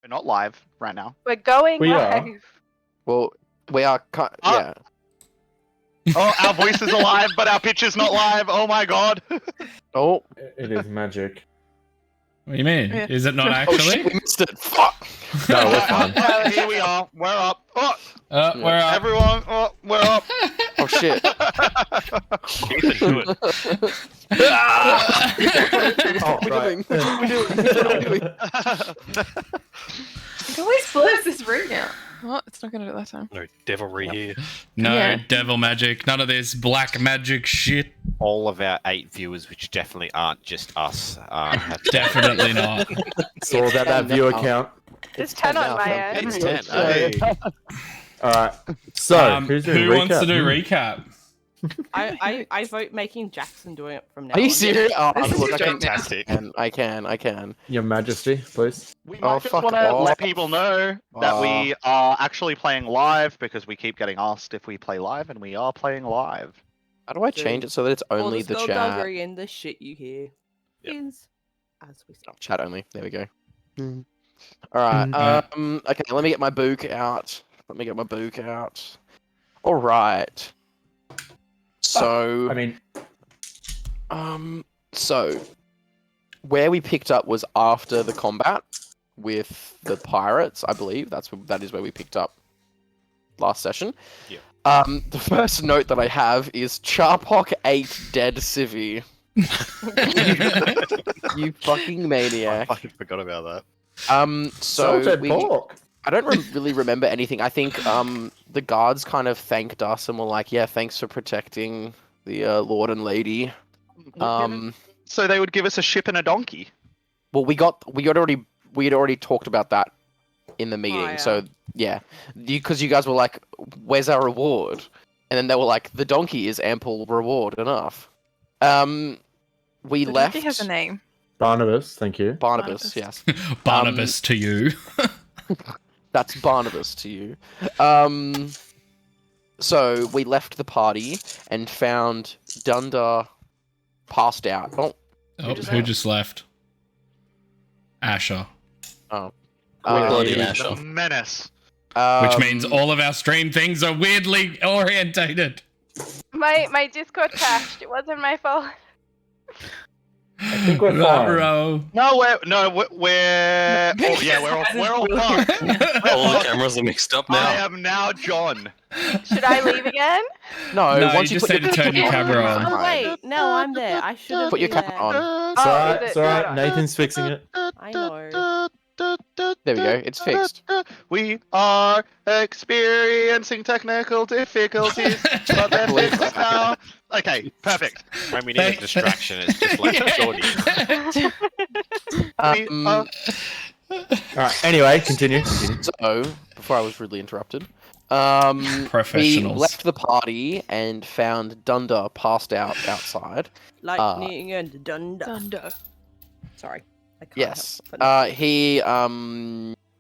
We're not live right now. We're going We live. are. Well, we are. Yeah. Oh, our voice is alive, but our picture's not live. Oh my god. Oh. It is magic. What do you mean? Yeah. Is it not Oh actually? shit, we missed it. Fuck. No, we're fine. Here we are. We're up. Oh, We're up. everyone. Oh, we're up. Oh shit. Ethan, do it. Oh, We're right. doing. We're doing. It always blows this room out. Well, it's not gonna do it that time. No devilry here. No Yeah. devil magic. None of this black magic shit. All of our 8 viewers, which definitely aren't just us, have Definitely not. It's all about that viewer count. It's 10 on now, my thank end. It's 10. Hey. Alright. So, Who who's doing wants to do recap? recap? I vote making Jackson doing it from now Are you on. serious? Oh, This is look, I can. fantastic. I can. Your Majesty, please. We Oh, might just fuck want to off. let people know that we are actually playing live because we keep getting asked if we play live, and we are playing live. How do I change it so that it's only the chat? Skullduggery and the shit you hear Yep. is as we start. Chat only. There we go. Alright. Okay, let me get my book out. Alright. So I mean, so where we picked up was after the combat with the pirates, I believe. That is where we picked up last session. Yeah. The first note that I have is Charpok ate dead civvy. You fucking I maniac. fucking forgot about that. So salted we, pork. I don't really remember anything. I think the guards kind of thanked us and were like, "Yeah, thanks for protecting the lord and lady." So they would give us a ship and a donkey. Well, we had already talked about that in the meeting. yeah. So yeah, because you guys were like, "Where's our reward?" And then they were like, "The donkey is ample reward enough." We The left. donkey has a name. Barnabas, thank you. Barnabas, Barnabas. yes. Barnabas to you. That's Barnabas to you. So we left the party and found Dunda passed out. Oh, Oh, who just left? Asher. The menace. Which means all of our stream things are weirdly orientated. My Discord crashed. It wasn't my fault. I think we're fine. Ruh-roh. No, we're oh, yeah, we're all fucked. All the cameras are mixed up I now. am now John. Should I leave again? No, No, once you you just put need to turn your camera on. Oh wait, no, I'm there. I should have Put your been camera there. on. It's alright, is it's it? alright. Right. Nathan's fixing it. I know. There we go. It's fixed. We are experiencing technical difficulties, but they're fixed now. Okay, perfect. When we need a distraction, it's just like Jordy. We are- Alright, anyway, continue. So before I was rudely interrupted, we Professionals. left the party and found Dunda passed out outside. Lightning and thunder. Thunder. Sorry. I can't Yes. help but- He Is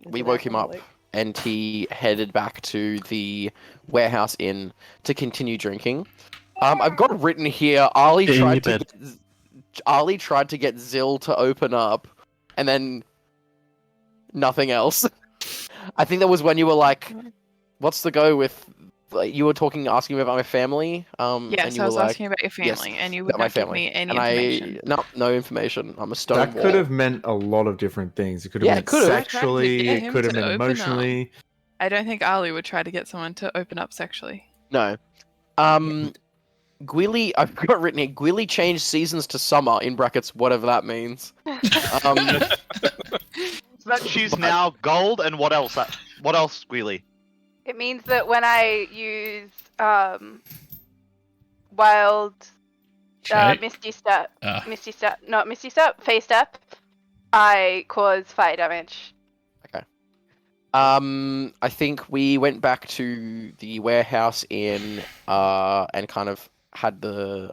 we it woke him up alcoholic? and he headed back to the warehouse inn to continue drinking. I've got written here. Ali In tried your to get Zill to open up, and then nothing else. I think that was when you were like, "What's the go with?" Like, you were asking me about my family. And Yes, you I were was like, asking about your yes, family, and you about would my not give family. me any and information. no information. I'm a stone That wall. could have meant a lot of different things. It could have Yeah, it meant could have. sexually, Get it him could have to meant open up. emotionally. I don't think Ali would try to get someone to open up sexually. No. Gwilly, I've got written here, Gwilly changed seasons to summer, in brackets, whatever that means. So that she's now gold, and what else? What else, Squealy? It means that when I use wild Shape? Misty Step, Ah. Face Step, I cause fire damage. I think we went back to the warehouse inn, and kind of had the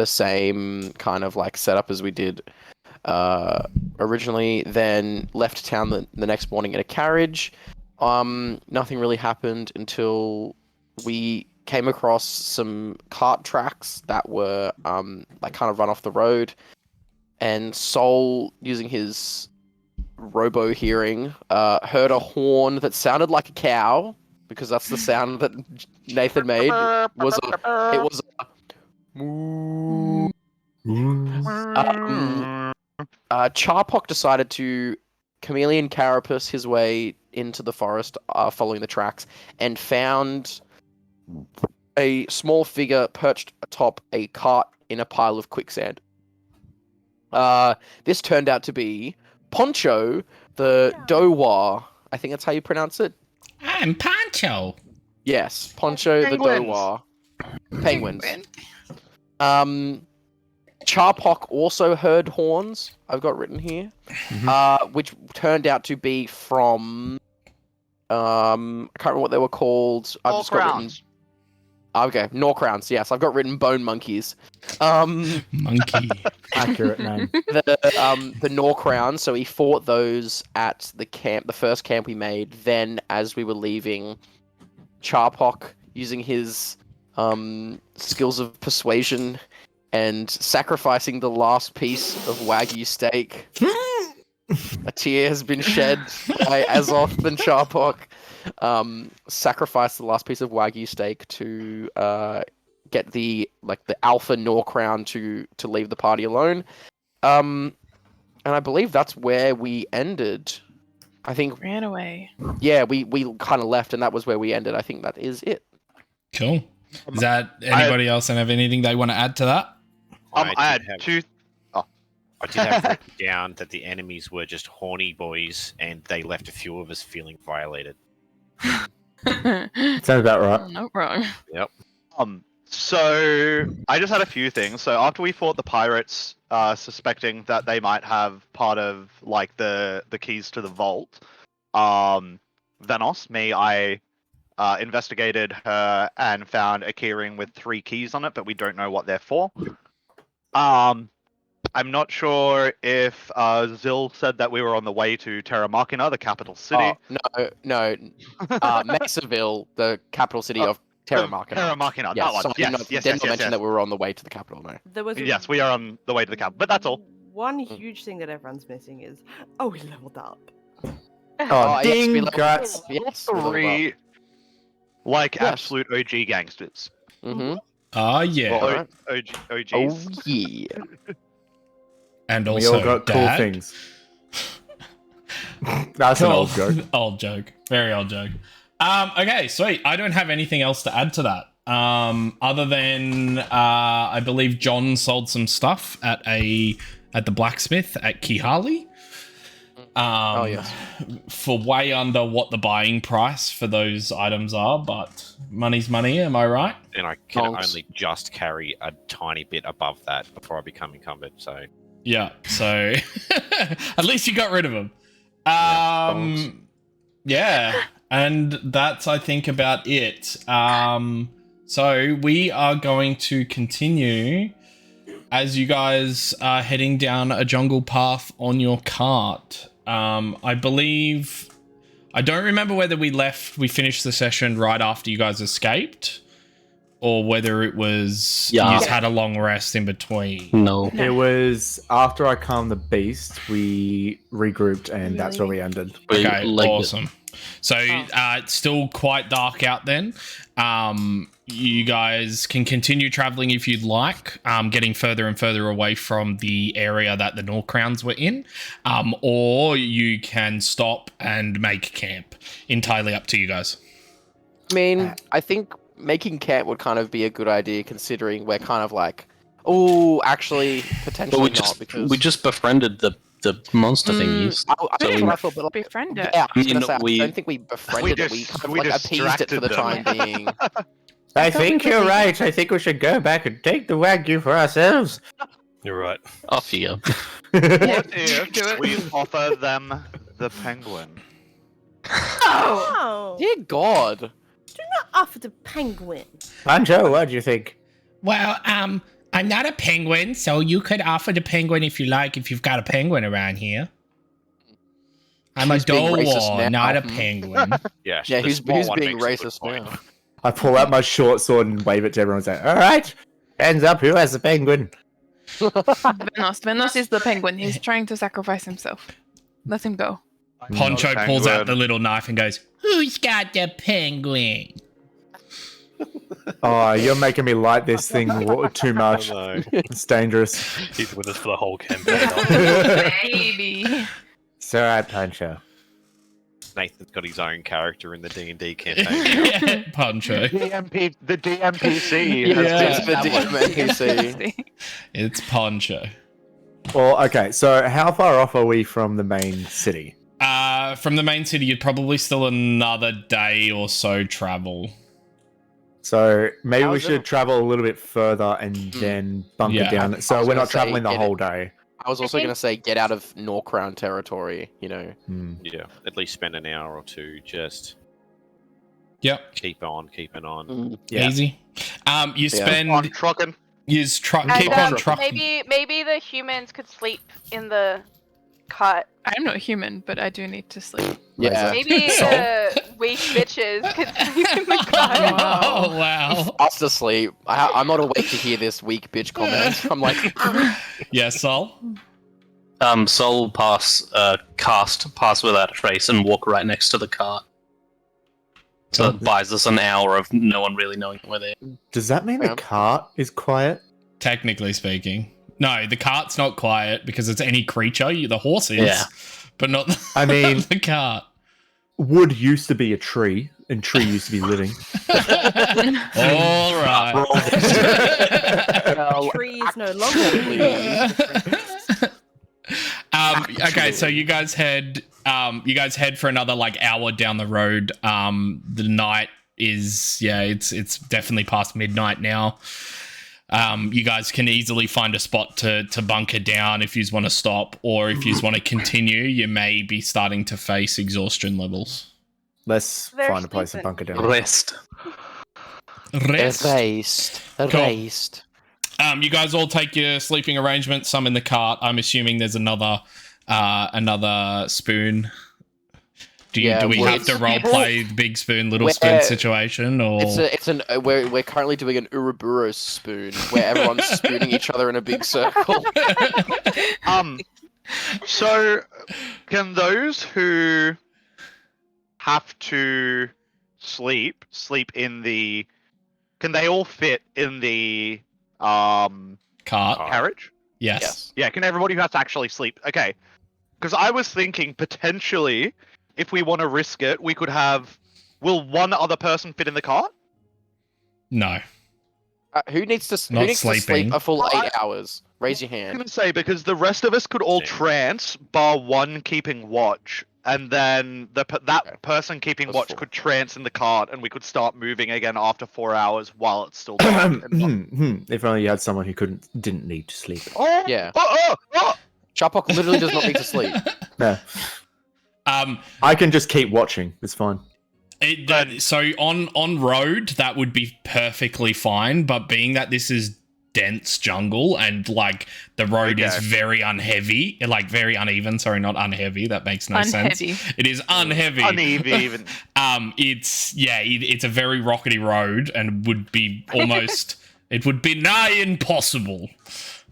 same kind of like setup as we did originally. Then left town the next morning in a carriage. Nothing really happened until we came across some cart tracks that were like kind of run off the road, and Sol, using his robo hearing, heard a horn that sounded like a cow, because that's the sound that Nathan made. It was a moo. Charpock decided to chameleon carapace his way into the forest, following the tracks, and found a small figure perched atop a cart in a pile of quicksand. This turned out to be Poncho, the Dowa. I think that's how you pronounce it. I'm Pancho. Yes, Poncho the Dowa. Penguins. Charpock also heard horns. I've got written here, which turned out to be from. I can't remember what they were called. I've just got written. Okay, Norcrowns. Yes, I've got written bone monkeys. Monkey. Accurate name. The Norcrowns. So he fought those at the camp, the first camp we made. Then, as we were leaving, Charpock, using his skills of persuasion and sacrificing the last piece of Wagyu steak, a tear has been shed by Azoth and Charpock. Sacrificed the last piece of Wagyu steak to get the alpha Norcrown to leave the party alone. And I believe that's where we ended. I think Ran away. yeah, we kind of left, and that was where we ended. I think that is it. Cool. Is that anybody else have anything they want to add to that? I had two. I did have written down that the enemies were just horny boys, and they left a few of us feeling violated. Sounds about right. Not wrong. So I just had a few things. So after we fought the pirates, suspecting that they might have part of like the keys to the vault, I investigated her and found a keyring with 3 keys on it, but we don't know what they're for. I'm not sure if Zil said that we were on the way to Terra Machina, the capital city. No. Mesaville, the capital city of Terra Machina. Terra Machina, Yes, that one. so Yes, didn't mention that we were on the way to the capital. No. There was Yes, we are on the way to the capital, but that's all. one huge thing that everyone's missing is, oh, we leveled up. Oh, yes, ding, we leveled guts. up. Yes, we leveled up. 3, like, Yes. absolute OG gangsters. Mm-hmm. Oh, yeah. Well, Alright. OGs. Oh yeah. And We also all got Dad. cool things. That's an old joke. Old joke. Very old joke. Okay, sweet. I don't have anything else to add to that. Other than I believe John sold some stuff at the blacksmith at Kihali. Oh yes. For way under what the buying price for those items are, but money's money, am I right? And I can Donks. only just carry a tiny bit above that before I become encumbered, so... Yeah, so at least you got rid of them. Yeah, and that's, I think, about it. So we are going to continue as you guys are heading down a jungle path on your cart. I believe... I don't remember whether we finished the session right after you guys escaped, or whether it was you just had a long rest in between. No. It was after I calmed the beast, we regrouped, and that's where we ended. Okay, legged it. awesome. So it's still quite dark out then. You guys can continue traveling if you'd like, getting further and further away from the area that the Norcrowns were in, or you can stop and make camp. Entirely up to you guys. I mean, I think making camp would kind of be a good idea, considering we're kind of like, oh, actually, potentially not, because we just befriended the monster thingies. that's what I thought, but like, Befriend it. yeah, I was I mean, gonna say, we- I don't think we befriended it. We kind of like appeased it for the time being. I think you're right. I think we should go back and take the Wagyu for ourselves. You're right. Off you go. What do if it. we offer them the penguin? Oh, Dear God. do not offer the penguin. Pancho, what do you think? Well, I'm not a penguin, so you could offer the penguin if you like, if you've got a penguin around here. I'm Who's a being racist Dowa, now? not a penguin. Yeah, Yeah, the who's small one being makes a good racist point. now? I pull out my short sword and wave it to everyone and say, all right, hands up, who has the penguin? Venos is the penguin. He's trying to sacrifice himself. Let him go. Poncho pulls out the Penguin. little knife and goes, "Who's got the penguin?" Oh, you're making me like this thing too much. No, It's dangerous. He's with us for the whole campaign. Baby. It's alright, Pancho. Nathan's got his own character in the D&D campaign. Poncho. The DMPC. Yeah. has been It's the established. DMNPC. It's Poncho. Well, okay, so how far off are we from the main city? From the main city, you'd probably still another day or so travel. So maybe we How's should it- travel a little bit further and then bunker Yeah. down. I So was we're gonna not say, traveling the get whole it. day. I was also think- going to say get out of Norcrown territory, you know. Hmm. Yeah, at least spend an hour or two just Yep. keeping on. Yeah. Easy. You spend On trucking. use truck And, keep on trucking. maybe the humans could sleep in the cot. I'm not human, but I do need to sleep. Yeah. Maybe So- the weak bitches could sleep in the cot. Oh wow. Fast asleep. I'm not awake to hear this weak bitch comment. I'm like, Yeah, Sol. Sol pass without a trace and walk right next to the cart. So it buys us an hour of no one really knowing we're there. Does that mean the Yeah. cart is quiet? Technically speaking, no, the cart's not quiet because it's any creature. The horse is, Yeah. but not. The, I mean- the cart. Wood used to be a tree, and tree used to be living. All right. well, Tree is no longer living. Okay, so you guys head for another like hour down the road. The night is it's definitely past midnight now. You guys can easily find a spot to bunker down if you want to stop, or if you want to continue, you may be starting to face exhaustion levels. Let's They're find a place to sleeping. bunker down. Rest. Rest. erased. You guys all take your sleeping arrangements. Some in the cart. I'm assuming there's another spoon. Do we well, have to it's- role play the big spoon, little Where- spoon situation, or We're currently doing an Ouroboros spoon where everyone's spooning each other in a big circle. So can those who have to sleep in the? Can they all fit in the cart? carriage? Yes. Yes. Yeah. Can everybody who has to actually sleep? Okay. Because I was thinking potentially, if we want to risk it, we could have. Will one other person fit in the cart? No. Who needs to Not sleep sleeping. a full Well, 8 hours? Raise your I'm hand. gonna say because the rest of us could all Yeah. trance, bar one keeping watch, and then that Okay. person keeping That's watch four. could trance in the cart, and we could start moving again after 4 hours while it's still dark. and If only you had someone who didn't need to sleep. oh, Yeah. oh! Chapok literally does not need to sleep. Yeah. Um. I can just keep watching. It's fine. So on road that would be perfectly fine, but being that this is dense jungle and like the road is Okay. very unheavy, like very uneven. Sorry, not unheavy. That makes no sense. Unheavy. It is unheavy. Uneven. It's a very rockety road and would be almost it would be nigh impossible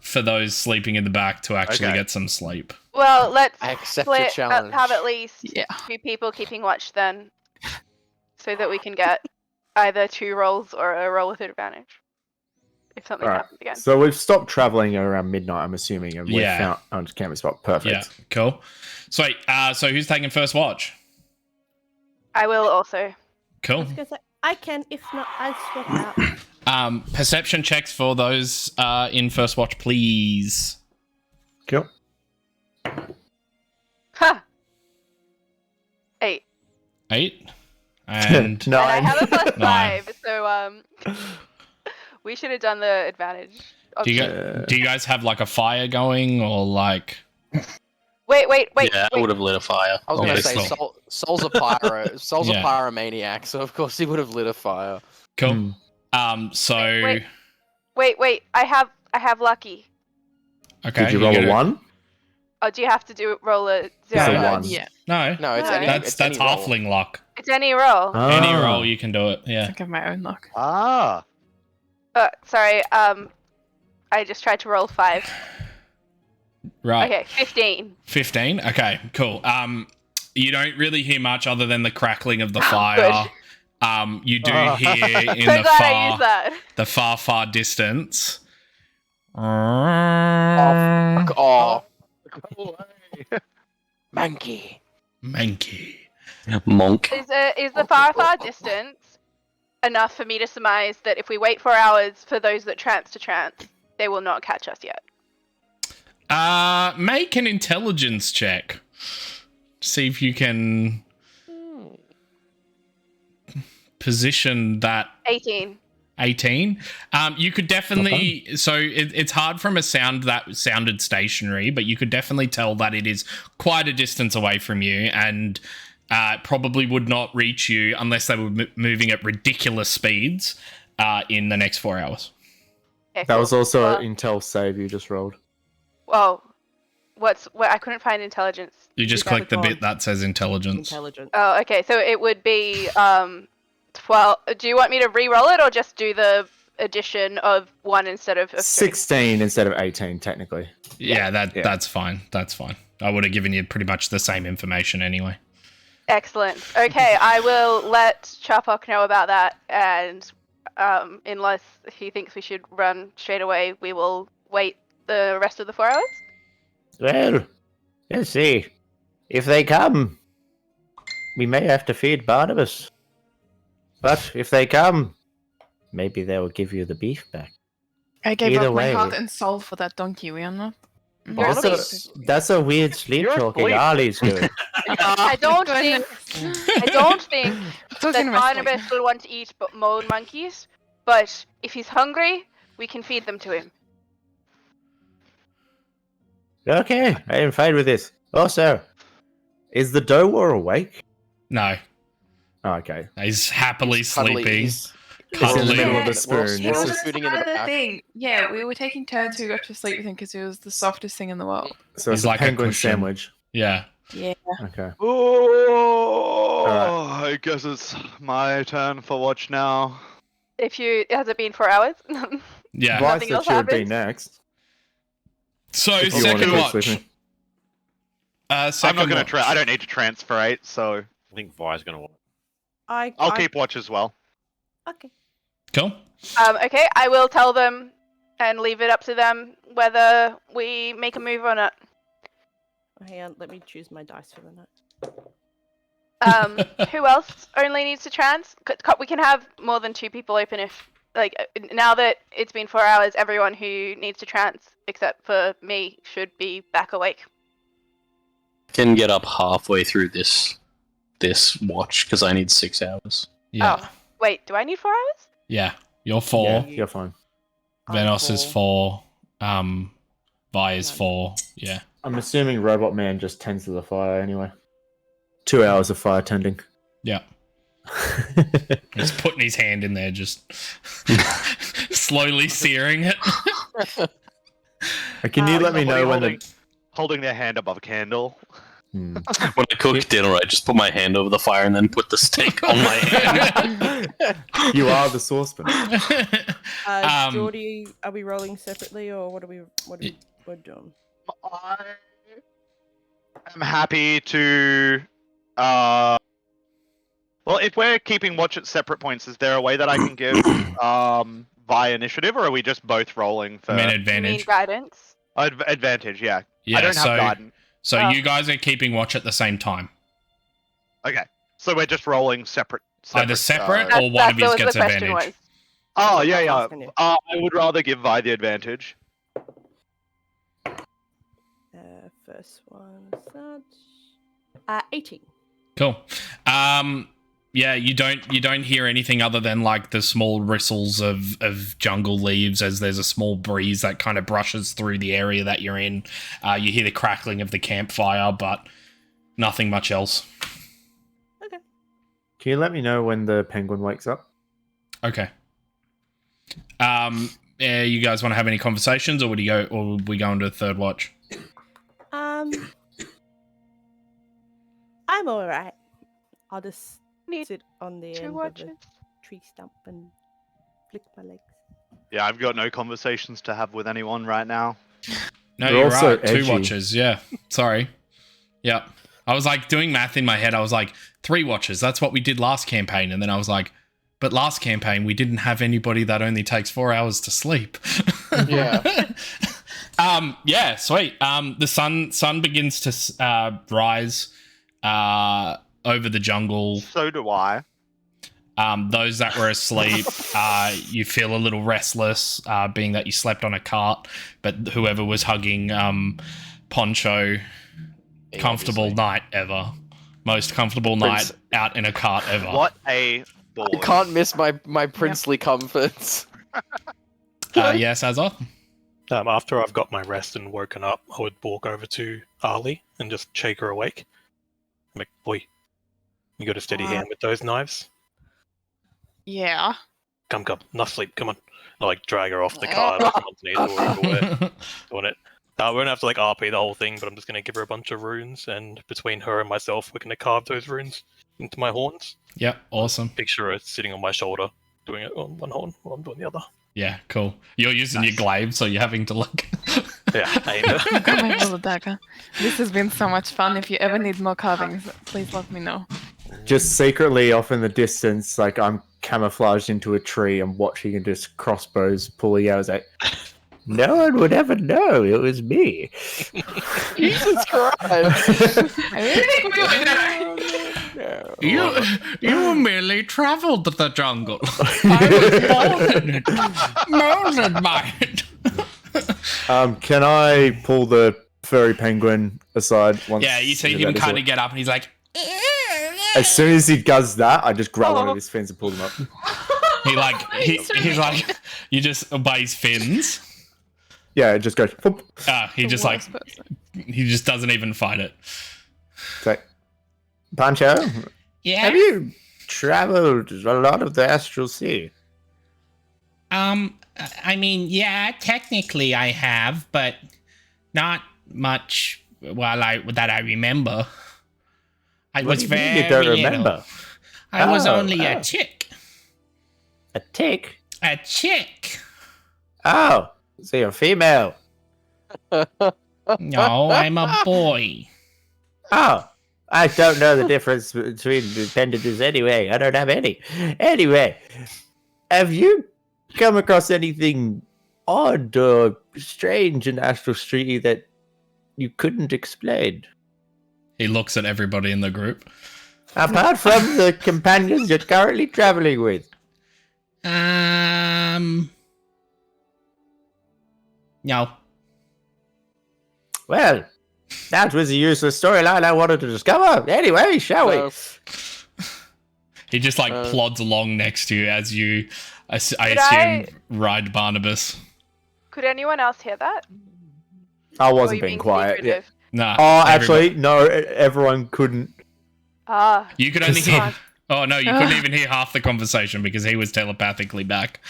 for those sleeping in the back to actually Okay. get some sleep. Well, let's I accept your split, challenge. have at least Yeah. 2 people keeping watch then, so that we can get either 2 rolls or a roll with advantage if something Alright. happens again. So we've stopped traveling around midnight, I'm assuming, and we've Yeah. found a camping spot. Perfect. Yeah, cool. Sweet. So who's taking first watch? I will also. Cool. Because I can, if not, I swap out. Perception checks for those in first watch, please. Cool. Ha! 8. 8 and And I Nine. have a plus Nine. 5, so we should have done the advantage. do you, option. do you guys have like a fire going or like? Wait, Yeah, I would have lit a fire. I was Yeah, gonna say cool. Sol's a pyro. Sol's Yeah. a pyromaniac, so of course he would have lit a fire. Cool. So Wait. I have lucky. okay. Did you roll gotta- a 1? Oh, do you have to roll a 0? It's a No. 1. Yeah. No, No, it's No. any. that's it's any roll. halfling luck. It's any roll. Any Ah. roll you can do it. I Yeah. think of my own luck. Ah. Sorry. I just tried to roll 5. Right. Okay, 15. 15. Okay, cool. You don't really hear much other than the crackling of the Good. fire. You do hear in So the glad I used that. far distance. Fuck off. Monkey. Monk. Is the far distance enough for me to surmise that if we wait 4 hours for those that trance to trance, they will not catch us yet? Make an intelligence check. See if you can position that 18. 18. You could definitely. So it's hard from a sound that sounded stationary, but you could definitely tell that it is quite a distance away from you, and probably would not reach you unless they were moving at ridiculous speeds in the next 4 hours. Okay, That cool. was also Well, an intel save you just rolled. well, I couldn't find intelligence. You just You click the gotta bit that says intelligence. Intelligent. Oh, okay. So it would be 12. Do you want me to re-roll it or just do the addition of 1 instead of 3? 16 instead of 18, technically. Yeah, Yeah. that's fine. That's fine. I would have given you pretty much the same information anyway. Excellent. Okay, I will let Charpok know about that, and unless he thinks we should run straight away, we will wait the rest of the 4 hours. Well, let's see. If they come, we may have to feed Barnabas. But if they come, maybe they will give you the beef back. I gave Either up my way. heart and soul for that donkey. We are not. That's a weird sleep You're talking asleep. Ollie's good. I don't think Talking that to my sleep. Barnabas will want to eat mole monkeys, but if he's hungry, we can feed them to him. Okay, I am fine with this. Also, Is the Dower awake? No, Oh, okay. he's happily sleeping. It's in the Cuddling. middle of the We're spoon. all This It was is, spooning in the the back. thing. Yeah, we were taking turns who got to sleep with him because it was the softest thing in the world. so He's it's a like a penguin cushion. sandwich. Yeah. Yeah. Okay. Oh, I guess it's my turn for watch now. Has it been 4 hours? Yeah. Vice Nothing else that should be happens? next. So If you want to second keep watch. sleeping. I'm Second not gonna watch. I don't need to transferate, so I think Vi's gonna want. I'll keep watch as well. Okay. Cool. Okay, I will tell them and leave it up to them whether we make a move or not. Hang on, let me choose my dice for the night. Who else only needs to trans? We can have more than 2 people open if, like, now that it's been 4 hours, everyone who needs to trans, except for me, should be back awake. Can get up halfway through this watch because I need 6 hours. Yeah. Oh, wait, do I need 4 hours? Yeah. You're 4. Yeah, you're fine. Venos is 4. Vi is 4. Yeah. I'm assuming Robot Man just tends to the fire anyway. 2 hours of fire tending. Yeah. He's putting his hand in there, just slowly searing it. Can you let me know when holding, the... holding their hand above a candle. Hmm. When I cook dinner, I just put my hand over the fire and then put the steak on my hand. You are the saucepan. Geordie, are we rolling separately or what are we we're doing? I am happy to. Well, if we're keeping watch at separate points, is there a way that I can give via initiative, or are we just both rolling for I mean You mean advantage. guidance? advantage? Yeah. Yeah, I don't so have guidance. so Oh. you guys are keeping watch at the same time. Okay, so we're just rolling separate. Either separate That- or one that's of you what gets the question advantage. was. Oh yeah, yeah. Asking you. I would rather give Vi the advantage. First one, such. 18. Cool. Yeah, you don't hear anything other than like the small ristles of jungle leaves as there's a small breeze that kind of brushes through the area that you're in. You hear the crackling of the campfire, but nothing much else. Can you let me know when the penguin wakes up? Okay. Yeah, you guys want to have any conversations, or would we go into a third watch? I'm alright. I'll just Need sit on the 2 end of watches. the tree stump and flick my legs. Yeah, I've got no conversations to have with anyone right now. No, You're you're also right. 2 edgy. watches. Yeah. Sorry. Yeah. I was like doing math in my head. I was like, 3 watches. That's what we did last campaign. And then I was like, but last campaign we didn't have anybody that only takes 4 hours to sleep. Yeah. Yeah, sweet. The sun begins to rise over the jungle. So do I. Those that were asleep, you feel a little restless, being that you slept on a cart. But whoever was hugging Poncho, comfortable obviously. night ever. Most comfortable night out in a cart ever. What a boy. I can't miss my princely comforts. Yes, Azor? After I've got my rest and woken up, I would walk over to Arlie and just shake her awake. I'm like, boy, you got a steady hand with those knives? Yeah. Come, enough sleep, come on. I like drag her off the cart or underneath or wherever we're doing it. We won't have to like RP the whole thing, but I'm just going to give her a bunch of runes, and between her and myself, we're going to carve those runes into my horns. Yep, awesome. Picture her sitting on my shoulder, doing it on one horn while I'm doing the other. Yeah, cool. You're using your glaive, so you're having to look. Yeah, I've got my little dagger. This has been so much fun. If you ever need more carvings, please let me know. Just secretly off in the distance, like I'm camouflaged into a tree and watching and just crossbows pulling out. I was like, no one would ever know it was me. Jesus Christ! You merely travelled the jungle. I was molded by it. Can I pull the furry penguin aside? Once Yeah, you see him kind of get up, and he's like, as soon as he does that, I just grab one of his fins and pull them up. he's like, you just obey his fins. Yeah, it just goes. Whoop. He just like, he just doesn't even fight it. It's like, Pancho, Yeah. have you traveled a lot of the Astral Sea? I mean, yeah, technically I have, but not much. That I remember. I What was do you mean very you don't little. remember? I was Oh, only oh. a chick. A tick? A chick. Oh, so you're female. No, I'm a boy. Oh, I don't know the difference between the appendages anyway. I don't have any. Anyway, have you come across anything odd or strange in Astral Street that you couldn't explain? He looks at everybody in the group. Apart from the companions you're currently traveling with. No. Well, that was a useless storyline I wanted to discover. Anyway, shall we? He just like plods along next to you as you, I Could assume, ride Barnabas. Could anyone else hear that? I Or wasn't you being quiet. Yeah. secretive? Nah. Oh, actually, no. Everyone couldn't. Ah. You could only Just- hear. Oh no, you couldn't even hear half the conversation because he was telepathically back.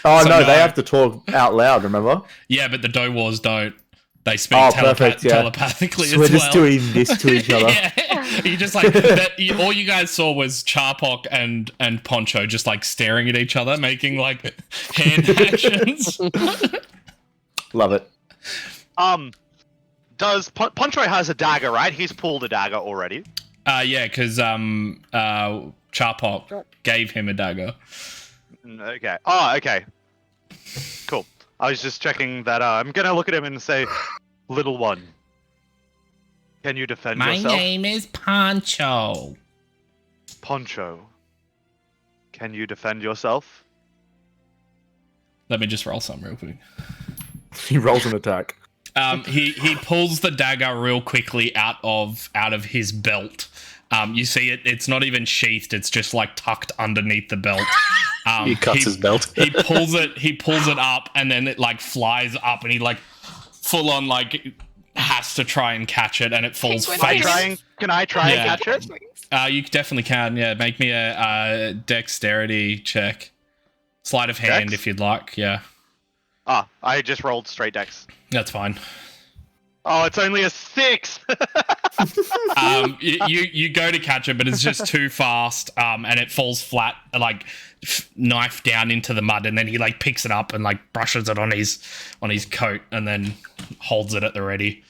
Oh So no, they have to talk out loud. Remember? Yeah, but the Doe Wars don't. They speak Perfect. Yeah. telepathically So as we're well. just doing this to each other. Yeah. You just like that, all you guys saw was Charpok and Poncho just like staring at each other, making like hand actions. Love it. Does Poncho has a dagger, right? He's pulled a dagger already. Yeah, because Charpok gave him a dagger. Okay. Oh, okay. Cool. I was just checking that. I'm gonna look at him and say, "Little one, can you defend My yourself?" name is Poncho. Poncho, can you defend yourself? Let me just roll some real quick. He rolls an attack. He pulls the dagger real quickly out of his belt. You see it; it's not even sheathed; it's just like tucked underneath the belt. He cuts his belt. He pulls it up, and then it like flies up, and he like full on like has to try and catch it, and it falls face. Can I try and catch it? You definitely can. Yeah, make me a dexterity check, sleight of hand if you'd like. Yeah. Ah, I just rolled straight dex. That's fine. Oh, it's only a 6. You go to catch it, but it's just too fast, and it falls flat, like knife down into the mud, and then he like picks it up and like brushes it on his coat, and then holds it at the ready.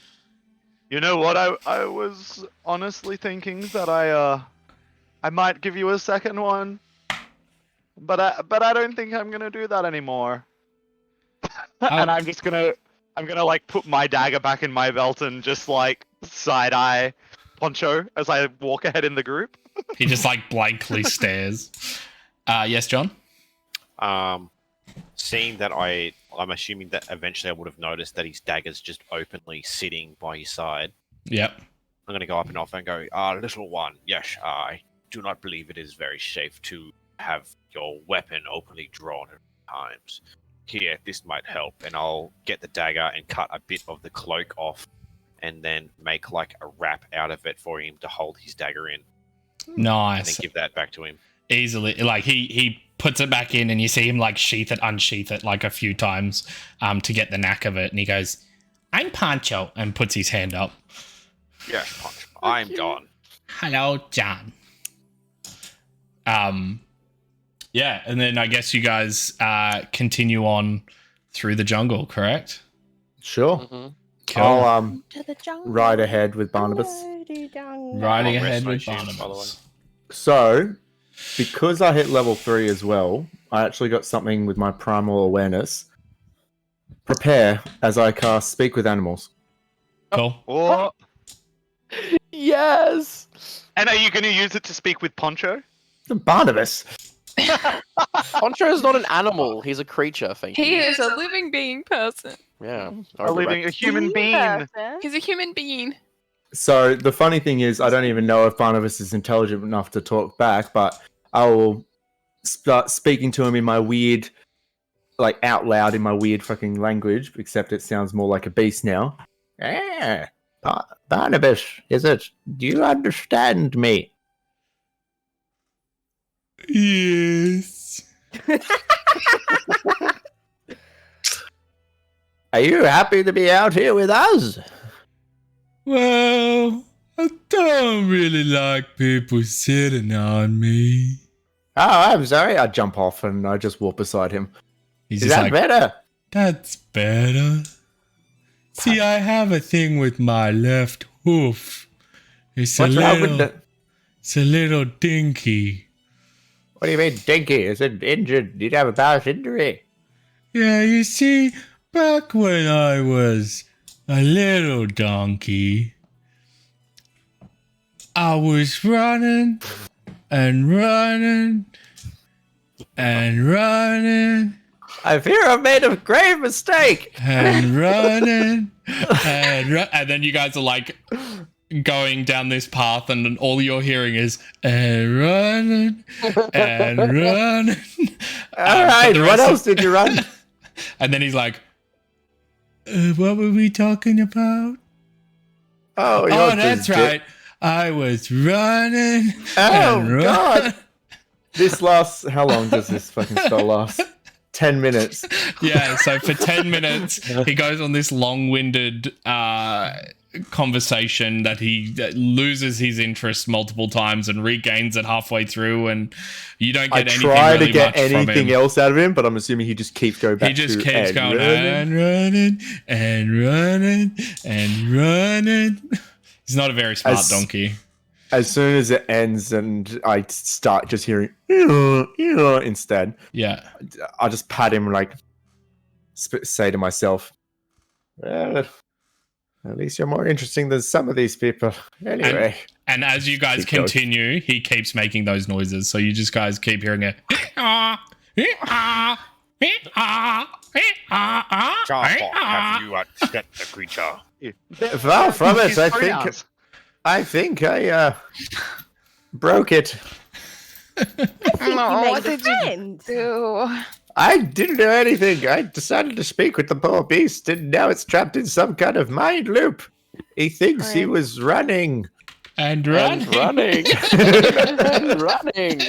You know what? I was honestly thinking that I might give you a second one, but I don't think I'm gonna do that anymore. And I'm gonna like put my dagger back in my belt and just like side eye Poncho as I walk ahead in the group. He just like blankly stares. Yes, John? Seeing that I'm assuming that eventually I would have noticed that his dagger's just openly sitting by his side. Yep. I'm going to go up and off and go, little one, yes, I do not believe it is very safe to have your weapon openly drawn at times. Here, this might help. And I'll get the dagger and cut a bit of the cloak off and then make like a wrap out of it for him to hold his dagger in. Nice. And then give that back to him. Easily, like he puts it back in, and you see him like unsheath it like a few times to get the knack of it, and he goes, "I'm Pancho," and puts his hand up. Yes, Pancho, I'm John. Hello, John. Yeah, and then I guess you guys continue on through the jungle, correct? Sure. Mhm. Cool. I'll To the jungle. ride ahead with Barnabas. Riding I'll ahead rest my with shoes, by the way. Barnabas. So, because I hit level 3 as well, I actually got something with my primal awareness. Prepare as I cast Speak with Animals. Cool. Oh, Yes. and are you going to use it to speak with Poncho? Barnabas! Poncho is not an animal. He's a creature. Thank He you. is a living being person. Yeah. A living, a human being. Person. He's a human being. So, the funny thing is, I don't even know if Barnabas is intelligent enough to talk back, but I will start speaking to him in my weird, like out loud in my weird fucking language, except it sounds more like a beast now. Barnabas, is it? Do you understand me? Yes. Are you happy to be out here with us? Well, I don't really like people sitting on me. Oh, I'm sorry. I jump off and I just walk beside him. He's Is just that like, better? that's better. See, I have a thing with my left hoof. It's What's wrong with it's a little dinky. What do you mean, dinky? Is it injured? Did you have a past injury? Yeah, you see, back when I was a little donkey, I was running and running and running I fear I've made a grave mistake. and running and then you guys are like going down this path, and all you're hearing is and running and running. All right, the what rest else did you run? And then he's like, what were we talking about? Oh, Oh, you're that's just right. I was running. Oh, and God. This lasts. How long does this fucking spell last? 10 minutes. Yeah, so for 10 minutes, he goes on this long-winded conversation that that loses his interest multiple times and regains it halfway through, and you don't I get anything try really to get much from anything him. else out of him, but I'm assuming he just keeps going back He just to keeps and going running. and running and running and running. He's not a very smart As- donkey. As soon as it ends and I start just hearing instead, Yeah. I just pat him and like say to myself, well, at least you're more interesting than some of these people. Anyway. And as you guys Keep going. continue, he keeps making those noises. So you just guys keep hearing it. Charcoal, have you upset the creature? Far from it, His I pronouns. think I broke it. I think Oh, you made what a did you friend. do? I didn't do anything. I decided to speak with the poor beast, and now it's trapped in some kind of mind loop. He thinks he was running. And And running. running. And running.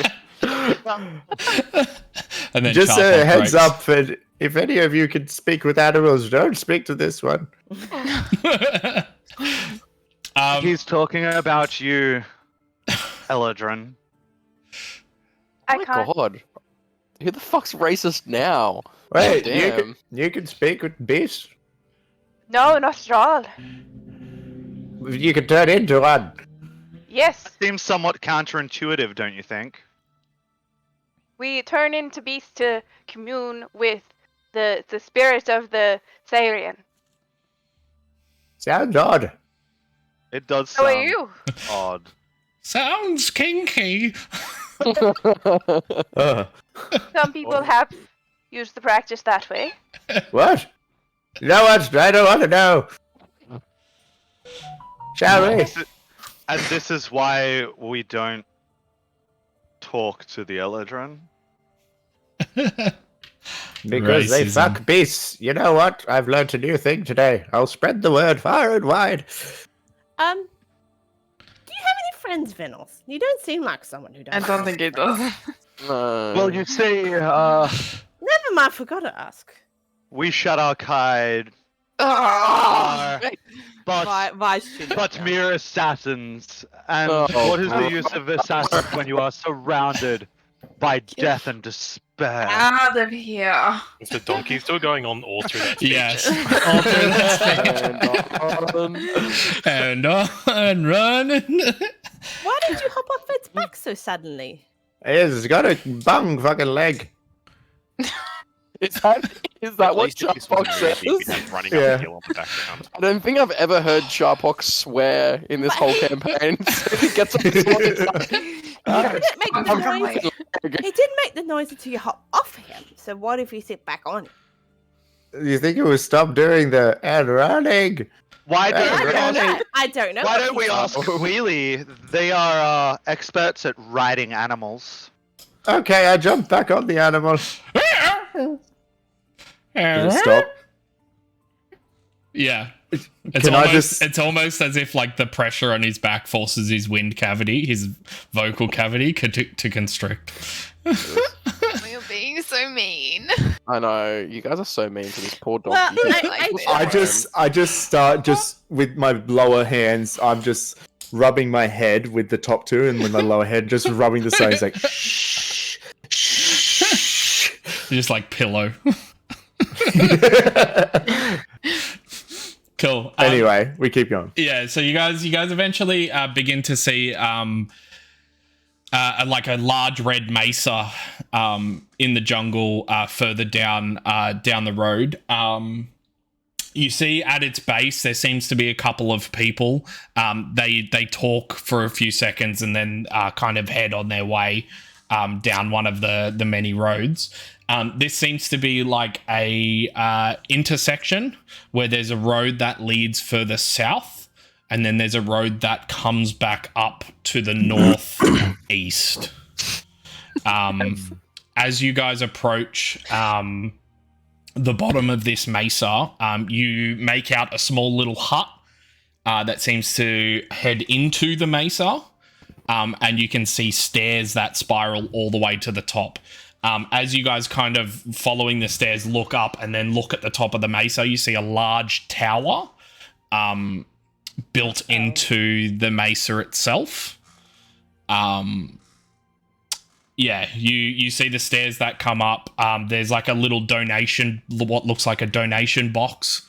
And then Just a Charpok heads breaks. up that if any of you can speak with animals, don't speak to this one. He's talking about you, Eladrin. I Oh my can't. god. Who the fuck's racist now? Wait, Damn. you can speak with beasts. No, not at all. You can turn into one. Yes, Seems somewhat counterintuitive, don't you think? we turn into beasts to commune with the spirit of the Sarian. Sounds odd. It does How sound are you? odd. Sounds kinky. Some people have used the practice that way. What? You know what? I don't want to know. Shall we? And this is why we don't talk to the Eladrin. Because they Racism. fuck beasts. You know what? I've learned a new thing today. I'll spread the word far and wide. Do you have any friends, Vinos? You don't seem like someone who does. I don't think it does. No. Well, you see, Never mind, forgot to ask. we shut our kite, Ah! but mere assassins. And Oh. what is the use of assassins when you are surrounded by death and despair? Out of here. Is the donkey still going on all through that? Yes. All through that speech. And run. Why did you hop off its back so suddenly? It's got a bung fucking leg. Is that what Charpok says? Running Yeah. up the hill on the background. I don't think I've ever heard Charpok swear in this whole campaign. So he gets on his sword, it's like, He didn't make the noise. He didn't make the noise until you hop off him. So what if you sit back on him? You think it would stop doing the and running? Why I don't we don't ask, know. I don't know. why don't we ask Wheelie? They are experts at riding animals. Okay, I jumped back on the animal. Did it stop? Yeah. It's Can I almost, just- it's almost as if like the pressure on his back forces his wind cavity, his vocal cavity to constrict. You're being so mean. I know, you guys are so mean to this poor dog. Well, I just start just with my lower hands. I'm just rubbing my head with the top two, and with my lower head, just rubbing the sides like. Shh, shh. Just like pillow. Cool. Anyway, we keep going. Yeah, so you guys eventually begin to see like a large red mesa in the jungle further down the road. You see at its base there seems to be a couple of people. They talk for a few seconds and then kind of head on their way down one of the many roads. This seems to be like a intersection where there's a road that leads further south, and then there's a road that comes back up to the northeast. As you guys approach the bottom of this mesa, you make out a small little hut that seems to head into the mesa, and you can see stairs that spiral all the way to the top. As you guys kind of following the stairs look up and then look at the top of the mesa, you see a large tower built into the mesa itself. Yeah, you see the stairs that come up. There's like a little what looks like a donation box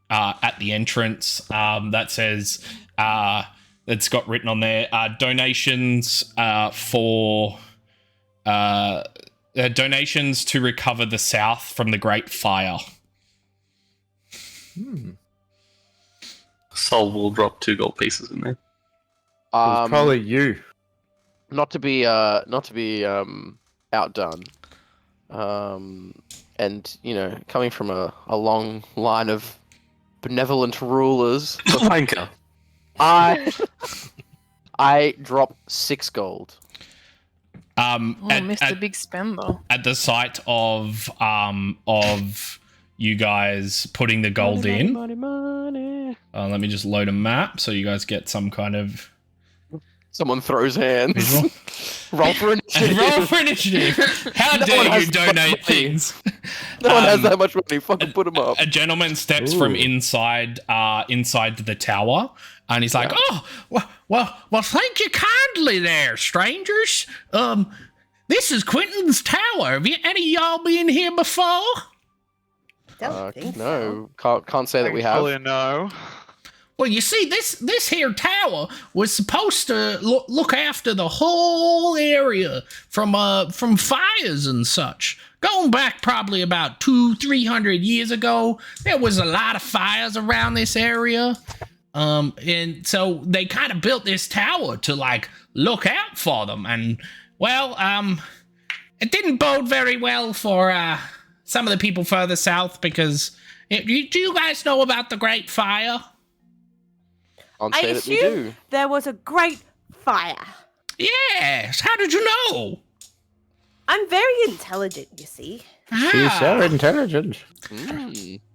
at the entrance that says, it's got written on there, donations for... donations to recover the South from the Great Fire. Sol will drop 2 gold pieces in there. It was probably you. Not to be outdone. And you know, coming from a long line of benevolent rulers, Wanker. I drop 6 gold. Mr. Big Spender. At the sight of you guys putting the gold in. Money. Let me just load a map so you guys get some kind of Someone throws hands. visual. Roll for initiative. Roll for initiative. How No one dare you has donate money. things? No one has that much money. Fucking put him up. A gentleman steps from inside the tower, and he's like, "Oh, well, thank you kindly, there, strangers. This is Quentin's tower. Have any of y'all been here before?" Don't think No, can't say that we Thankfully, have. no. Well, you see, this here tower was supposed to look after the whole area from fires and such. Going back probably about 200-300 years ago, there was a lot of fires around this area. And so they kind of built this tower to like look out for them. And well, it didn't bode very well for some of the people further south because do you guys know about the Great Fire? Can't I say that we assume do. there was a great fire. Yes. How did you know? I'm very intelligent, you see. She's so intelligent.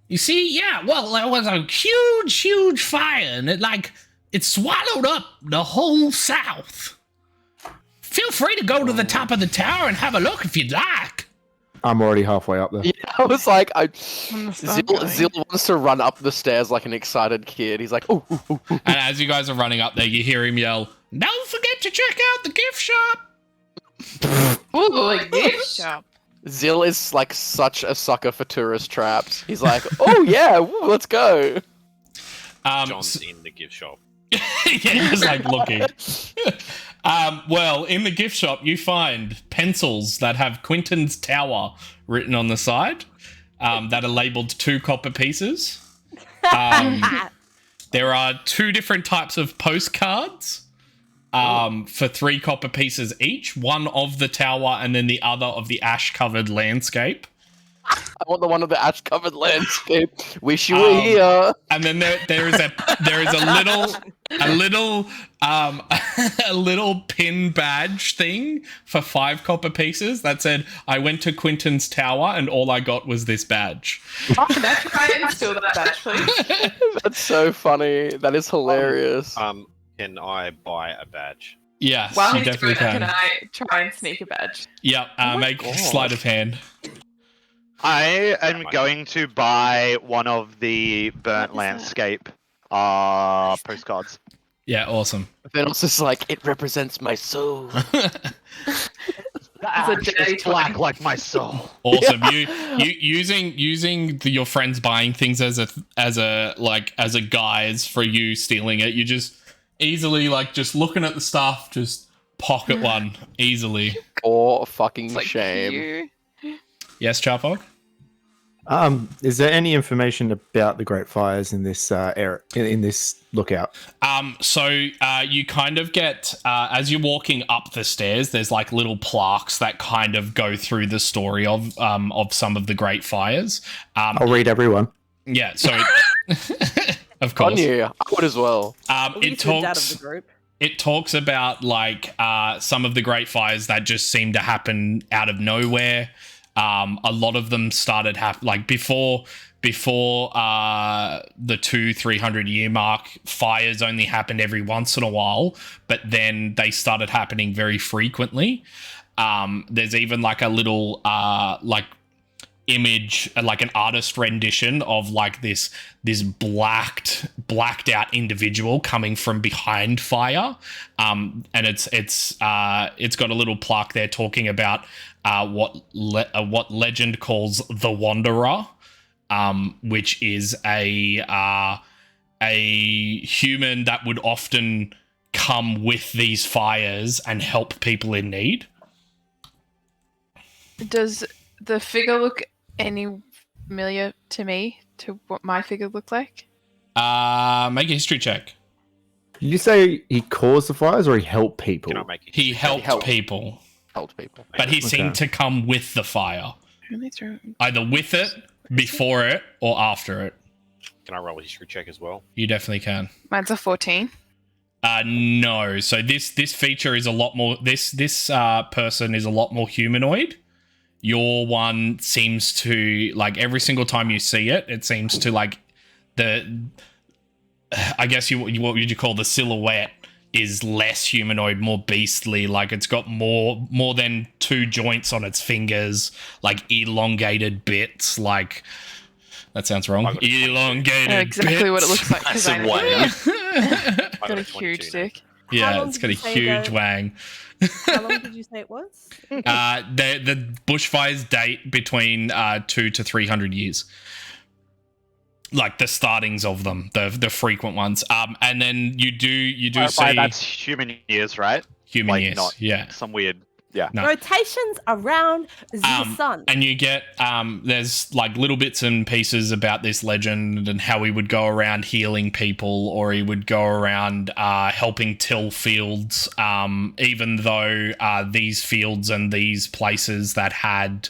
You see, yeah, well, there was a huge fire, and it swallowed up the whole south. Feel free to go to the top of the tower and have a look if you'd like. I'm already halfway up there. Yeah, I was like, going. Zil wants to run up the stairs like an excited kid. He's like, oh. And as you guys are running up there, you hear him yell, "Don't forget to check out the gift shop." Ooh, a gift shop. Zil is like such a sucker for tourist traps. He's like, oh yeah, woo, let's go. John's in the gift shop. Yeah, just like looking. Well, in the gift shop, you find pencils that have Quentin's Tower written on the side that are labeled 2 copper pieces. There are 2 different types of postcards for 3 copper pieces each, one of the tower and then the other of the ash-covered landscape. I want the one of the ash-covered landscape. Wish you were here. And then there is a little pin badge thing for 5 copper pieces that said, "I went to Quentin's Tower and all I got was this badge." Oh, can I try and steal that badge, please? That's so funny. That is hilarious. Can I buy a badge? Yes, While you he's definitely doing that, can. can I try and sneak a badge? Yep, make sleight of hand. I am going to buy one of the burnt landscape postcards. Yeah, awesome. Thanos is like, it represents my soul. Ash is black like my soul. Awesome. You using your friends buying things as a guise for you stealing it. You just easily just looking at the stuff, just pocket one easily. Or fucking It's like shame. you. Yes, Charfog? Is there any information about the Great Fires in this area, in this lookout? So you kind of get as you're walking up the stairs, there's like little plaques that kind of go through the story of some of the Great Fires. I'll read everyone. Yeah, so of course. On you, I would as well. It Out of talks the group. it talks about some of the Great Fires that just seem to happen out of nowhere. A lot of them started before the 200-300 year mark. Fires only happened every once in a while, but then they started happening very frequently. There's even a little image, like an artist rendition of this blacked out individual coming from behind fire, and it's got a little plaque there talking about what legend calls the Wanderer, which is a human that would often come with these fires and help people in need. Does the figure look any familiar to me, to what my figure looked like? Make a history check. Did you say he caused the fires or he helped people? Can I make it? He helped people, Helped people. but he seemed to come with the fire, Really through. either with it, before it, or after it. Can I roll a history check as well? You definitely can. Mine's a 14. No. So this feature is a lot more. This person is a lot more humanoid. Your one seems to every single time you see it, it seems to I guess what would you call the silhouette is less humanoid, more beastly. Like it's got more than 2 joints on its fingers, like elongated bits. Like that sounds wrong. Elongated. I know exactly what it looks like. 'cause I Massive know. wang. It's got a huge dick. How Yeah, long it's did got a you say huge ago? wang. How long did you say it was? The bushfires date between 200 to 300 years. Like the startings of them, the frequent ones. And then you do Clarify, see that's human years, right? human like, years. not- Yeah. Some weird. Yeah. No. Rotations around the sun. And you get there's like little bits and pieces about this legend and how he would go around healing people, or he would go around helping till fields, even though these fields and these places that had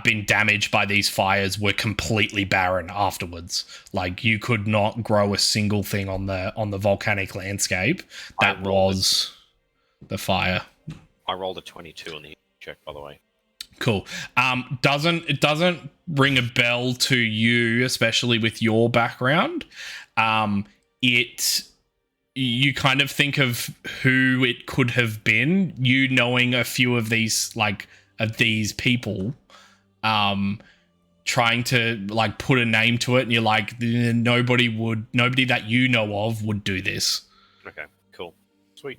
been damaged by these fires were completely barren afterwards. Like you could not grow a single thing on the volcanic landscape that was the fire. I rolled a 22 on the check, by the way. Cool. It doesn't ring a bell to you, especially with your background. You kind of think of who it could have been. You knowing a few of these people, trying to like put a name to it, and you're like, nobody that you know of would do this. Okay, cool, sweet.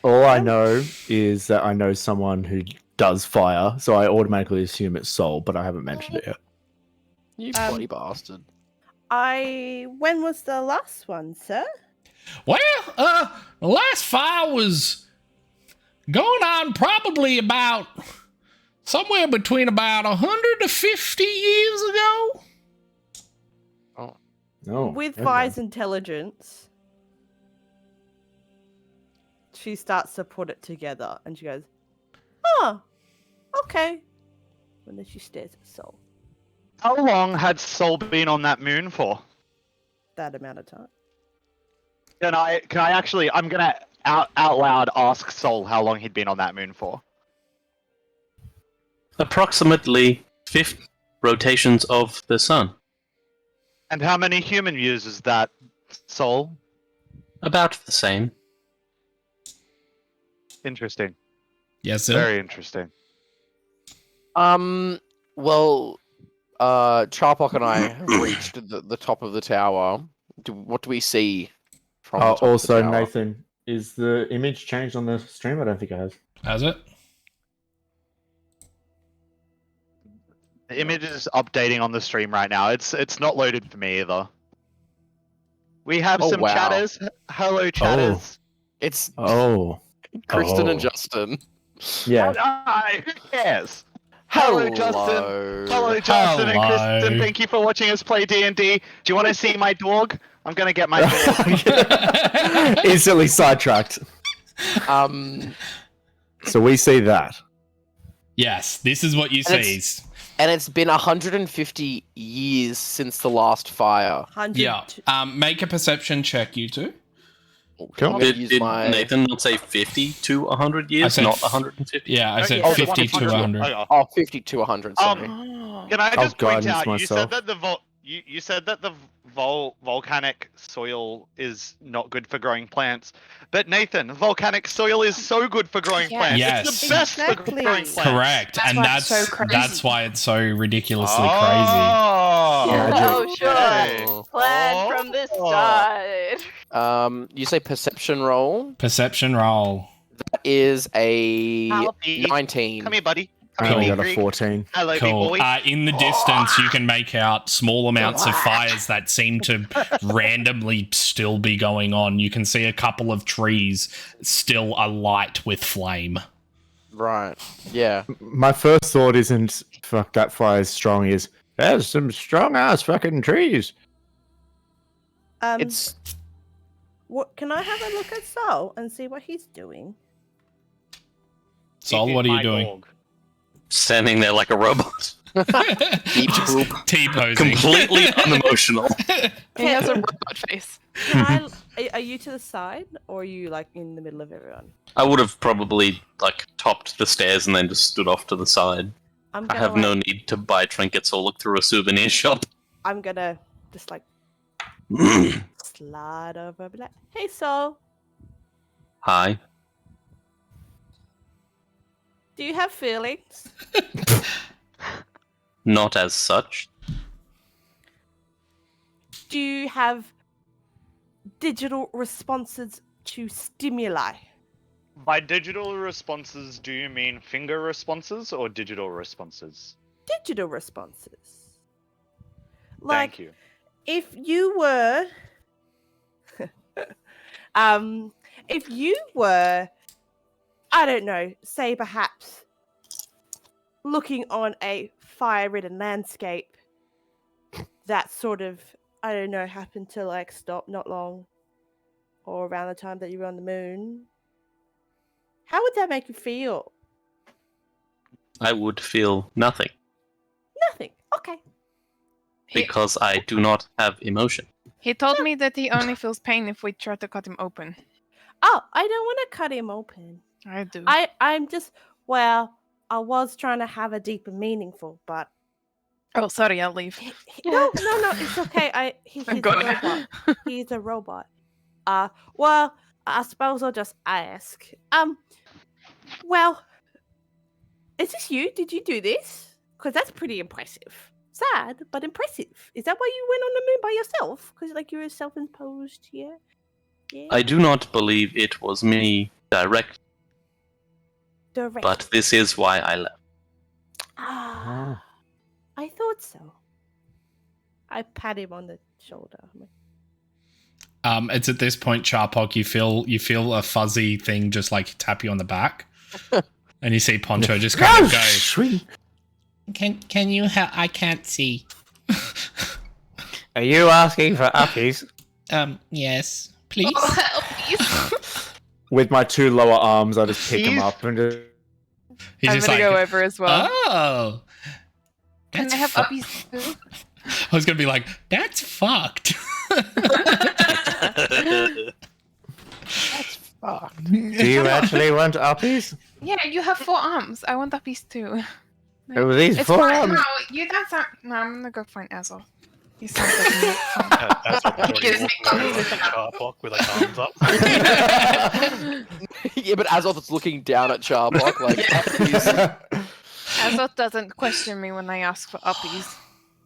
All I know is that I know someone who does fire, so I automatically assume it's Soul, but I haven't mentioned it yet. You bloody bastard. When was the last one, sir? Well, the last fire was going on probably about somewhere between about 150 years ago. Oh, With okay. Vi's intelligence, she starts to put it together and she goes, "Oh, okay." And then she stares at Soul. How long had Sol been on that moon for? That amount of time. Can I actually? I'm gonna out loud ask Sol how long he'd been on that moon for. Approximately 50 rotations of the sun. And how many human years is that, Sol? About the same. Interesting. Yes, sir. Very interesting. Well, Charpock and I have reached the top of the tower. What do we see from the top Also, of the tower? Nathan, is the image changed on the stream? I don't think it has. Has it? The image is updating on the stream right now. It's not loaded for me either. We have Oh, some wow. chatters. Hello, chatters. It's Oh. Kristen and Justin. Yeah. Who cares? Hello, Justin. Hello, Justin and Hello. Kristen. Thank you for watching us play D&D. Do you want to see my dog? I'm gonna get my dog. Instantly sidetracked. So we see that. Yes, this is what you And see. And it's been 150 years since the last fire. 100. Yeah. Make a perception check, you two. Cool. Did Nathan not say 50 to 100 years, said not f- 150? Yeah, I said yeah, 50 to 100. Oh, 50 to 100, sorry. Can I just point guidance out? You myself. said that you said that the volcanic soil is not good for growing plants, but Nathan, volcanic soil is so good for growing Yeah. plants. Yes. It's the best for Exactly. growing plants. Correct. That's And why it's so crazy. that's why it's so ridiculously Oh, Oh, sure. okay. Plan from the start. You say perception roll. crazy. Perception roll. That is a Alfie, 19. Come here, buddy. I Come only here, got a Greek. 14. Hello, big Cool. boy. In the distance, you can make out small amounts of fires that seem to randomly still be going on. You can see a couple of trees still alight with flame. Right. Yeah. My first thought isn't, fuck, that fire's strong, is, there's some strong ass fucking trees. It's What? Can I have a look at Soul and see what he's doing? Sol, what are you doing? Dog. Standing there like a robot. deep poop. T-posing. Completely unemotional. He has a robot face. Can are you to the side or are you like in the middle of everyone? I would have probably like topped the stairs and then just stood off to the side. I'm I gonna have no need to buy trinkets or look through a souvenir shop. I'm gonna just like slide over, be like, "Hey, Soul." Hi. Do you have feelings? Not as such. Do you have digital responses to stimuli? By digital responses, do you mean finger responses or digital responses? Digital responses. Like, Thank you. if you were, I don't know, say perhaps looking on a fire-ridden landscape that sort of, I don't know, happened to like stop not long or around the time that you were on the moon, how would that make you feel? I would feel nothing Nothing. Okay. because I do not have emotion. He told me that he only feels pain if we try to cut him open. Oh, I don't want to cut him open. I do. I'm just, well, I was trying to have a deeper meaningful, but Oh, sorry, I'll leave. no, it's okay. He's I'm a gonna. robot. He's a robot. Well, I suppose I'll just ask. Well, is this you? Did you do this? Because that's pretty impressive. Sad, but impressive. Is that why you went on the moon by yourself? Because like you're self-imposed here. Yeah. I do not believe it was me direct, but this is why I left. Ah, I thought so. I pat him on the shoulder. It's at this point, Charpok, you feel a fuzzy thing just like tap you on the back, and you see Poncho just kind of go. Can you help? I can't see. Are you asking for uppies? Yes, please. Oh, help, please. With my two lower arms, I just pick him up and just... He's I'm just gonna like, go over as well. oh, Can I have uppies too? I was gonna be like, that's fucked. That's fucked. Do you actually want uppies? Yeah, you have 4 arms. I want uppies too. Oh, these It's 4 fine. arms. No, you don't sound. No, I'm gonna go find Azul. He sounds like As Gives me Charpok with like arms up. Yeah, but Azoth is looking down at Charbok like, uppies. Azul doesn't question me when I ask for uppies.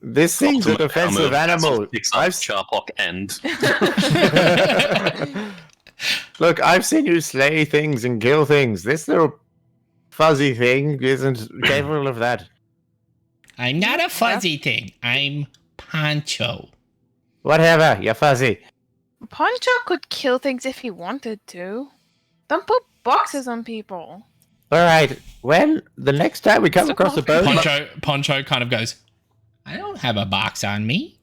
This thing's a Ultimate defensive power move. animal. Picks up I've Charpok end. Look, I've seen you slay things and kill things. This little fuzzy thing isn't capable of that. I'm not a fuzzy thing. I'm Poncho. Whatever, you're fuzzy. Poncho could kill things if he wanted to. Don't put boxes on people. Alright, when the next time we come across a boat... Poncho kind of goes, I don't have a box on me.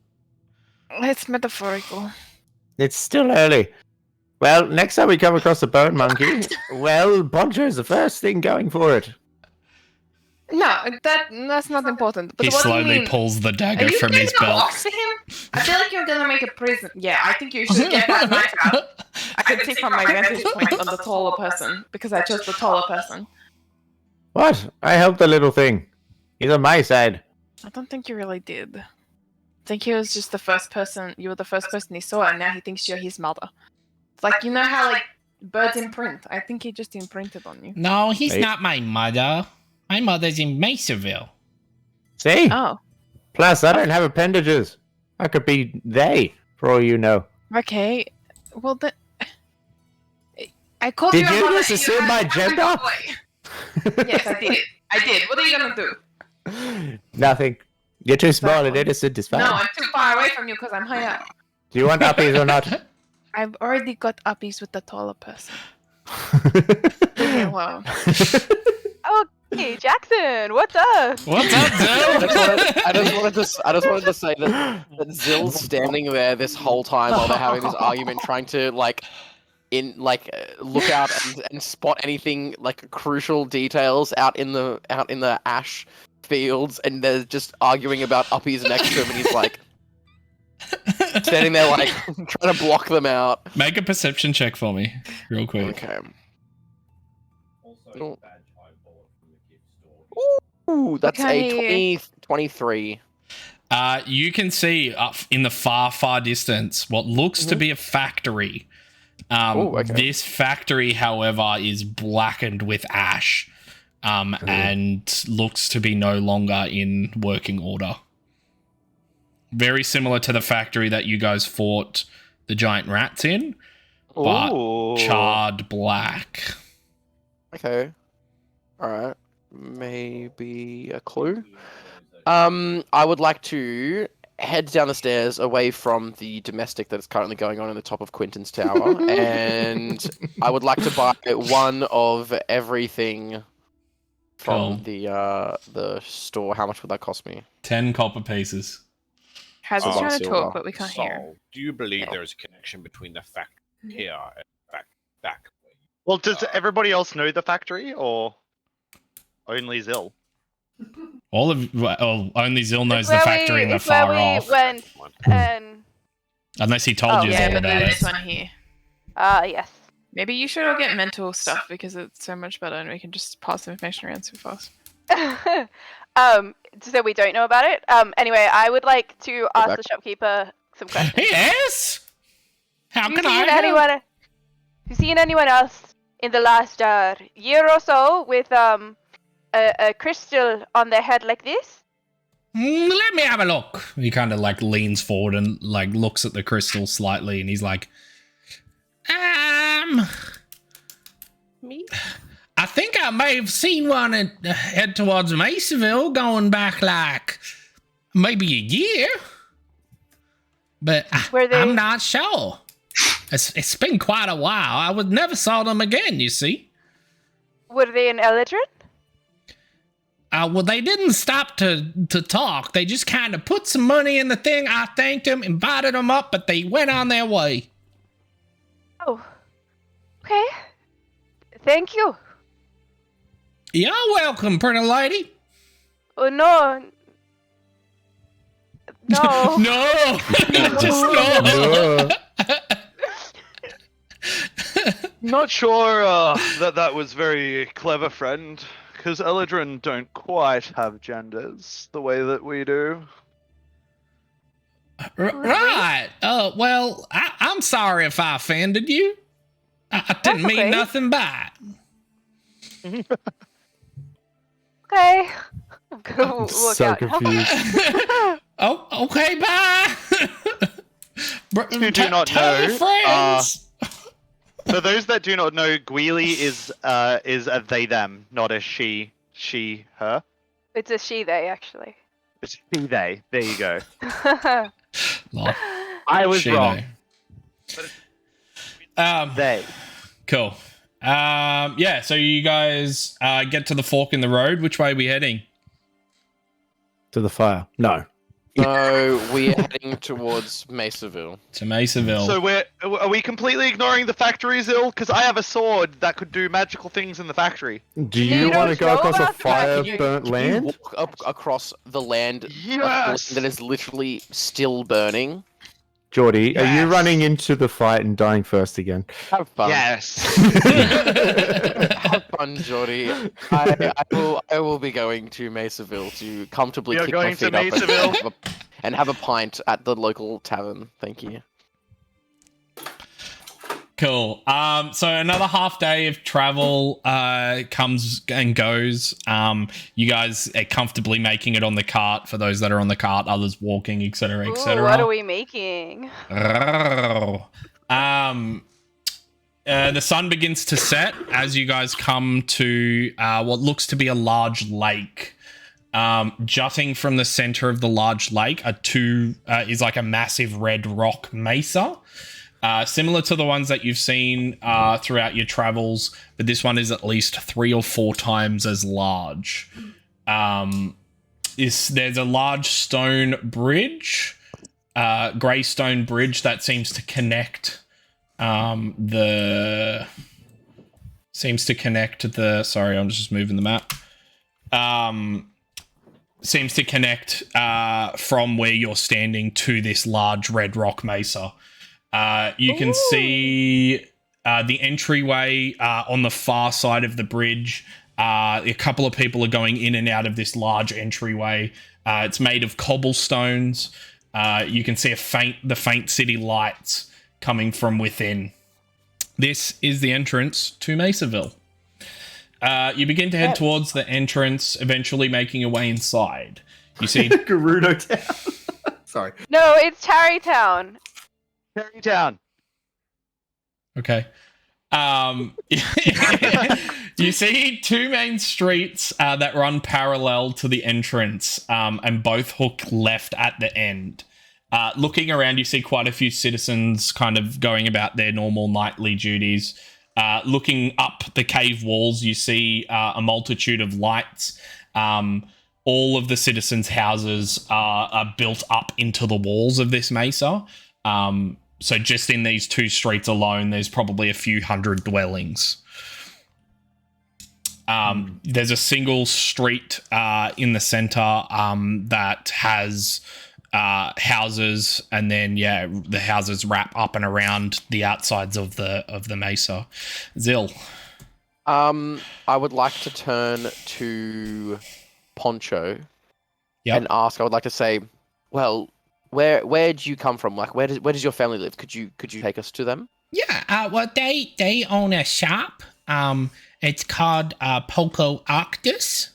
It's metaphorical. It's still early. Well, next time we come across a bone monkey, well, Poncho's the first thing going for it. No, that's not important. But He what do you slowly mean? pulls the Are dagger you from getting his a belt. box for him? I feel like you're gonna make a prison. Yeah, I think you should get that knife out. I can see from my vantage point on the taller person because I chose the taller person. What? I helped the little thing. He's on my side. I don't think you really did. I think he was just the first person. You were the first person he saw, and now he thinks you're his mother. It's like, you know how like birds imprint. I think he just imprinted on you. No, he's Hey. not my mother. My mother's in Mesaville. See? Oh, Plus, I don't have appendages. I could be they, for all you know. okay. Well, then. I called Did you a you mother just and assume my had to gender? go away. Yes, I did. I did. What are you gonna do? Nothing. You're too small and innocent is fine. No, I'm too far away from you because I'm high up. Do you want uppies or not? I've already got uppies with the taller person. Leave me alone. Okay, Jackson, what's up? What's up, I Dill? just wanted to say that Zill's standing there this whole time while they're having this argument, trying to look out and spot anything like crucial details out in the ash fields, and they're just arguing about uppies next to him, and he's like standing there like trying to block them out. Make a perception check for me, real quick. Okay. Ooh, that's Okay. a 23. You can see up in the far, far distance what looks to be a factory. Okay. This factory, however, is blackened with ash, and looks to be no longer in working order. Very similar to the factory that you guys fought the giant rats in, but Ooh. charred black. Okay. Alright. Maybe a clue. I would like to head down the stairs away from the domestic that is currently going on in the top of Quinton's tower, and I would like to buy one of everything from the store. How much would that cost me? 10 copper pieces. Has Oh, trying to silver. talk, but we can't hear. Sol, do you believe there is a connection between the factory here and back? Well, does everybody else know the factory, or only Zill? Only Zill knows It's the where factory in the it's where far we off. went and Unless he told you Yeah, all but about then it. this one here. yes. Maybe you should all get mental stuff because it's so much better and we can just pass the information around so fast. So we don't know about it. Anyway, I would like to ask the shopkeeper some questions. Yes. How Have you can seen I help? anyone? Have you seen anyone else in the last year or so with a crystal on their head like this? Let me have a look. He kind of like leans forward and like looks at the crystal slightly, and he's like, Me? I think I may have seen one head towards Mesaville going back like maybe a year, but I'm not sure. It's been quite a while. I would never saw them again, you see. Were they in Eldrin? Well, they didn't stop to talk. They just kind of put some money in the thing. I thanked them, invited them up, but they went on their way. Oh, okay. Thank you. You're welcome, pretty lady. Oh no. No. No. Just no. Not sure that was very clever, friend, because Eldrin don't quite have genders the way that we do. Right. Well, I'm sorry if I offended you. I didn't That's mean okay. nothing by it. Okay. I'm gonna walk So out. confused. Oh, okay, bye. You do not Tell your know, friends. For those that do not know, Gweely is a they them, not a she her. It's a she they actually. It's he they. There you go. Lol. I was She, wrong. they. Cool. Yeah, so you guys get to the fork in the road. Which way are we heading? To the fire. No. No, we're heading towards Mesaville. To Mesaville. So are we completely ignoring the factory, Zill? Because I have a sword that could do magical things in the factory. Do you want to go across a fire burnt Can land? you walk up across the land Yes! that is literally still burning? Geordie, are you Yes. running into the fight and dying first again? Have fun. Yes. Have fun, Jordy. I will be going to Mesaville to comfortably You're kick my going to feet up Mesaville? and have a pint at the local tavern. Thank you. Cool. So another half day of travel comes and goes. You guys are comfortably making it on the cart for those that are on the cart, others walking, etc., Ooh, etc. what are we making? The sun begins to set as you guys come to what looks to be a large lake. Jutting from the center of the large lake is like a massive red rock mesa. Similar to the ones that you've seen throughout your travels, but this one is at least 3 or 4 times as large. There's a large stone bridge, grey stone bridge that seems to connect sorry, I'm just moving the map. Seems to connect from where you're standing to this large red rock mesa. You can see the entryway on the far side of the bridge. A couple of people are going in and out of this large entryway. It's made of cobblestones. You can see the faint city lights coming from within. This is the entrance to Mesaville. You begin to head towards the entrance, eventually making your way inside. You see Gerudo Town. Sorry. No, it's Tarrytown. Tarrytown. Okay. You see two main streets that run parallel to the entrance, and both hook left at the end. Looking around, you see quite a few citizens kind of going about their normal nightly duties. Looking up the cave walls, you see a multitude of lights. All of the citizens' houses are built up into the walls of this mesa. So just in these two streets alone, there's probably a few hundred dwellings. There's a single street in the center that has houses, and then the houses wrap up and around the outsides of the mesa. Zill. I would like to turn to Poncho and ask. I would like to say, well, where do you come from? Like, where does your family live? Could you take us to them? Yeah. Well, they own a shop. It's called Poco Octus.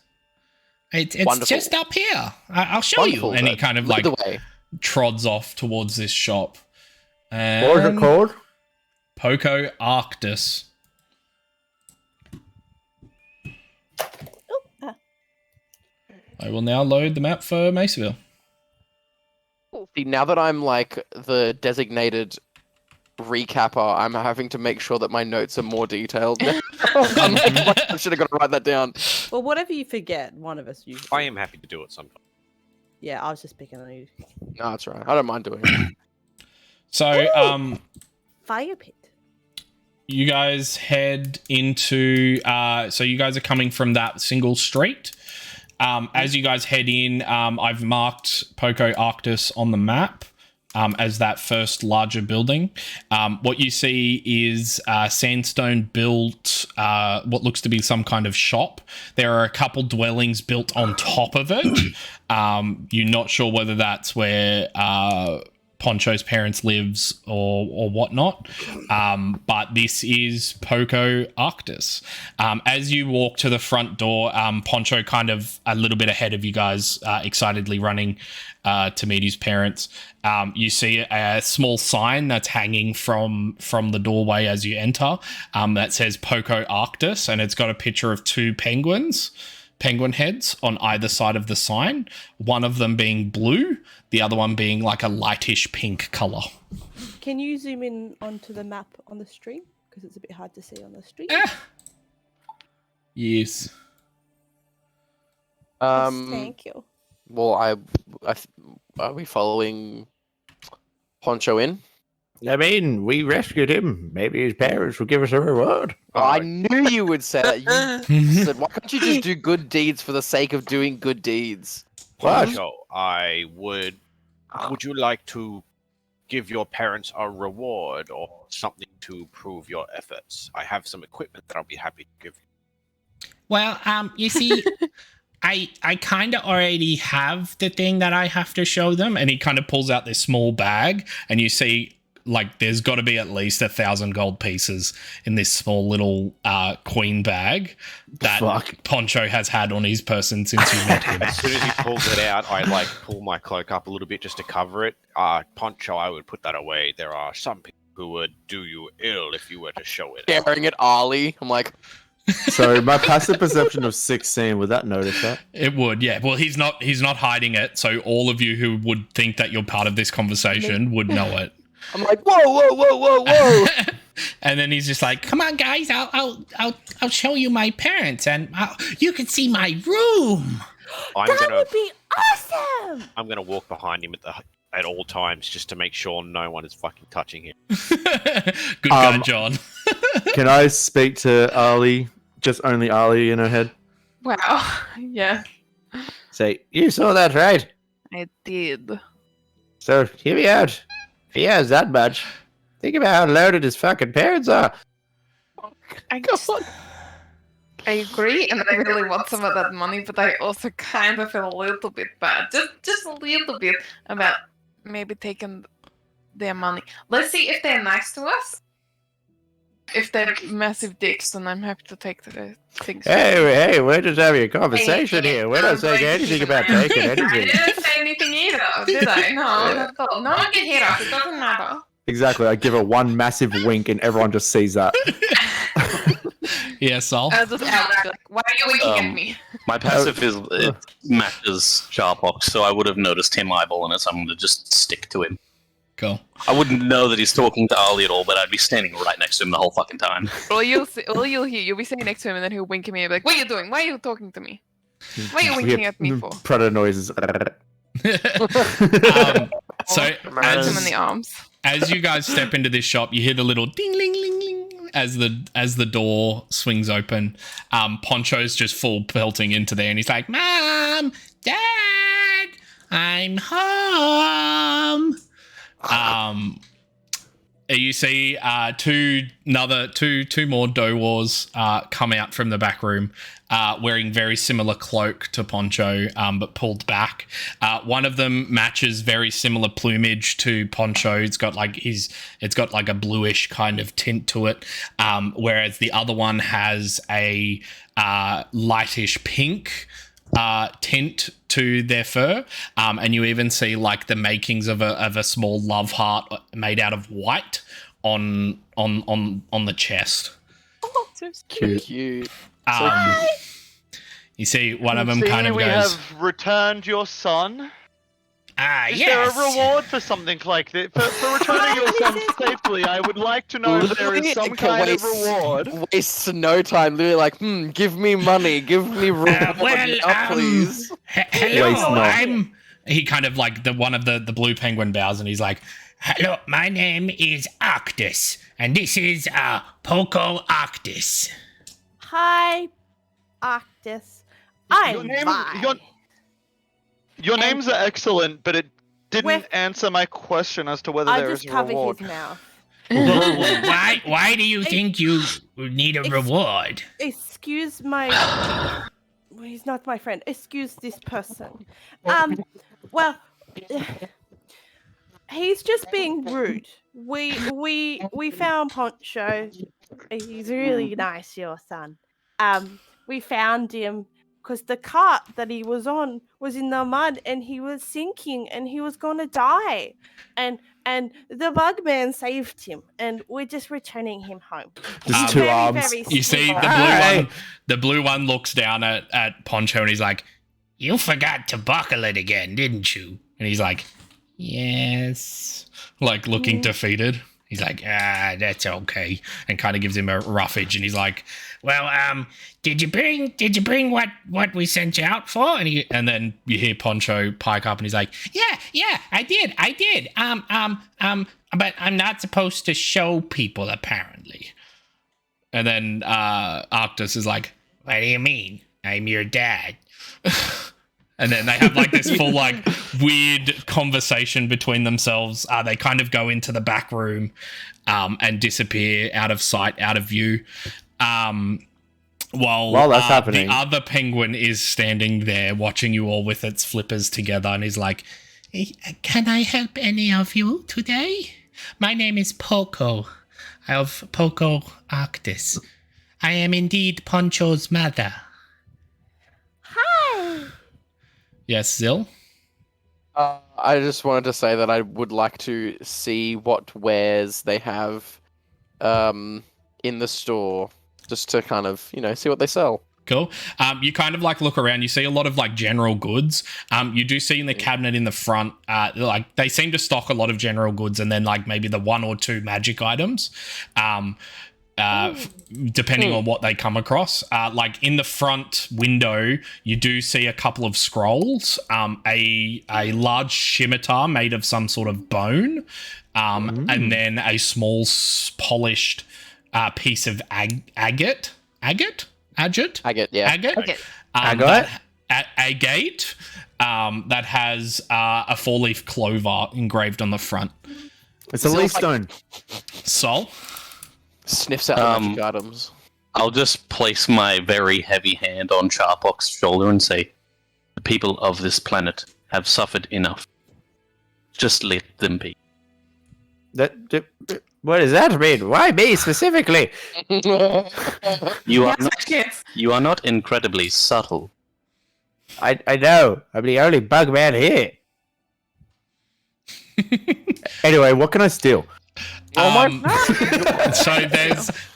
It's Wonderful. just up here. I'll show Wonderful, you. And he kind of like the way. trods off towards this shop. And What was it called? Poco Octus. I will now load the map for Mesaville. See, now that I'm like the designated recapper, I'm having to make sure that my notes are more detailed. I should have got to write that down. Well, whatever you forget, one of us usually. I am happy to do it sometime. Yeah, I was just picking on you. No, that's right. I don't mind doing it. So, Fire pit. you guys head into. So you guys are coming from that single street. As you guys head in, I've marked Poco Octus on the map as that first larger building. What you see is sandstone built, what looks to be some kind of shop. There are a couple dwellings built on top of it. You're not sure whether that's where Poncho's parents lives or whatnot. But this is Poco Octus. As you walk to the front door, Poncho kind of a little bit ahead of you guys, excitedly running to meet his parents. You see a small sign that's hanging from the doorway as you enter, that says Poco Octus, and it's got a picture of two penguin heads on either side of the sign, one of them being blue, the other one being like a lightish pink color. Can you zoom in onto the map on the stream? Because it's a bit hard to see on the stream. Yes. Thank you. Well, are we following Poncho in? I mean, we rescued him. Maybe his parents will give us a reward. I knew you would say that. You said, why can't you just do good deeds for the sake of doing good deeds? So I would. Would you like to give your parents a reward or something to prove your efforts? I have some equipment that I'll be happy to give you. Well, you see, I kind of already have the thing that I have to show them, and he kind of pulls out this small bag, and you see, like, there's got to be at least 1,000 gold pieces in this small little queen bag that Poncho has had on his person since he met him. As soon as he pulls it out, I pull my cloak up a little bit just to cover it. Poncho, I would put that away. There are some people who would do you ill if you were to show it. Staring at Ollie, I'm like. So my passive perception of 16, would that notice that? It would, yeah. Well, he's not hiding it, so all of you who would think that you're part of this conversation would know it. I'm like, whoa. And then he's just like, come on, guys, I'll show you my parents, and you can see my room. That would be awesome. I'm gonna walk behind him at all times just to make sure no one is fucking touching him. Good guy, John. Can I speak to Ali? Just only Ali in her head. Wow. Yeah, Say, you saw that, right? I did. So, hear me out. If he has that much, think about how loaded his fucking parents are. I agree, and I really want some of that money, but I also kind of feel a little bit bad, just a little bit, about maybe taking their money. Let's see if they're nice to us, if they're massive dicks, then I'm happy to take the things. Hey, we're just having a conversation here. We're not saying anything about taking I anything. didn't say anything either, did I? No, not at all. No one can hear us. It doesn't matter. Exactly. I give it one massive wink, and everyone just sees that. Yeah, Sol. I'll just ask, like, why are you winking at me? My passive is it matches Sharpox, so I would have noticed him eyeballing it, so I'm going to just stick to him. Cool. I wouldn't know that he's talking to Ali at all, but I'd be standing right next to him the whole fucking time. All you'll hear, you'll be sitting next to him, and then he'll wink at me and be like, "What are you doing? Why are you talking to me? What are you winking at me for?" Predator noises. So Punch him in the arms. as you guys step into this shop, you hear the little ding ling ling ling as the door swings open. Poncho's just full pelting into there, and he's like, "Mom, Dad, I'm home." You see two more Dowars come out from the back room, wearing very similar cloak to Poncho, but pulled back. One of them matches very similar plumage to Poncho. It's got like a bluish kind of tint to it, whereas the other one has a lightish pink tint to their fur, and you even see like the makings of a small love heart made out of white on the chest. Oh, so Cute. You see one of them kind of we goes, have returned your son. Is yes. there a reward for something like this? For returning your son safely, I would like to know if there is some kind of reward. Wastes no time. Literally like, give me money. Give me reward, please. Hello, he kind of like one of the blue penguin bows, and he's like, "Hello, my name is Arctus, and this is Poco Arctus." Hi, Arctus. I'm Vi. Your names are excellent, but it didn't answer my question as to whether there is a reward. I just cover his mouth. Why do you think you need a reward? Excuse my... Well, he's not my friend. Excuse this person. Well, he's just being rude. We found Poncho. He's really nice, your son. We found him because the cart that he was on was in the mud and he was sinking and he was gonna die. And the bug man saved him, and we're just returning him home. Just two arms. You see the blue one looks down at Poncho, and he's like, "You forgot to buckle it again, didn't you?" And he's like, "Yes," like looking defeated. He's like, "That's okay," and kind of gives him a roughage, and he's like, "Well, did you bring what we sent you out for?" And then you hear Poncho pike up, and he's like, "Yeah, I did. But I'm not supposed to show people, apparently." And then Arctus is like, "What do you mean? I'm your dad." And then they have like this full like weird conversation between themselves. They kind of go into the back room and disappear out of sight, out of view. While that's happening, the other penguin is standing there watching you all with its flippers together, and he's like, "Can I help any of you today? My name is Poco, of Poco Arctus. I am indeed Poncho's mother." Hi. Yes, Zil? I just wanted to say that I would like to see what wares they have in the store, just to kind of, see what they sell. Cool. You kind of like look around, you see a lot of like general goods. You do see in the cabinet in the front, like they seem to stock a lot of general goods, and then like maybe the one or two magic items. Depending on what they come across. Like in the front window, you do see a couple of scrolls, a large scimitar made of some sort of bone, and then a small polished piece of agate. Agate, yeah. Agate. Agate. That has a four-leaf clover engraved on the front. It's a leaf stone. Sol? Sniffs out the magic items. I'll just place my very heavy hand on Charpock's shoulder and say, "The people of this planet have suffered enough. Just let them be." What does that mean? Why me specifically? You are not. Yes. You are not incredibly subtle. I know. I'm the only bug man here. Anyway, what can I steal? So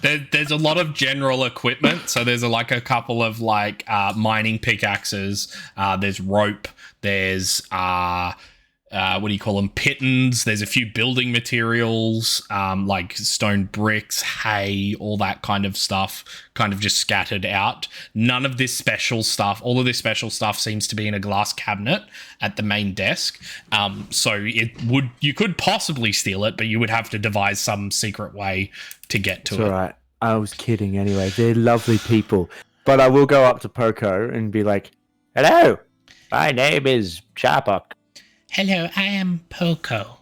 there's a lot of general equipment. So there's like a couple of like mining pickaxes. There's rope. There's what do you call them? Pittons. There's a few building materials, like stone bricks, hay, all that kind of stuff, kind of just scattered out. None of this special stuff. All of this special stuff seems to be in a glass cabinet at the main desk. So you could possibly steal it, but you would have to devise some secret way to get to It's it. all right. I was kidding anyway. They're lovely people. But I will go up to Poco and be like, Hello. My name is Charpok. Hello, I am Poco.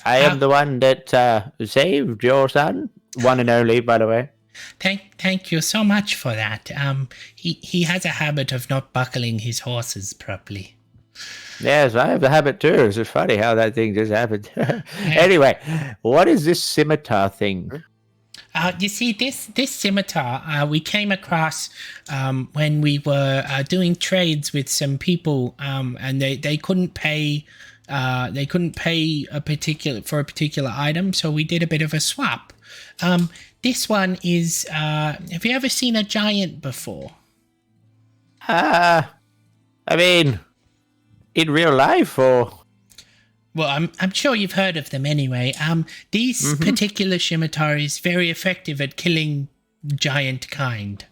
I am the one that saved your son. One and only, by the way. Thank you so much for that. He has a habit of not buckling his horses properly. Yes, I have the habit too. It's just funny how that thing just happened. Anyway, what is this scimitar thing? You see, this scimitar we came across when we were doing trades with some people, and they couldn't pay. They couldn't pay a particular item, so we did a bit of a swap. This one is. Have you ever seen a giant before? I mean, in real life, or Well, I'm sure you've heard of them anyway. These particular scimitar is very effective at killing giant kind.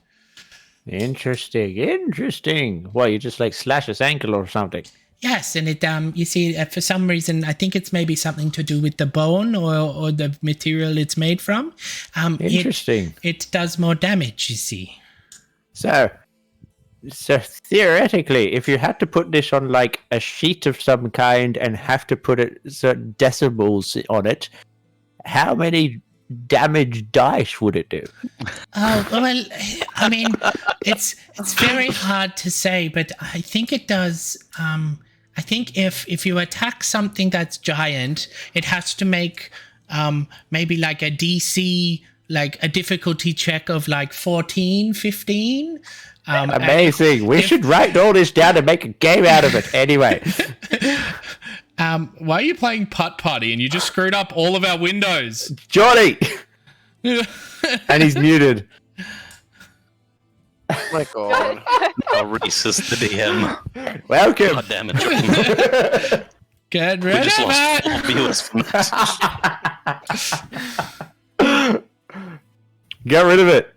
interesting. What, you just like slash his ankle or something? Yes, and it you see, for some reason, I think it's maybe something to do with the bone or the material it's made from. Interesting. It does more damage, you see. So theoretically, if you had to put this on like a sheet of some kind and have to put certain decibels on it, how many damage dice would it do? Oh, well, I mean, it's very hard to say, but I think it does. I think if you attack something that's giant, it has to make maybe like a DC, like a difficulty check of like 14, 15. Amazing. We should write all this down and make a game out of it. Anyway. Why are you playing Putt Putty and you just screwed up all of our windows? Johnny! And he's muted. Oh my god. Oh, Reese is the DM. Welcome. God damn it. Get We rid just of lost it! 4 viewers from that. get rid of it.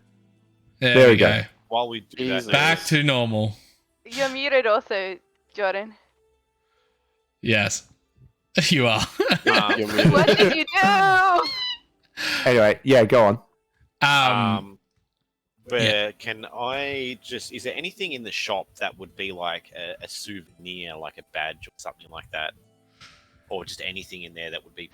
There we go. While we do that, Back to normal. You're muted also, Jordan. Yes. You are. What did you do? Anyway, yeah, go on. But can I just? Is there anything in the shop that would be like a souvenir, like a badge or something like that, or just anything in there that would be?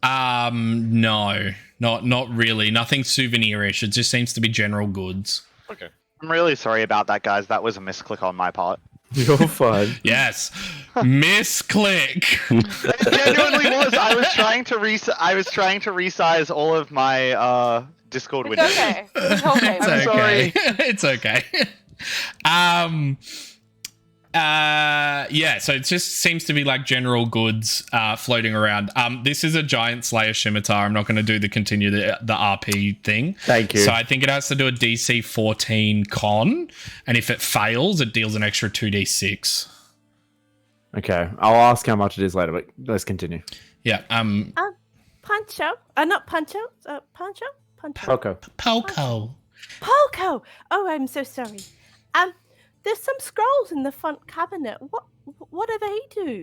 No, not really. Nothing souveniirish. It just seems to be general goods. Okay. I'm really sorry about that, guys. That was a misclick on my part. You're fine. Yes, misclick. It genuinely was. I was trying to resize all of my Discord It's windows. okay. It's okay. It's I'm okay. sorry. It's okay. Yeah, so it just seems to be like general goods floating around. This is a giant slayer scimitar. I'm not going to do the RP thing. Thank you. So I think it has to do a DC 14 con, and if it fails, it deals an extra 2d6. Okay, I'll ask how much it is later, but let's continue. Yeah. Pancho? Not Pancho. Pancho? Pancho. Poco. Poco. Poco. Oh, I'm so sorry. There's some scrolls in the front cabinet. What do they do?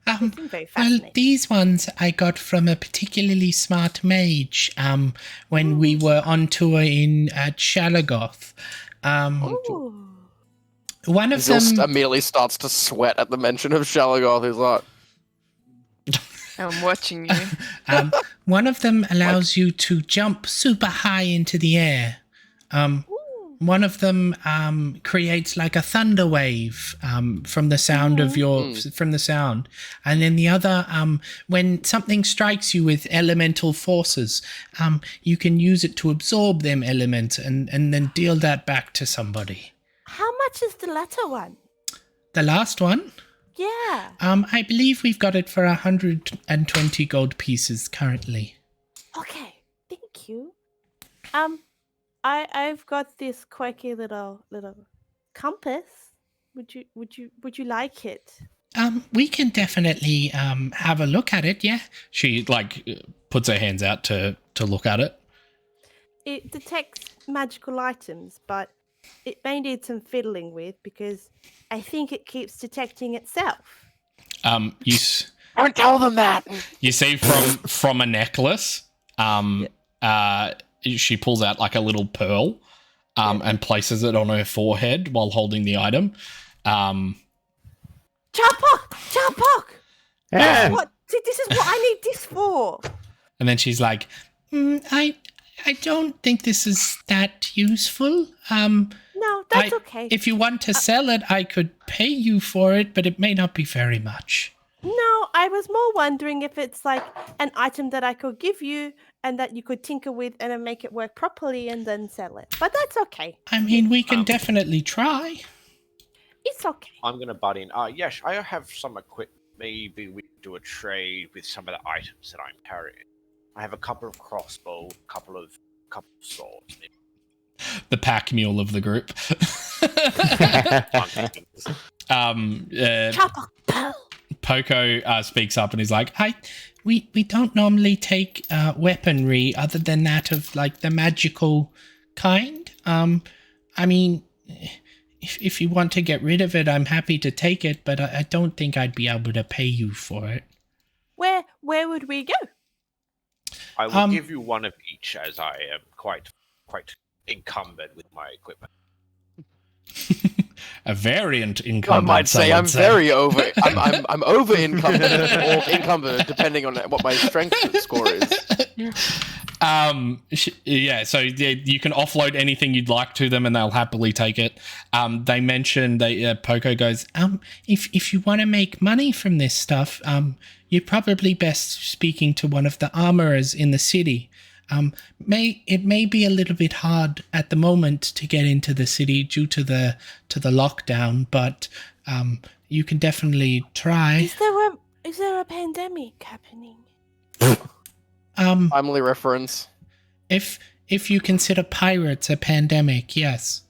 They seem very Well, fascinating. these ones I got from a particularly smart mage when we were on tour in Shalagoth. Ooh. One of Zil them... immediately starts to sweat at the mention of Shalagoth. He's like, I'm watching you. One of them allows you to jump super high into the air. one of them creates like a thunder wave from the sound of from the sound, and then the other, when something strikes you with elemental forces, you can use it to absorb them elements and then deal that back to somebody. How much is the latter one? The last one? Yeah. I believe we've got it for 120 gold pieces currently. Okay, thank you. I've got this quirky little compass. Would you like it? We can definitely have a look at it. Yeah. She puts her hands out to look at it. It detects magical items, but it may need some fiddling with because I think it keeps detecting itself. Don't tell them that. You see from a necklace, she pulls out like a little pearl, and places it on her forehead while holding the item. Chapok! Yeah. This is what I need this for. And then she's like, I don't think this is that useful. No, that's okay. If you want to sell it, I could pay you for it, but it may not be very much. No, I was more wondering if it's like an item that I could give you and that you could tinker with and then make it work properly and then sell it. But that's okay. I mean, we can definitely try. It's okay. I'm going to butt in. Yes, I have some equipment. Maybe we do a trade with some of the items that I'm carrying. I have a couple of crossbows, couple of swords. Maybe. The pack mule of the group. Poco speaks up and is like, we don't normally take weaponry other than that of like the magical kind. I mean, if you want to get rid of it, I'm happy to take it, but I don't think I'd be able to pay you for it. Where would we go? I will give you one of each, as I am quite encumbered with my equipment. A variant encumbered. I might say I'm very over. I'm over encumbered or encumbered, depending on what my strength score is. So you can offload anything you'd like to them, and they'll happily take it. They mentioned Poco goes, if you want to make money from this stuff, you're probably best speaking to one of the armorers in the city. It may be a little bit hard at the moment to get into the city due to the lockdown, but you can definitely try. Is there a pandemic happening? Timely reference. If you consider pirates a pandemic, yes.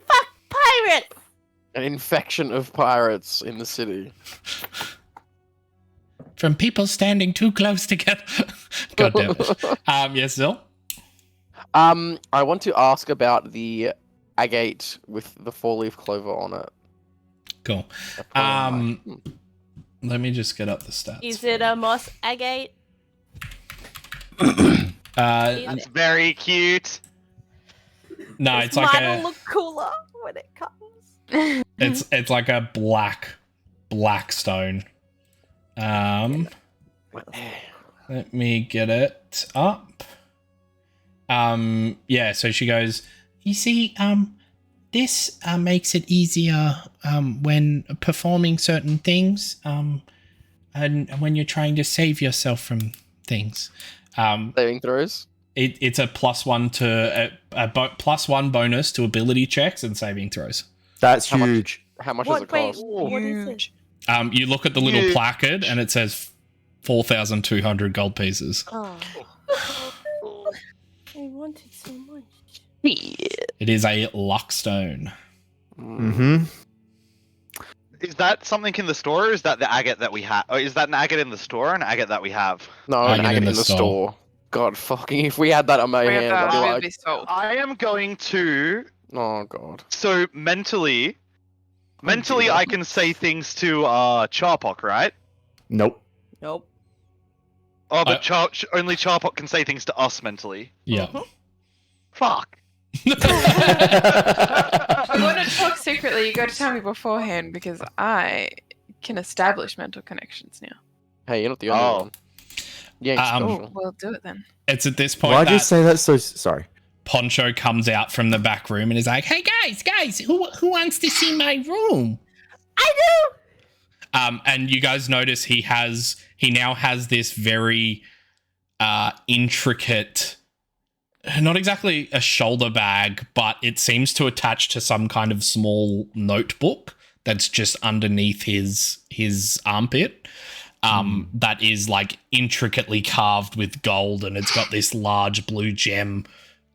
Fuck pirates! An infection of pirates in the city. From people standing too close together. God damn it. Yes, Zil? I want to ask about the agate with the 4-leaf clover on it. Cool. Let me just get up the stats. Is it a moss agate? That's very cute. No, it's like mine will look cooler when it comes. It's like a black stone. Let me get it up. So she goes, you see, this makes it easier when performing certain things, and when you're trying to save yourself from things. Saving throws? It's a +1 to a +1 bonus to ability checks and saving throws. That's huge. How much does it cost? What is it? You look at the little placard and it says 4,200 gold pieces. Oh. I wanted so much. It is a luck stone. Mm-hmm. Is that something in the store, or is that the agate that we have? Or is that an agate in the store or an agate that we have? No, an agate in the store. God fucking, if we had that on my hands, I'd be like... I am going to... Oh, God. So, mentally, I can say things to Charpok, right? Nope. Oh, but only Charpok can say things to us mentally. Yeah. Fuck. If you want to talk secretly, you got to tell me beforehand because I can establish mental connections now. Hey, you're not the only one. Yeah, We'll do it then. It's at this point. Why'd you say that so? Sorry. Poncho comes out from the back room and is like, "Hey guys, who wants to see my room?" I do. And you guys notice he now has this very intricate, not exactly a shoulder bag, but it seems to attach to some kind of small notebook that's just underneath his armpit. That is like intricately carved with gold, and it's got this large blue gem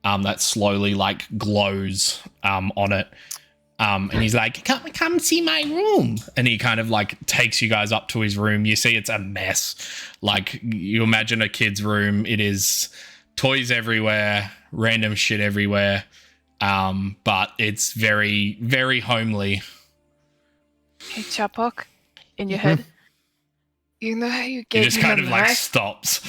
that slowly like glows on it. And he's like, come see my room. And he kind of like takes you guys up to his room. You see it's a mess. Like you imagine a kid's room. It is toys everywhere, random shit everywhere. But it's very, very homely. Hey, Chapok, in your head, you know how you gave He just him kind a of like knife? stops.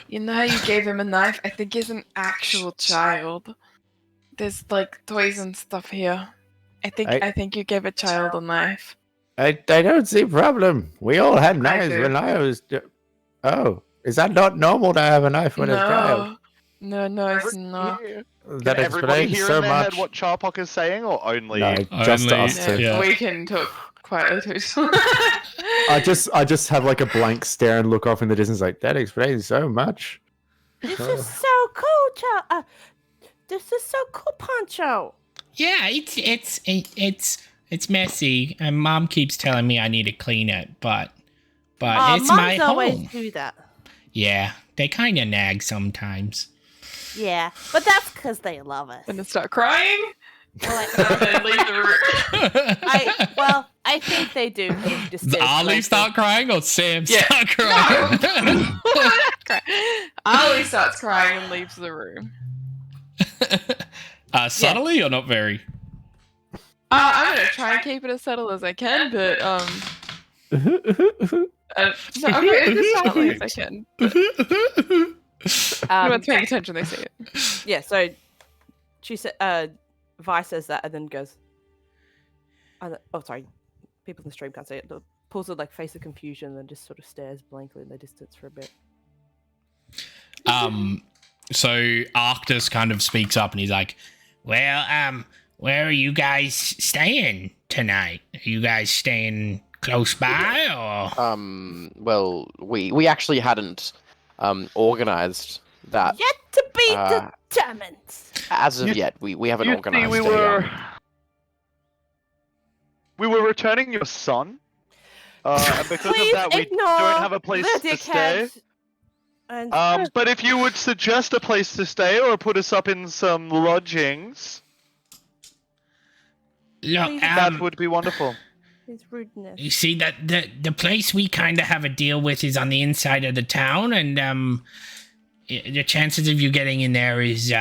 You know how you gave him a knife? I think he's an actual child. There's like toys and stuff here. I think you gave a child a knife. I don't see problem. We all had knives do. when I was. Oh, is that not normal to have a knife when a child? No, it's not. That Can everybody explains hear so in their head much. what Charpok is saying, or only? No, just Only- us two. yeah. We can talk quietly too. I just have like a blank stare and look off in the distance like that explains so much. This is so cool, this is so cool, Poncho. Yeah, it's messy, and Mom keeps telling me I need to clean it, but it's my Moms always home. do that. Yeah, they kind of nag sometimes. Yeah, but that's because they love us. And then start crying. Well, And then leave the room. I think they do. Just Does stay Ali playful. start crying or Sam Yeah. start crying? Ali starts crying and leaves the room. Subtly or not very? I'm gonna try and keep it as subtle as I can, but no, I'm going as silently as I can. Everyone's paying attention; they see it. Yeah, so she said, Vi says that and then goes, oh, sorry, people in the stream can't see it. Pulls a like face of confusion and then just sort of stares blankly in the distance for a bit. So Arctus kind of speaks up and he's like, well, where are you guys staying tonight? Are you guys staying close by or? Well, we actually hadn't organized that Yet to be determined. as of yet. We haven't You organized see, a, we were returning your son, and because Please of that, we ignore don't have a place the to stay. dickhead. And But if you would suggest a place to stay or put us up in some lodgings, Look, that would be wonderful. his rudeness. you see that the place we kind of have a deal with is on the inside of the town, and the chances of you getting in there is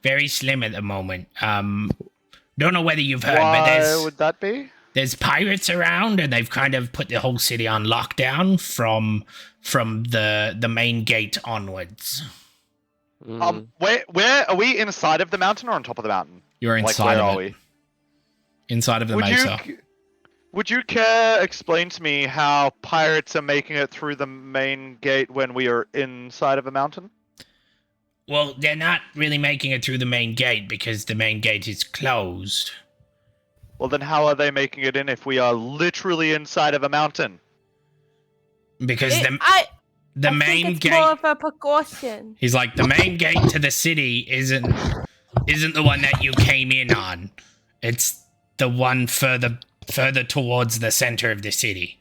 very slim at the moment. Don't know whether you've heard, but Why would that be? there's pirates around, and they've kind of put the whole city on lockdown from the main gate onwards. Where are we, inside of the mountain or on top of the mountain? You're Like, inside where of are it. we? Inside of the Would mesa. Would you care explain to me how pirates are making it through the main gate when we are inside of a mountain? Well, they're not really making it through the main gate because the main gate is closed. Well, then how are they making it in if we are literally inside of a mountain? Because I the think main it's gate. more of a precaution. He's like, the main gate to the city isn't the one that you came in on. It's the one further towards the center of the city.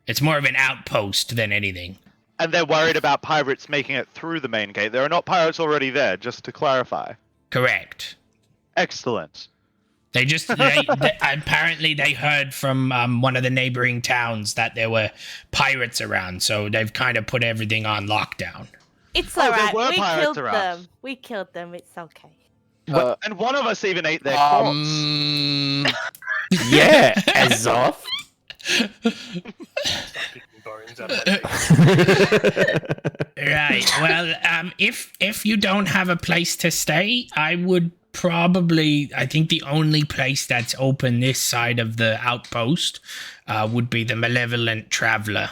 It's more of an outpost than anything. And they're worried about pirates making it through the main gate. There are not pirates already there, just to clarify. Correct. Excellent. They apparently they heard from one of the neighboring towns that there were pirates around, so they've kind of put everything on lockdown. It's there alright. were We pirates killed around. them. We killed them. It's okay. And one of us even ate their corpse. Yeah, as off. Bones out of my Right. Well, if you don't have a place to stay, I would I think the only place that's open this side of the outpost would be the Malevolent Traveler.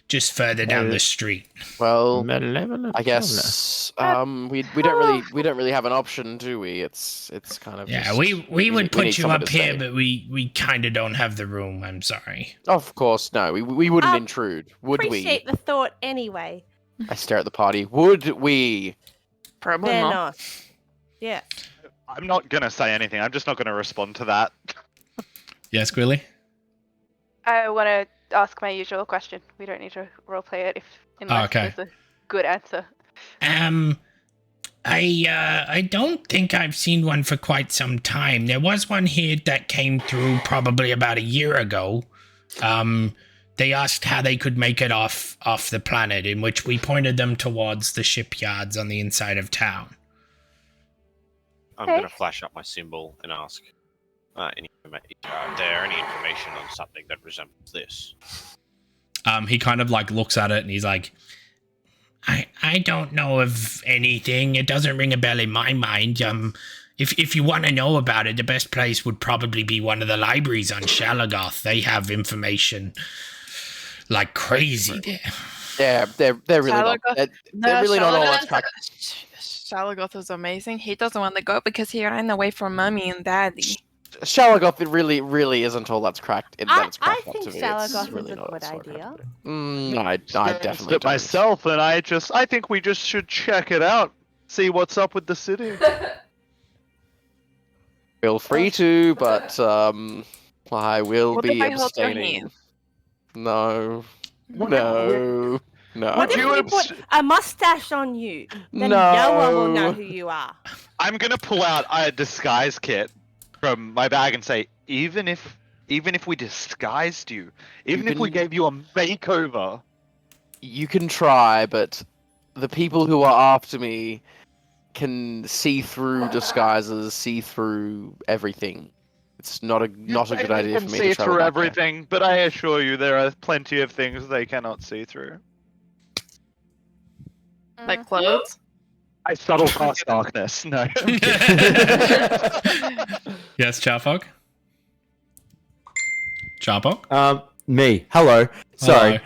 just further down the street. Well, Malevolent I guess we don't really have an option, do we? It's kind of Yeah, just, we would need put you someone up to here, stay. but we kind of don't have the room. I'm sorry. Of course, no. We wouldn't Um, intrude, would we? Appreciate the thought anyway. I stare at the party. Would we? Probably They're not. not. Yeah. I'm not gonna say anything. I'm just not gonna respond to that. Yes, Quilly? I want to ask my usual question. We don't need to roleplay it unless okay. there's a good answer. I don't think I've seen one for quite some time. There was one here that came through probably about a year ago. They asked how they could make it off the planet, in which we pointed them towards the shipyards on the inside of town. I'm going to flash up my symbol and ask, is there any information on something that resembles this? He kind of like looks at it and he's like, I don't know of anything. It doesn't ring a bell in my mind. If you want to know about it, the best place would probably be one of the libraries on Shalagoth. They have information like crazy there. Yeah, they're really not. They're really not all that cracked. Shalagoth is amazing. He doesn't want to go because he ran away from Mummy and Daddy. Shalagoth, it really isn't all that's cracked. I Up think to me. Shalagoth It's really is a not good so idea. I definitely don't. myself, and I think we just should check it out, see what's up with the city. Feel free to, but I will What be if I hold your abstaining. hand? No. What No. if we put a mustache on you? Then no one will know who you are. I'm gonna pull out a disguise kit from my bag and say, even if we disguised you, even if we gave you a makeover, You can try, but the people who are after me can see through disguises, see through everything. It's not a good idea for me see to travel through back there. everything, but I assure you there are plenty of things they cannot see through. Like clothes? I subtle past darkness. No. Yes, Charfog? Charfog? Me. Hello. Sorry.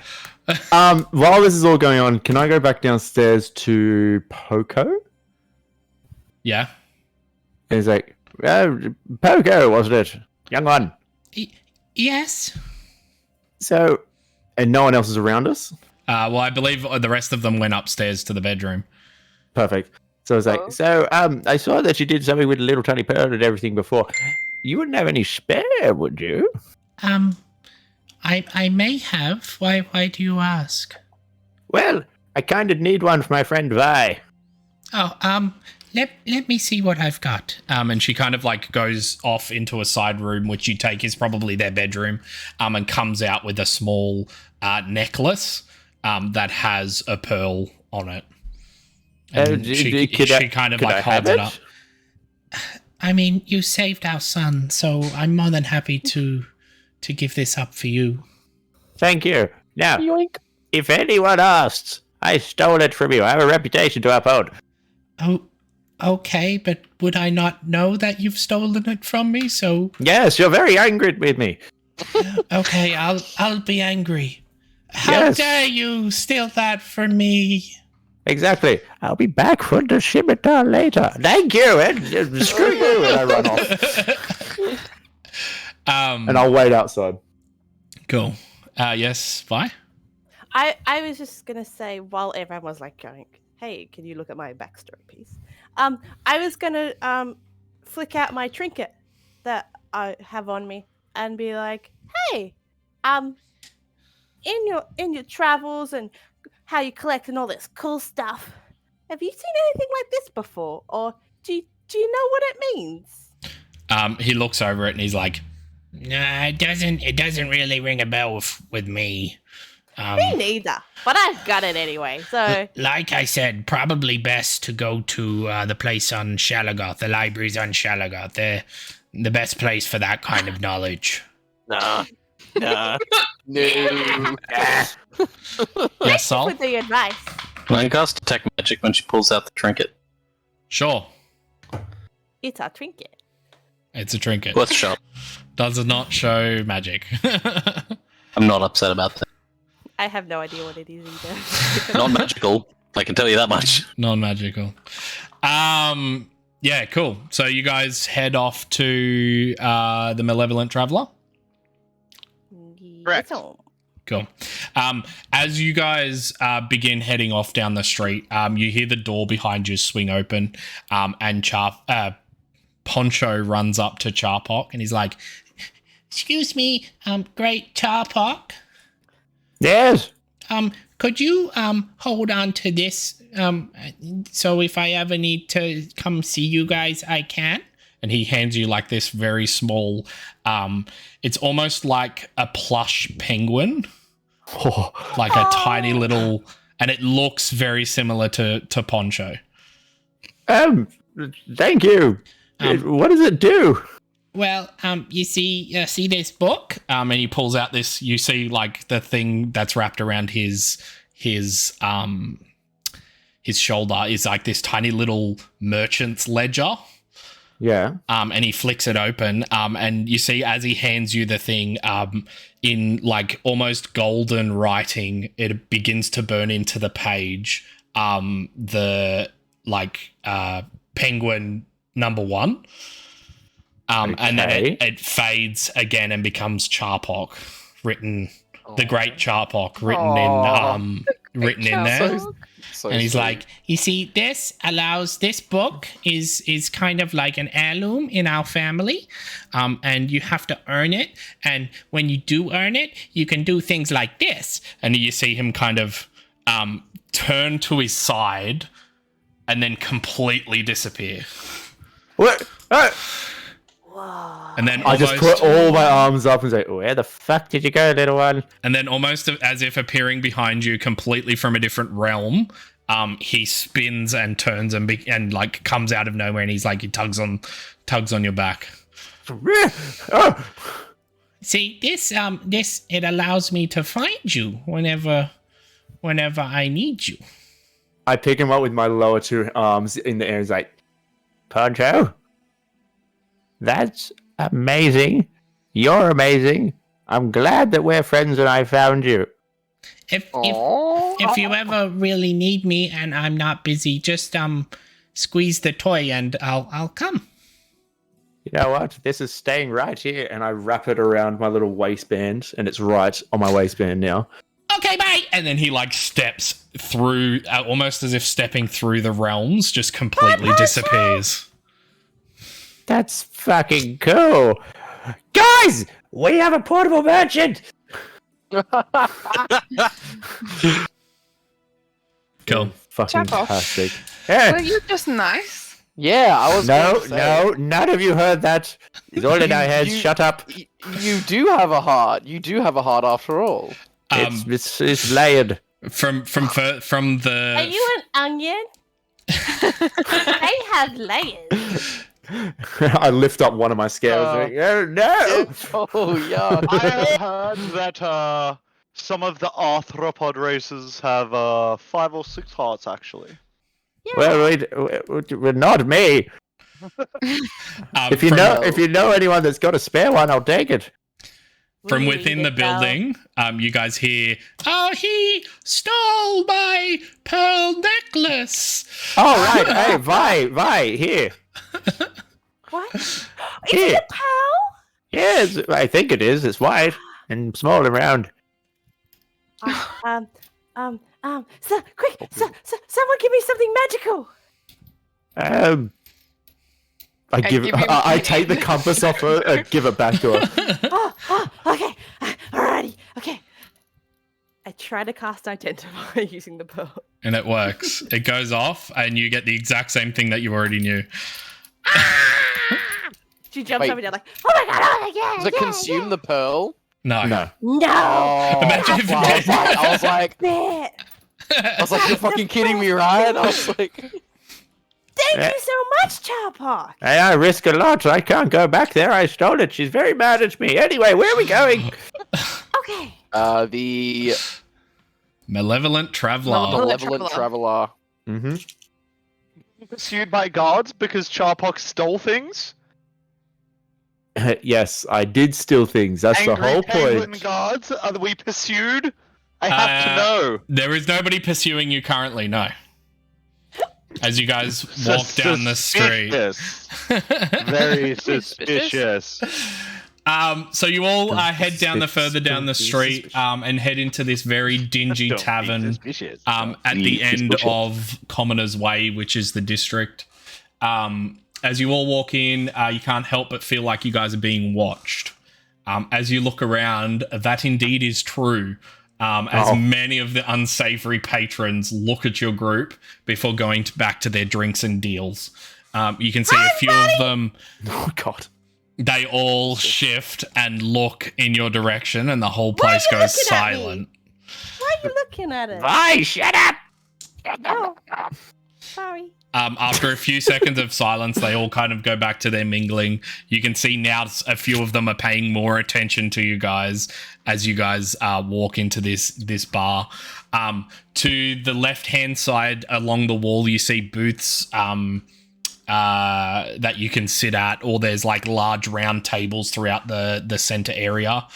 While this is all going on, can I go back downstairs to Poco? Yeah. And he's like, Poco, wasn't it? Young one. Yes. So, and no one else is around us? Well, I believe the rest of them went upstairs to the bedroom. Perfect. So I was like, I saw that you did something with a little tiny pearl and everything before. You wouldn't have any spare, would you? I may have. Why do you ask? Well, I kind of need one for my friend Vi. Oh, let me see what I've got. And she kind of like goes off into a side room, which you take is probably their bedroom, and comes out with a small necklace that has a pearl on it. And she kind of like holds it up. I mean, you saved our son, so I'm more than happy to give this up for you. Thank you. Now, Yoink. if anyone asks, I stole it from you. I have a reputation to uphold. Oh, okay, but would I not know that you've stolen it from me? So Yes, you're very angry with me. okay, I'll be angry. How dare you steal that from me? Exactly. I'll be back for the scimitar later. Thank you, and screw you. And I run off. And I'll wait outside. Cool. Yes, Vi? I was just gonna say while everyone was like going, hey, can you look at my backstory piece? I was gonna flick out my trinket that I have on me and be like, hey, in your travels and how you collect and all this cool stuff, have you seen anything like this before? Or do you know what it means? He looks over it and he's like, Nah, it doesn't really ring a bell with me. Me neither, but I've got it anyway, so... Like I said, probably best to go to the place on Shalagoth, the libraries on Shalagoth. They're the best place for that kind of knowledge. Nah. No. yes, Sol? For the advice. Can I cast Detect Magic when she pulls out the trinket? Sure. It's a trinket. It's a trinket. Worth a shot. Does it not show magic? I'm not upset about that. I have no idea what it is either. Not magical. I can tell you that much. Non-magical. Yeah, cool. So you guys head off to the Malevolent Traveler. Correct. Cool. As you guys begin heading off down the street, you hear the door behind you swing open, and Poncho runs up to Charpok and he's like, "Excuse me, great Charpok. Yes. Could you hold on to this so if I ever need to come see you guys, I can?" And he hands you like this very small, it's almost like a plush penguin, like a tiny little, and it looks very similar to Poncho. Thank you. What does it do? Well, you see this book? And he pulls out this, you see like the thing that's wrapped around his shoulder is like this tiny little merchant's ledger. Yeah. And he flicks it open, and you see as he hands you the thing, in like almost golden writing, it begins to burn into the page, the like penguin number 1. And then it fades again and becomes Charpok, written, the great Charpok, written in there. And he's like, you see, this book is kind of like an heirloom in our family, and you have to earn it. And when you do earn it, you can do things like this. And you see him kind of turn to his side and then completely disappear. What? And then I just put all my arms up and say, "Where the fuck did you go, little one?" And then almost as if appearing behind you completely from a different realm, he spins and turns and like comes out of nowhere, and he's like, he tugs on your back. See, this it allows me to find you whenever I need you. I pick him up with my lower 2 arms in the air. He's like, Poncho, that's amazing. You're amazing. I'm glad that we're friends and I found you. If you ever really need me and I'm not busy, just squeeze the toy and I'll come. You know what? This is staying right here, and I wrap it around my little waistband, and it's right on my waistband now. Okay, bye. And then he like steps through, almost as if stepping through the realms, just completely disappears. That's fucking cool. Guys, we have a portable merchant. Cool. Fucking Chapel. fantastic. Were you just nice? Yeah, I was. No, none of you heard that. It's all in our heads. Shut up. You do have a heart. You do have a heart after all. It's layered. From the. Are you an onion? They have layers. I lift up one of my scales. Oh no! Oh yeah. I have heard that some of the arthropod races have 5 or 6 hearts, actually. Well, not me. If you know anyone that's got a spare one, I'll take it. From within the building, you guys hear, "Oh, he stole my pearl necklace." Oh right, hey, Vi, here. What? Is Here. it a pearl? Yes, I think it is. It's white and small and round. So quick, someone give me something magical. I take the compass off her and give it back to her. Okay, alrighty, okay. I try to cast Identify using the pearl. And it works. It goes off, and you get the exact same thing that you already knew. She jumps up and down like, oh my god, oh my god. Does it consume the pearl? No. No. Oh, Imagine if it did. I was like, There. you're fucking kidding me, right? I was like, Thank you so much, Charpok. Hey, I risk a lot. I can't go back there. I stole it. She's very mad at me. Anyway, where are we going? Okay. The Malevolent Traveler. Malevolent Traveler. Mm-hmm. Pursued by guards because Charpok stole things? Yes, I did steal things. That's Angry the whole penguin point. guards? Are we pursued? I have to know. There is nobody pursuing you currently, no. As you guys walk down the street. Very suspicious. So you all head down further down the street and head into this very dingy tavern at the end of Commoner's Way, which is the district. As you all walk in, you can't help but feel like you guys are being watched. As you look around, that indeed is true. As many of the unsavory patrons look at your group before going back to their drinks and deals. You can see a few of them. Oh, God. They all shift and look in your direction, and the whole place goes silent. Why are you looking at it? Bye, shut up! Oh, sorry. After a few seconds of silence, they all kind of go back to their mingling. You can see now a few of them are paying more attention to you guys as you guys walk into this bar. To the left-hand side along the wall, you see booths that you can sit at, or there's like large round tables throughout the center area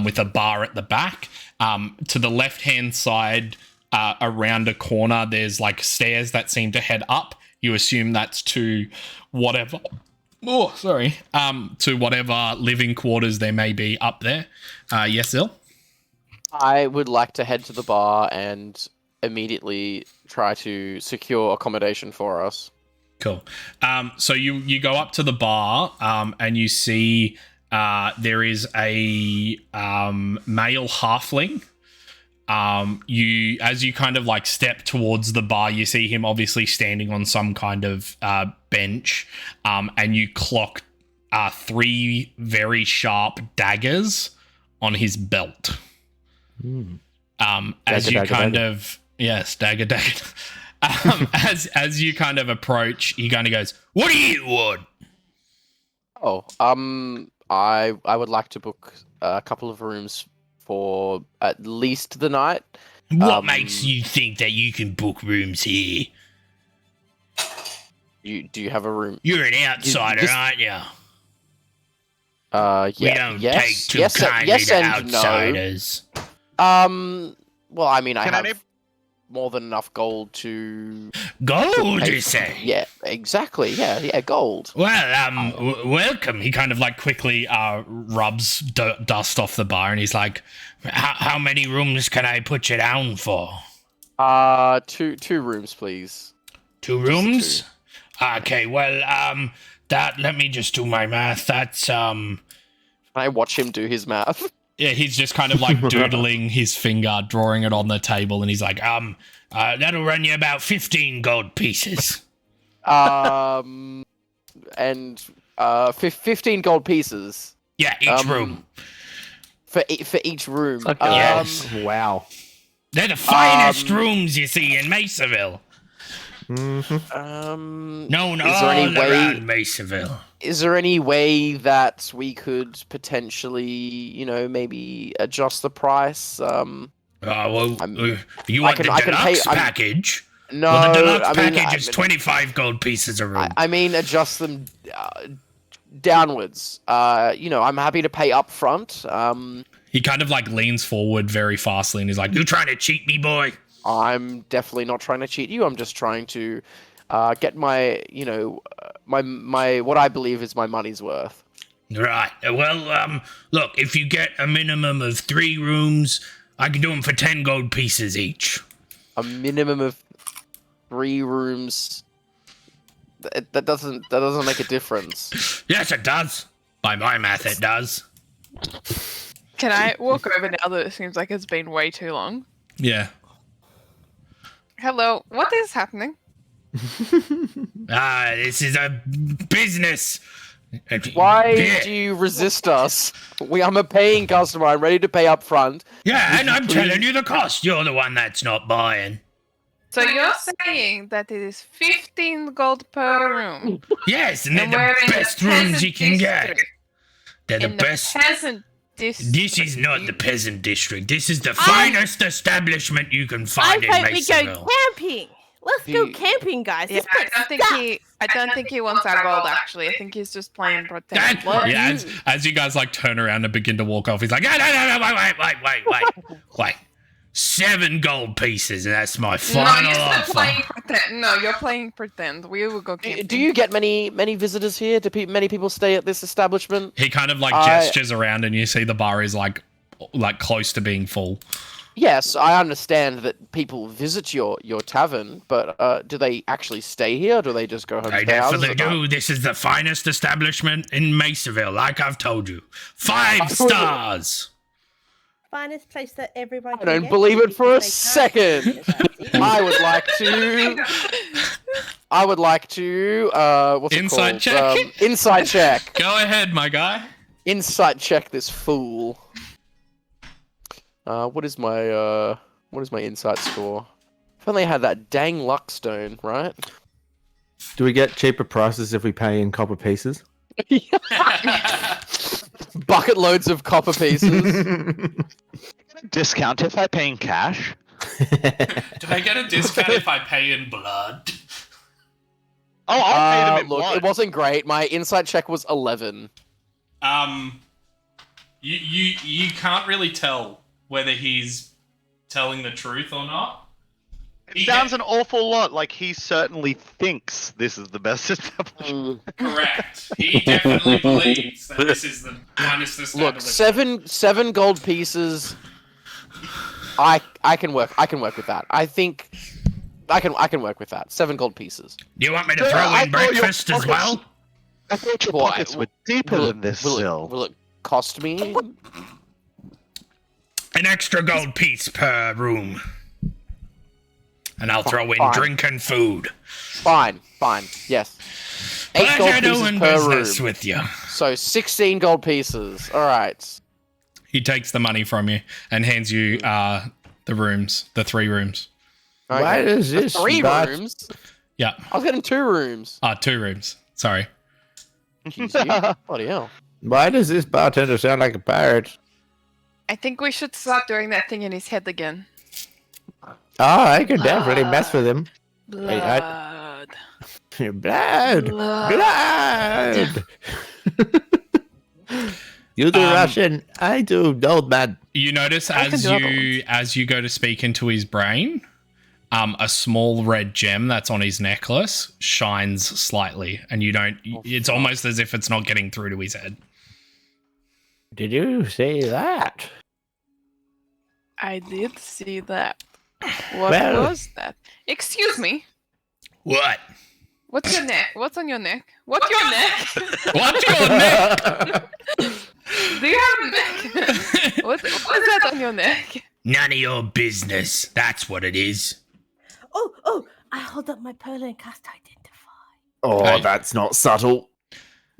with a bar at the back. To the left-hand side, around a corner, there's like stairs that seem to head up. You assume that's to whatever. To whatever living quarters there may be up there. Yes, Zil? I would like to head to the bar and immediately try to secure accommodation for us. Cool. So you go up to the bar and you see there is a male halfling. As you kind of like step towards the bar, you see him obviously standing on some kind of bench, and you clock 3 very sharp daggers on his belt. As you kind of dagger. As you kind of approach, he kind of goes, "What do you want?" Oh, I would like to book a couple of rooms for at least the night. What makes you think that you can book rooms here? Do you have a room? You're an outsider, aren't you? Yeah. We don't take too kindly to outsiders. No. Well, I mean, I have more than enough gold to... Gold, you say? Yeah, exactly. Yeah, gold. Well, welcome. He kind of like quickly rubs dust off the bar, and he's like, how many rooms can I put you down for? 2 rooms, please. 2 rooms? Okay, well, let me just do my math. That's, Can I watch him do his math? Yeah, he's just kind of like doodling his finger, drawing it on the table, and he's like, that'll run you about 15 gold pieces. And 15 gold pieces. Yeah, each room. For each room. Okay. Yes. Wow. They're the finest rooms you see in Mesaville. Known all around Mesaville. Is there any way that we could potentially, maybe adjust the price? You want the deluxe package? No, well, the deluxe package is 25 gold pieces a room. I mean, adjust them downwards. I'm happy to pay up front. He kind of like leans forward very fastly and he's like, "You trying to cheat me, boy?" I'm definitely not trying to cheat you. I'm just trying to get my, my what I believe is my money's worth. Right. Well, look, if you get a minimum of 3 rooms, I can do them for 10 gold pieces each. A minimum of 3 rooms. That doesn't make a difference. Yes, it does. By my math, it does. Can I walk over now that it seems like it's been way too long? Yeah. Hello, what is happening? This is a business. Why do you resist us? I'm a paying customer. I'm ready to pay up front. Yeah, and I'm telling you the cost. You're the one that's not buying. So you're saying that it is 15 gold per room? Yes, and they're the best rooms you can get. They're the best. Peasant district. This is not the peasant district. This is the finest establishment you can find in Mesaville. I think we go camping. Let's go camping, guys. Yeah, I don't think he wants our gold. Actually, I think he's just playing pretend. Yeah, as you guys like turn around and begin to walk off, he's like, no, wait. 7 gold pieces, and that's my No, final you're still offer. playing pretend. No, you're playing pretend. We will go camping. Do you get many visitors here? Do many people stay at this establishment? He kind of like gestures around, and you see the bar is like close to being full. Yes, I understand that people visit your tavern, but do they actually stay here? Or do they just go home? They to their houses definitely or not? do. This is the finest establishment in Mesaville, like I've told you. 5 stars. Finest place that everyone. I can don't get believe to it for a because they can't. second. I would like to. What's Insight it called? check? Insight check. Go ahead, my guy. Insight check this fool. What is my insight score? If only I had that dang luck stone, right? Do we get cheaper prices if we pay in copper pieces? Bucket loads of copper pieces. Discount if I pay in cash. Do I get a discount if I pay in blood? Oh, I'll pay them in Look, blood. it wasn't great. My insight check was 11. You can't really tell whether he's telling the truth or not. It sounds an awful lot like he certainly thinks this is the best establishment. Correct. He definitely believes that this is the finest Look, establishment. seven gold pieces. I can work with that. I think I can work with that. 7 gold pieces. Do you want me to throw in breakfast as well? I thought your Why? pockets were deeper than this, Sil. Will it cost me? An extra gold piece per room. And I'll throw in Fine. drink and food. Fine. Yes. 8 gold Pleasure pieces doing per business room. with you. So 16 gold pieces. All right. He takes the money from you and hands you the 3 rooms. Why does The this 3 not- rooms? Yeah. I was getting 2 rooms. 2 rooms. Sorry. Jeez, bloody hell. Why does this bartender sound like a pirate? I think we should start doing that thing in his head again. Oh, I could definitely mess with him. Blood. Blood! Blood! You do Russian, I do old man. You notice I can as do other as you go to speak into his brain, a small red gem that's on his necklace shines slightly, and you don't. It's almost as if it's not getting through to his head. Did you say that? I did see that. What Well- was that? Excuse me. What? What's your neck? What's on your neck? What's your neck? What's your neck? Do you have a neck? What is that on your neck? None of your business. That's what it is. Oh! I hold up my pearl and cast identify. Oh, Hey. that's not subtle.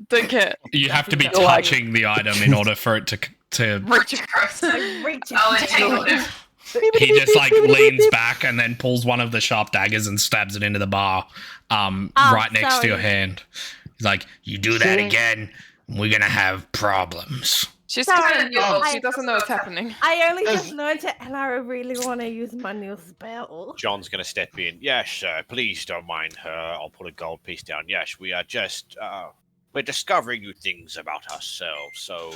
Don't care. You have to be You're like- touching the item in order for it to. Reach across. Reach it I'll down. entangle it. He just like leans back and then pulls one of the sharp daggers and stabs it into the bar, right next to your sorry. hand. He's like, you do that again, we're gonna have problems. She's Sorry, kind of new. I- She doesn't know what's happening. I only just learned it, and I really want to use my new spell. John's going to step in. Yes, please don't mind her. I'll put a gold piece down. Yes, we are just we're discovering new things about ourselves. So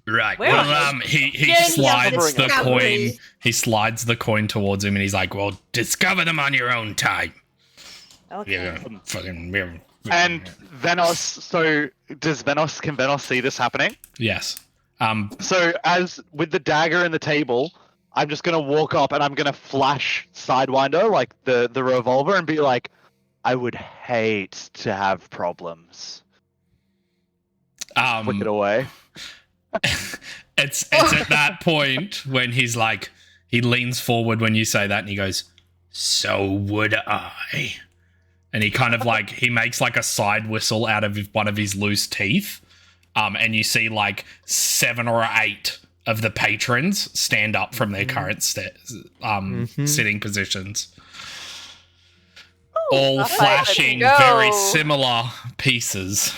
Right. Where Well, are he Journey of slides the discovery. coin. He slides the coin towards him, and he's like, "Well, discover them on your own time." Okay. Yeah, fucking. And Venos, so can Venos see this happening? Yes. So as with the dagger in the table, I'm just gonna walk up and I'm gonna flash Sidewinder, like the revolver, and be like, I would hate to have problems. Flick it away. It's at that point when he's like, he leans forward when you say that, and he goes, "So would I." And he kind of like, he makes like a side whistle out of one of his loose teeth. And you see like 7 or 8 of the patrons stand up from their current sitting positions. All Let's flashing go. very similar pieces.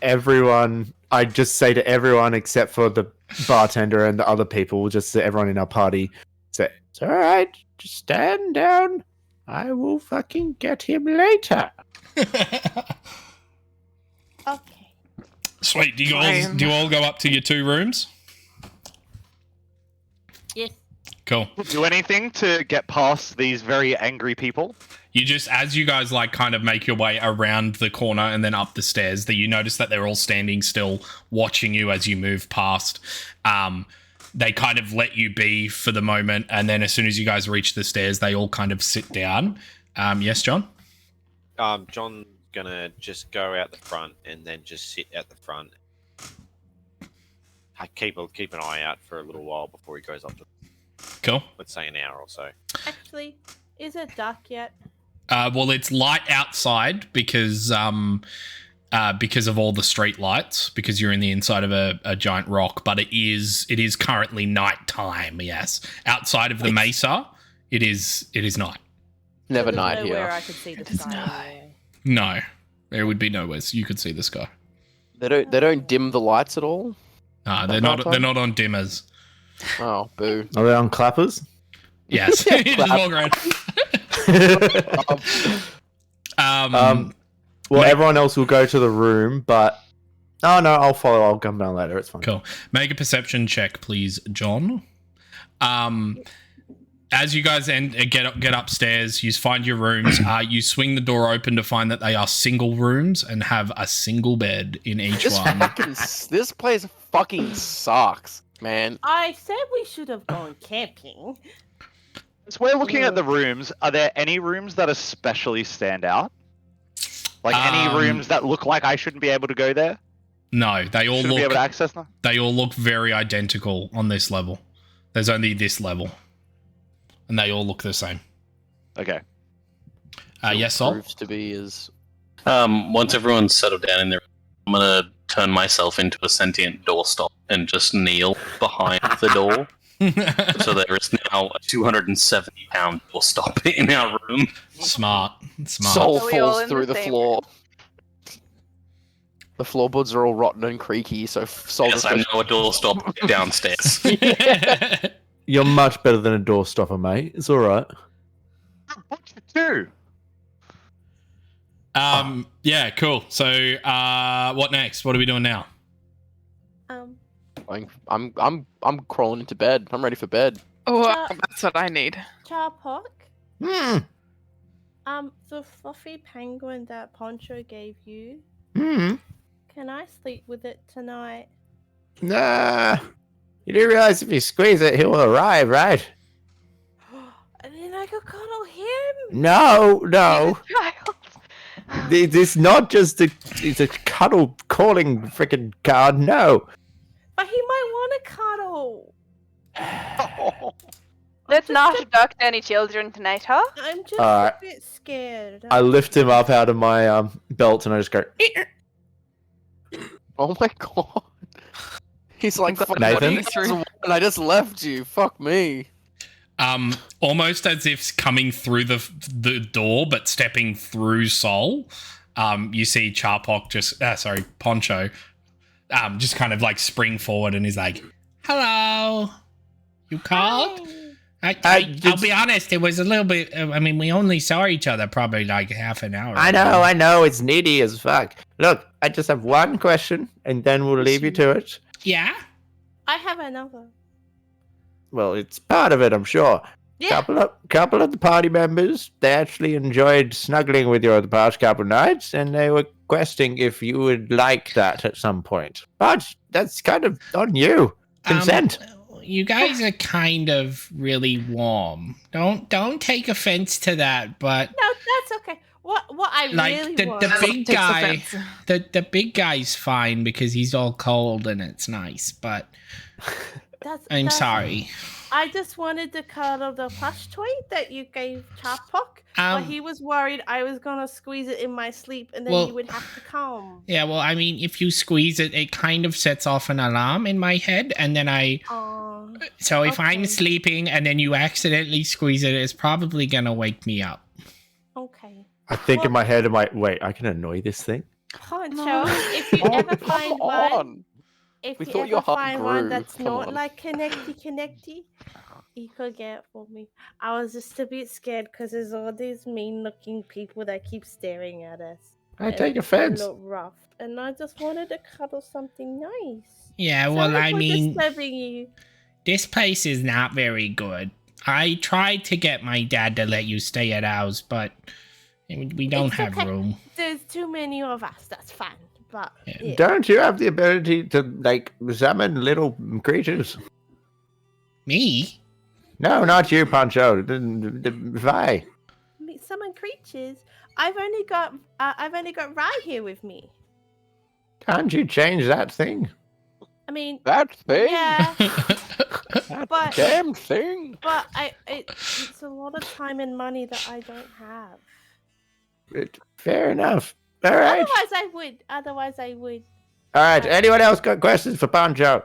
Everyone, I just say to everyone except for the bartender and the other people, just to everyone in our party, say, It's alright, just stand down. I will fucking get him later. Okay. Sweet. Do you all go up to your 2 rooms? Yes. Cool. Do anything to get past these very angry people? You just, as you guys like kind of make your way around the corner and then up the stairs, that you notice that they're all standing still, watching you as you move past. They kind of let you be for the moment, and then as soon as you guys reach the stairs, they all kind of sit down. Yes, John? John's gonna just go out the front and then just sit at the front. I keep an eye out for a little while before he goes up to, Cool. let's say, an hour or so. Actually, is it dark yet? Well, it's light outside because of all the street lights, because you're in the inside of a giant rock, but it is currently nighttime, yes. Outside of the mesa, it is night. Never There's night nowhere here. I could see the sky. No. There would be nowhere so you could see the sky. They don't dim the lights at all. No, they're not on dimmers. Oh, boo. Are they on clappers? Yes. You just walk around. Well, everyone else will go to the room, but oh no, I'll follow. I'll come down later. It's fine. Cool. Make a perception check, please, John. As you guys get upstairs, you find your rooms. You swing the door open to find that they are single rooms and have a single bed in each one. This place fucking sucks, man. I said we should have gone camping. As we're looking at the rooms, are there any rooms that especially stand out? Like any rooms that look like I shouldn't be able to go there? No, they all Shouldn't be able to access them? They all look very identical on this level. There's only this level, and they all look the same. Okay. Yes, Sol? Proves to be is. Once everyone's settled down in there, I'm gonna turn myself into a sentient doorstop and just kneel behind the door. So there is now a 270-pound doorstop in our room. Smart. Soul Are we all falls in through the the same floor. The floorboards are all rotten and creaky, so Soul Yes, I'm now a doorstop downstairs. You're much better than a doorstopper, mate. It's all right. What's the two? Yeah, cool. So, what next? What are we doing now? I'm crawling into bed. I'm ready for bed. Oh, that's what I need. Charpock, Hmm. the fluffy penguin that Poncho gave you, Hmm. can I sleep with it tonight? Nah. You do realize if you squeeze it, he'll arrive, right? And then I could cuddle him. No. Child. It's not just it's a cuddle calling freaking card. No. But he might want to cuddle. Let's not abduct any children tonight, huh? I'm just Alright. a bit scared. I lift him up out of my belt and I just go. Oh my god. He's like, fuck Nathan? and I just left you. Fuck me. Almost as if coming through the door, but stepping through Sol. You see Charpock Poncho, just kind of like spring forward and is like, "Hello, you called?" I'll be honest, it was a little bit. I mean, we only saw each other probably like half an hour. I know. It's needy as fuck. Look, I just have one question, and then we'll leave you to it. Yeah. I have another. Well, it's part of it, I'm sure. Yeah. Couple of the party members, they actually enjoyed snuggling with you the past couple nights, and they were questioning if you would like that at some point. But that's kind of on you. Consent. You guys are kind of really warm. Don't take offense to that, but No, that's okay. What I like really the want. big guy, the big guy's fine because he's all cold and it's nice. But I'm sorry. I just wanted to cuddle the plush toy that you gave Charpock, but he was worried I was gonna squeeze it in my sleep and then he would have to come. Yeah, well, I mean, if you squeeze it, it kind of sets off an alarm in my head, and then So if I'm sleeping and then you accidentally squeeze it, it's probably gonna wake me up. Okay. I think in my head, wait, I can annoy this thing. Poncho, if you ever find one, if We you thought ever your heart find grew. one that's Come not on. like connecty, you could get it for me. I was just a bit scared because there's all these mean-looking people that keep staring at us. I and take they offense. look rough, and I just wanted to cuddle something nice. Yeah, well, Sorry I for mean, disturbing you. This place is not very good. I tried to get my dad to let you stay at ours, but we don't It's have okay. room. There's too many of us. That's fine. But yeah. Don't you have the ability to, like, summon little creatures? Me? No, not you, Pancho. The Vi. Summon creatures. I've only got Rye here with me. Can't you change that thing? I mean, That thing? yeah, but Damn thing. but it's a lot of time and money that I don't have. Fair enough. All right. Otherwise I would. All right. Anyone else got questions for Pancho?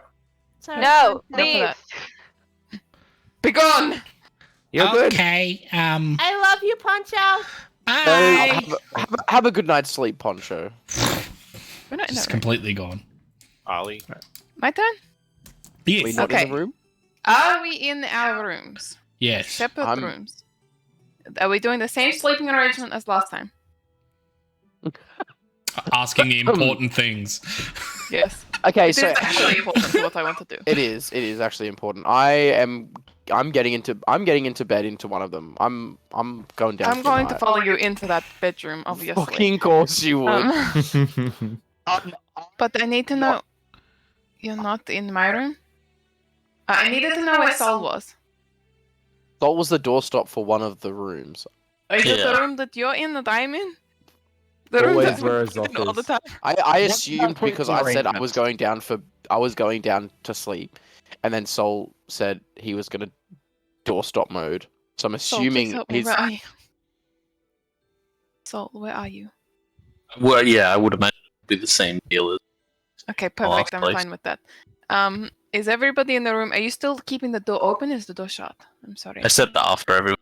So, No, Go for leave. that. Be gone. You're good. Okay, I love you, Poncho. bye! Have a good night's sleep, Poncho. We're not in It's that room. completely gone. Ollie. My turn? Yes. We not Okay. in the room? Are we in our rooms? Yes. Separate I'm- rooms. Are we doing the same sleeping arrangement as last time? Asking important things. Yes. Okay, This so is actually important to what I want to do. it is actually important. I'm getting into bed into one of them. I'm going down. I'm going to follow you into that bedroom, obviously. Fucking course you would. But I need to know. You're not in my room? I needed to know where Sol was. That was the doorstop for one of the rooms. Is it the Yeah. room that you're in that I'm in? The room Always that where we're his in all the office. time. I assumed because I said I was arrangements? going down to sleep, and then Sol said he was gonna doorstop mode. So I'm Sol, please assuming help me. he's. Where are you? Sol, where are you? Well, yeah, I would imagine it'd be the same deal as Okay, last perfect. I'm place. fine with that. Is everybody in the room? Are you still keeping the door open? Is the door shut? I'm sorry. I said that after everyone.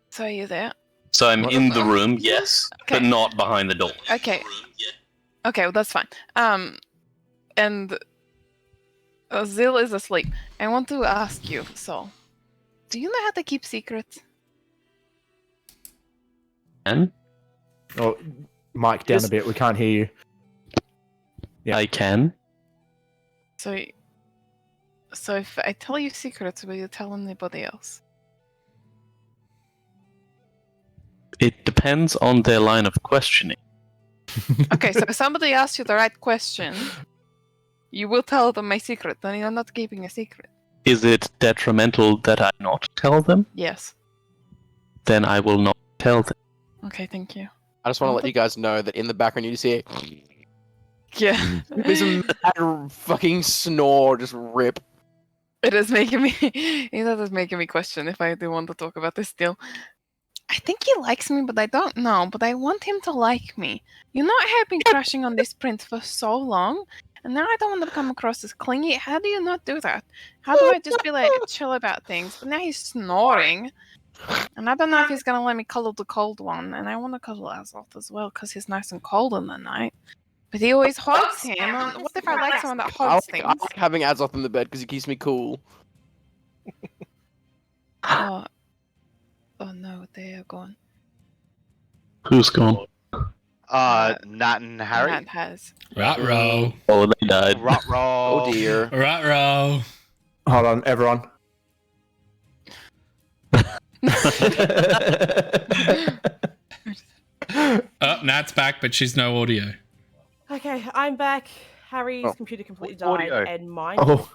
So are you there? So I'm in the room, yes, but Okay. not behind the door. Okay. Okay, well that's fine. And Zil is asleep. I want to ask you, Sol. Do you know how to keep secrets? And Oh, mic down a bit. We can't hear you. Yeah. I can. So if I tell you secrets, will you tell anybody else? It depends on their line of questioning. Okay, so if somebody asks you the right question, you will tell them my secret. Then you're not keeping a secret. Is it detrimental that I not tell them? Yes. Then I will not tell them. Okay, thank you. I just want to let you guys know that in the background you see Yeah. there's a mad fucking snore just rip. It is making me. That is making me question if I do want to talk about this still. I think he likes me, but I don't know. But I want him to like me. You know, I have been crushing on this prince for so long, and now I don't want to come across as clingy. How do you not do that? How do I just be like chill about things? But now he's snoring, and I don't know if he's gonna let me cuddle the cold one. And I want to cuddle Azoth as well because he's nice and cold in the night. But he always hugs him. And what if I like someone that I hugs like, things? I like having Azoth in the bed because he keeps me cool. Oh. Oh no, they are gone. Who's gone? Nat and Harry. Matt has. Ruh-roh. Oh, they died. Ruh-roh. Oh dear. Ruh-roh. Hold on, everyone. Oh, Nat's back, but she's no audio. Okay, I'm back. Harry's Oh. computer completely What died, audio? and mine Oh,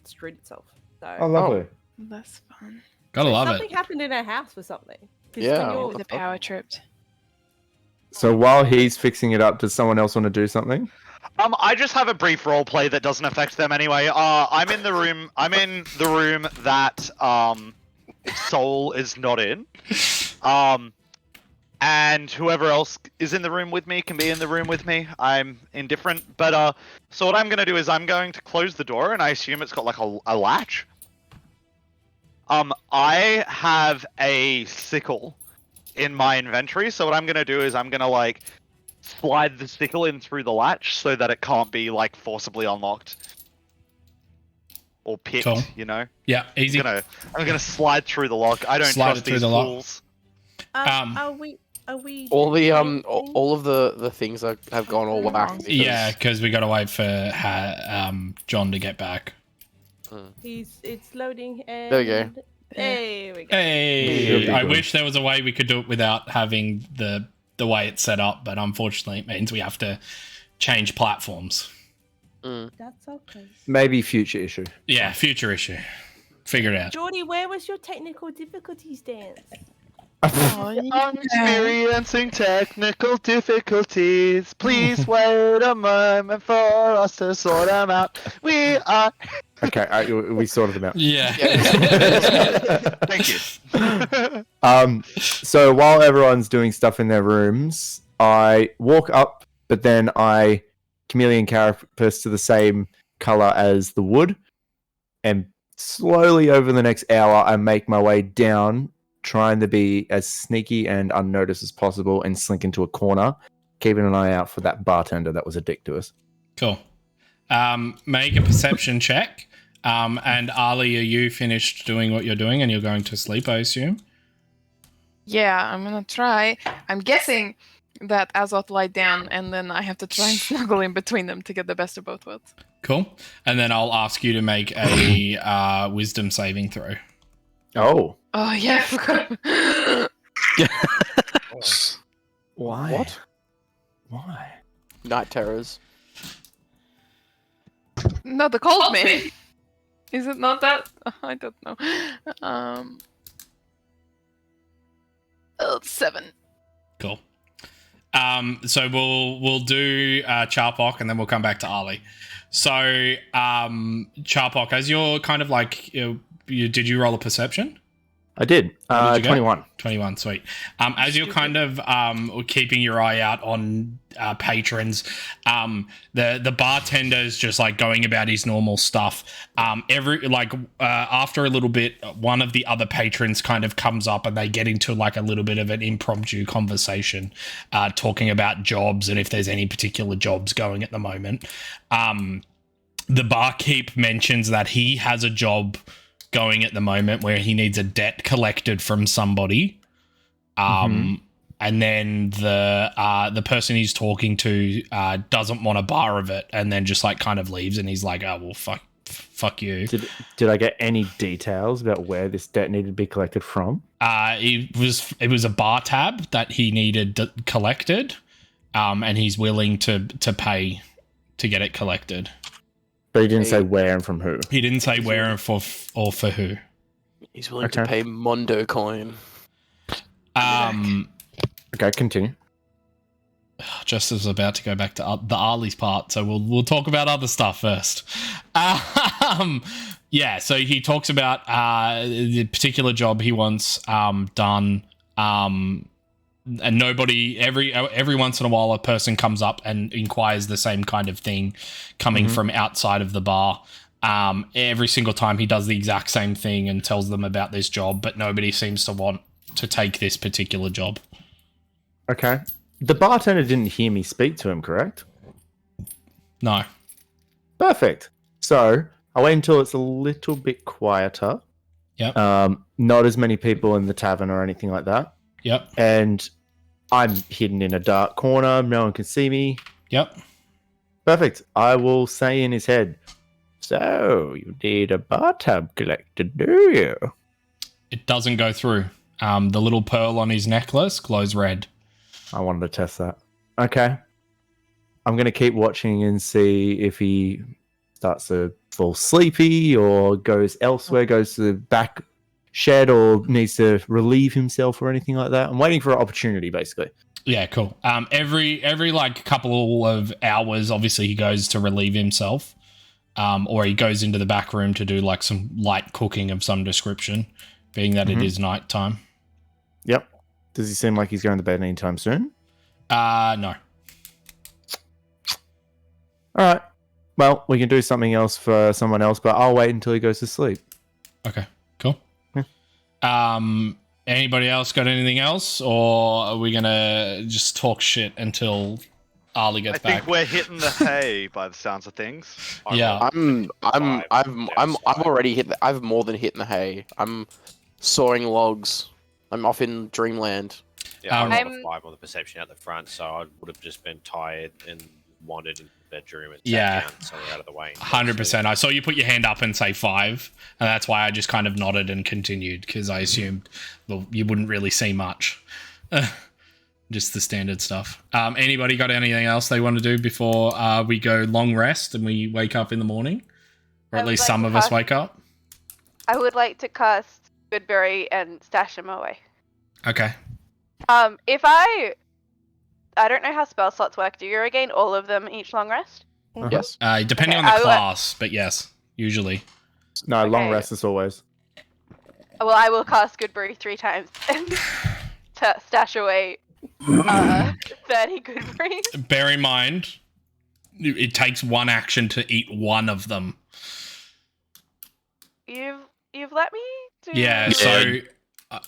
screwed itself. So oh, lovely. That's fun. Gotta love something it. happened in our house or something. 'Cause Yeah, when what you're- The fuck? power tripped. So while he's fixing it up, does someone else want to do something? I just have a brief role play that doesn't affect them anyway. I'm in the room. I'm in the room that Soul is not in. And whoever else is in the room with me can be in the room with me. I'm indifferent. But so what I'm gonna do is I'm going to close the door, and I assume it's got like a latch. I have a sickle in my inventory, so what I'm gonna do is I'm gonna like slide the sickle in through the latch so that it can't be like forcibly unlocked or picked. Cool. You know, Yeah, easy. I'm gonna slide through the lock. I don't Slide trust it through these the lock. fools. are we Are we? All the doing all of the things have gone all whack. Because... Yeah, because we gotta wait for John to get back. It's loading. And... There we go. There we go. Hey, Should I be wish there was a way we could do it without having the way it's set up, but unfortunately, it means we have to change platforms. That's okay. Maybe future issue. Yeah, future issue. Figure it out. Geordie, where was your technical difficulties dance? I'm experiencing technical difficulties. Please wait a moment for us to sort them out. We are. Okay, we sorted them out. Yeah. Thank you. So while everyone's doing stuff in their rooms, I walk up, but then I chameleon carapace to the same color as the wood, and slowly over the next hour, I make my way down, trying to be as sneaky and unnoticed as possible, and slink into a corner, keeping an eye out for that bartender that was a dick to us. Cool. Make a perception check. And Ali, are you finished doing what you're doing and you're going to sleep, I assume? Yeah, I'm gonna try. I'm guessing that Azoth lied down, and then I have to try and snuggle in between them to get the best of both worlds. Cool. And then I'll ask you to make a wisdom saving throw. Oh. Oh yeah, I forgot. Why? What? Why? Night terrors. No, the cold man. Is it not that? I don't know. 7. Cool. So we'll do Charpok and then we'll come back to Ali. So Charpok, as you're kind of like, did you roll a perception? I did. What did you get? 21. 21, sweet. As you're kind of keeping your eye out on patrons, the bartender's just like going about his normal stuff. After a little bit, one of the other patrons kind of comes up and they get into like a little bit of an impromptu conversation, talking about jobs and if there's any particular jobs going at the moment. The barkeep mentions that he has a job going at the moment where he needs a debt collected from somebody. And then the person he's talking to doesn't want a bar of it and then just like kind of leaves and he's like, oh, well, fuck you. Did I get any details about where this debt needed to be collected from? It was a bar tab that he needed collected, and he's willing to pay to get it collected. But he didn't say where and from who. He didn't say where and for who. He's willing to pay Mondo coin. Okay, continue. Just as about to go back to the Arlie's part, so we'll talk about other stuff first. Yeah, so he talks about the particular job he wants done. And nobody, every once in a while, a person comes up and inquires the same kind of thing coming from outside of the bar. Every single time he does the exact same thing and tells them about this job, but nobody seems to want to take this particular job. Okay. The bartender didn't hear me speak to him, correct? No. Perfect. So I wait until it's a little bit quieter. Yep. Not as many people in the tavern or anything like that. Yep. And I'm hidden in a dark corner. No one can see me. Yep. Perfect. I will say in his head, so you need a bar tab collected, do you? It doesn't go through. The little pearl on his necklace glows red. I wanted to test that. Okay. I'm going to keep watching and see if he starts to fall sleepy or goes elsewhere, goes to the back shed or needs to relieve himself or anything like that. I'm waiting for an opportunity, basically. Yeah, cool. Every like couple of hours, obviously he goes to relieve himself, or he goes into the back room to do like some light cooking of some description, being that it is nighttime. Yep. Does he seem like he's going to bed anytime soon? No. All right. Well, we can do something else for someone else, but I'll wait until he goes to sleep. Okay, cool. Yeah. Anybody else got anything else, or are we gonna just talk shit until Ali gets back? I think we're hitting the hay by the sounds of things. Yeah. I'm already hit. I've more than hit in the hay. I'm sawing logs. I'm off in dreamland. Yeah, I rolled I'm- a 5 on the perception at the front, so I would have just been tired and wandered into the bedroom and Yeah. sat down somewhere out of the way. 100%. I saw you put your hand up and say 5, and that's why I just kind of nodded and continued because I assumed, well, you wouldn't really see much. Just the standard stuff. Anybody got anything else they want to do before we go long rest and we wake up in the morning? Or I at would least like some to of us cast- wake up? I would like to cast Goodberry and stash him away. Okay. If I don't know how spell slots work. Do you regain all of them each long rest? Yes. Depending Okay, on the I will- class, but yes, usually. No, long Okay. rest is always. Well, I will cast Goodberry 3 times and stash away 30 Goodberries. Bear in mind, it takes one action to eat one of them. You've let me do. Yeah, so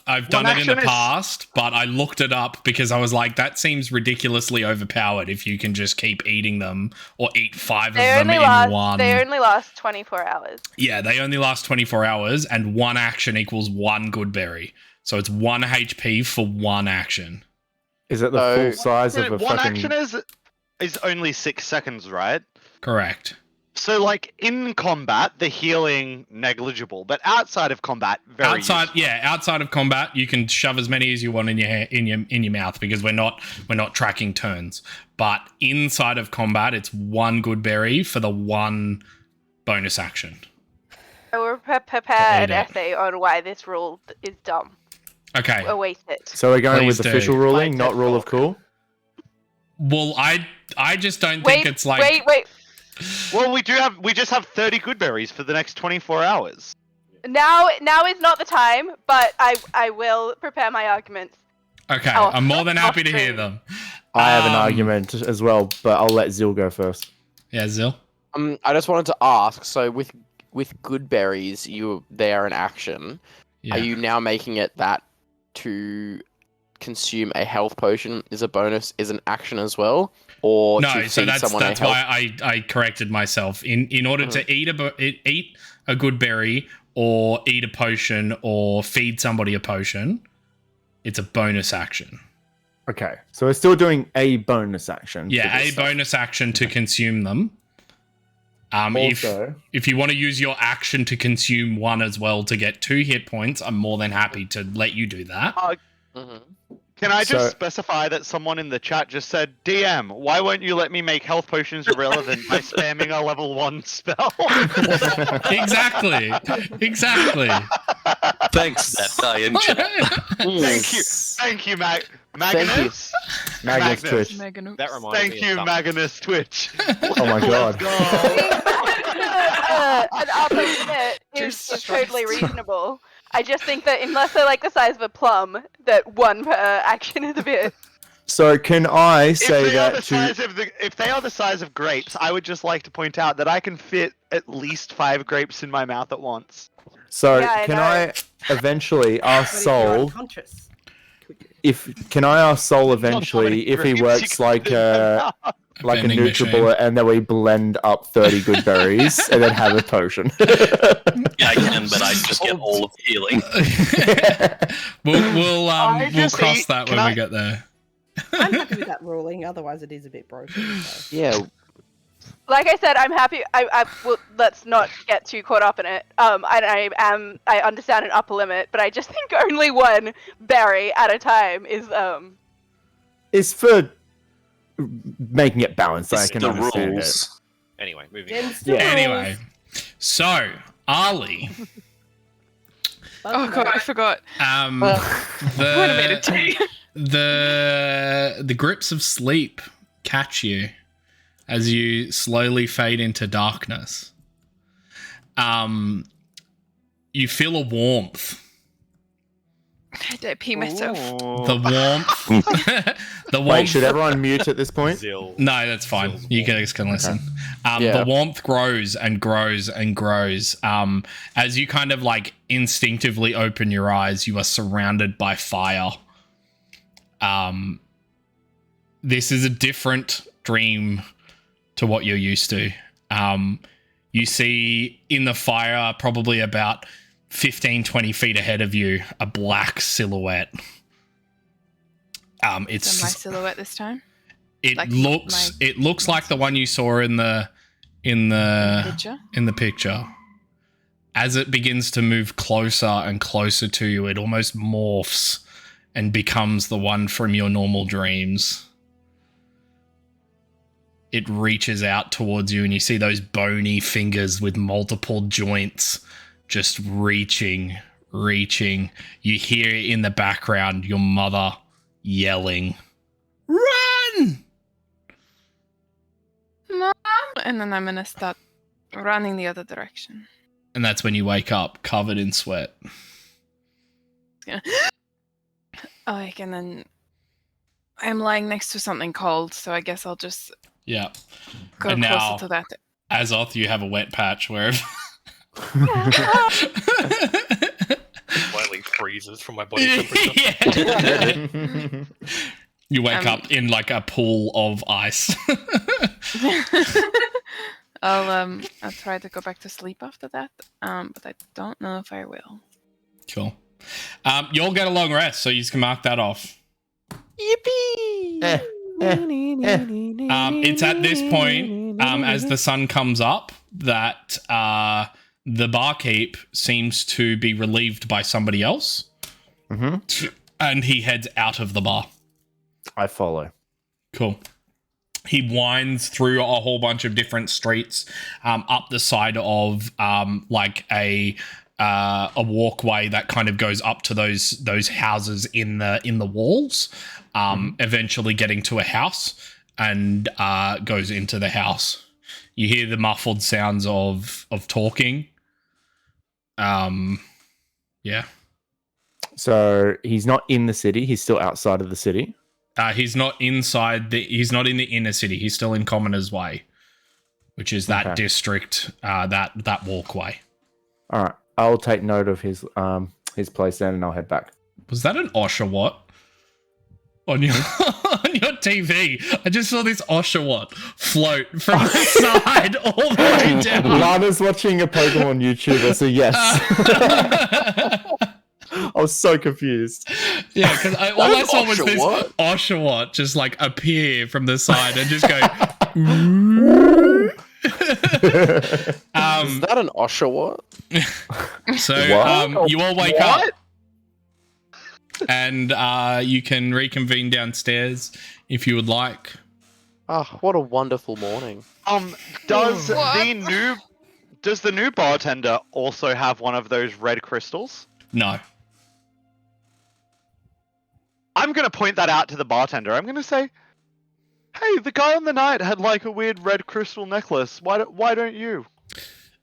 I've done One it in the action is- past, but I looked it up because I was like, that seems ridiculously overpowered if you can just keep eating them or eat 5 of They them only in last. one. They only last 24 hours. Yeah, they only last 24 hours, and one action equals 1 good berry. So it's 1 HP for 1 action. Is it the So- full size of a One fucking... action is only 6 seconds, right? Correct. So, like, in combat, the healing negligible, but outside of combat, very useful. Outside of combat, you can shove as many as you want in your mouth because we're not tracking turns. But inside of combat, it's 1 good berry for the 1 bonus action. I will prepare an Hate it. essay on why this rule is dumb. Okay. Await it. So we're going Please with do. official ruling, Like not that rule of book. cool? Well, I just don't Wait, think it's like wait. Well, we just have 30 good berries for the next 24 hours. Now is not the time, but I will prepare my arguments. Okay, Oh, I'm more than happy to off hear stream. them. I have an Um, argument as well, but I'll let Zil go first. Yeah, Zil. I just wanted to ask. So with good berries, they are an action. Yeah. Are you now making it that to consume a health potion is a bonus, is an action as well, or No, to so feed that's someone a health? why I corrected myself. In order to eat a good berry or eat a potion or feed somebody a potion, it's a bonus action. Okay, so we're still doing a bonus action. for Yeah, a this stuff. bonus action to consume them. Also, If you want to use your action to consume 1 as well to get 2 hit points, I'm more than happy to let you do that. Mhm. Can I just So- specify that someone in the chat just said, DM, why won't you let me make health potions irrelevant by spamming a level 1 spell? Exactly. Thanks, that guy in chat. Thank you, Magnus. Magnus Twitch. Meganu. That reminded Thank me you, of something. Magnus Twitch. Oh my god. An upper limit is Jesus totally Christ. reasonable. I just think that unless they're like the size of a plum, that 1 per action is a bit. So can I If say they are the that size of if they are the size of grapes, I would just like to point out that I can fit at least 5 grapes in my mouth at once. So Yeah, I can know. I eventually ask But if you're Soul unconscious, could you? can I ask Soul Not how many eventually if he grapes you works can like fit in my mouth. like a Vending machine. NutriBullet and then we blend up 30 good berries and then have a potion. Yeah, I can, but I just get all of the healing. We'll I we'll just cross eat- that can when we I- get there. I'm happy with that ruling. Otherwise, it is a bit broken. So. Yeah. Like I said, I'm happy. Well, let's not get too caught up in it. I understand an upper limit, but I just think only 1 berry at a time is It's for making it balanced. I It's can the understand it. rules. Anyway, moving Then on. still Anyway, so Ali, Oh god, I forgot. the What a minute. the grips of sleep catch you as you slowly fade into darkness. You feel a warmth. Did I pee myself? The warmth. The warmth. Wait, should everyone mute at this point? Zil. No, that's fine. Zil's You warmth. guys can listen. Yeah. The warmth grows and grows and grows. As you kind of like instinctively open your eyes, you are surrounded by fire. This is a different dream to what you're used to. You see in the fire, probably about 15, 20 feet ahead of you, a black silhouette. It's So my silhouette this time. it like looks like the one you saw in the Picture. in the picture. As it begins to move closer and closer to you, it almost morphs and becomes the one from your normal dreams. It reaches out towards you and you see those bony fingers with multiple joints just reaching. You hear in the background your mother yelling, "Run!" Mom! And then I'm gonna start running the other direction. And that's when you wake up covered in sweat. Yeah. Like, and then I'm lying next to something cold, so I guess I'll just Yeah. go And closer now- to that. Azoth, you have a wet patch wherever. Slightly freezes from my body temperature. Yeah. You wake up in like a pool of ice. I'll try to go back to sleep after that, but I don't know if I will. Cool. You'll get a long rest, so you just can mark that off. Yippee! It's at this point, as the sun comes up, that the barkeep seems to be relieved by somebody else. Mm-hmm. And he heads out of the bar. I follow. Cool. He winds through a whole bunch of different streets, up the side of like a walkway that kind of goes up to those houses in the walls. Eventually getting to a house and goes into the house. You hear the muffled sounds of talking. Yeah. So he's not in the city. He's still outside of the city. He's not inside he's not in the inner city. He's still in Commoner's Way, which is that district, that walkway. All right. I'll take note of his place then, and I'll head back. Was that an Oshawott on your on your TV? I just saw this Oshawott float from the side all the way down. Lana's watching a Pokemon YouTuber, so yes. I was so confused. Yeah, because all I saw was this Oshawott just like appear from the side and just go. Is that an Oshawott? So you all wake up, and you can reconvene downstairs if you would like. Oh, what a wonderful morning! Does the new bartender also have one of those red crystals? No. I'm gonna point that out to the bartender. I'm gonna say, "Hey, the guy on the night had like a weird red crystal necklace. Why don't you?"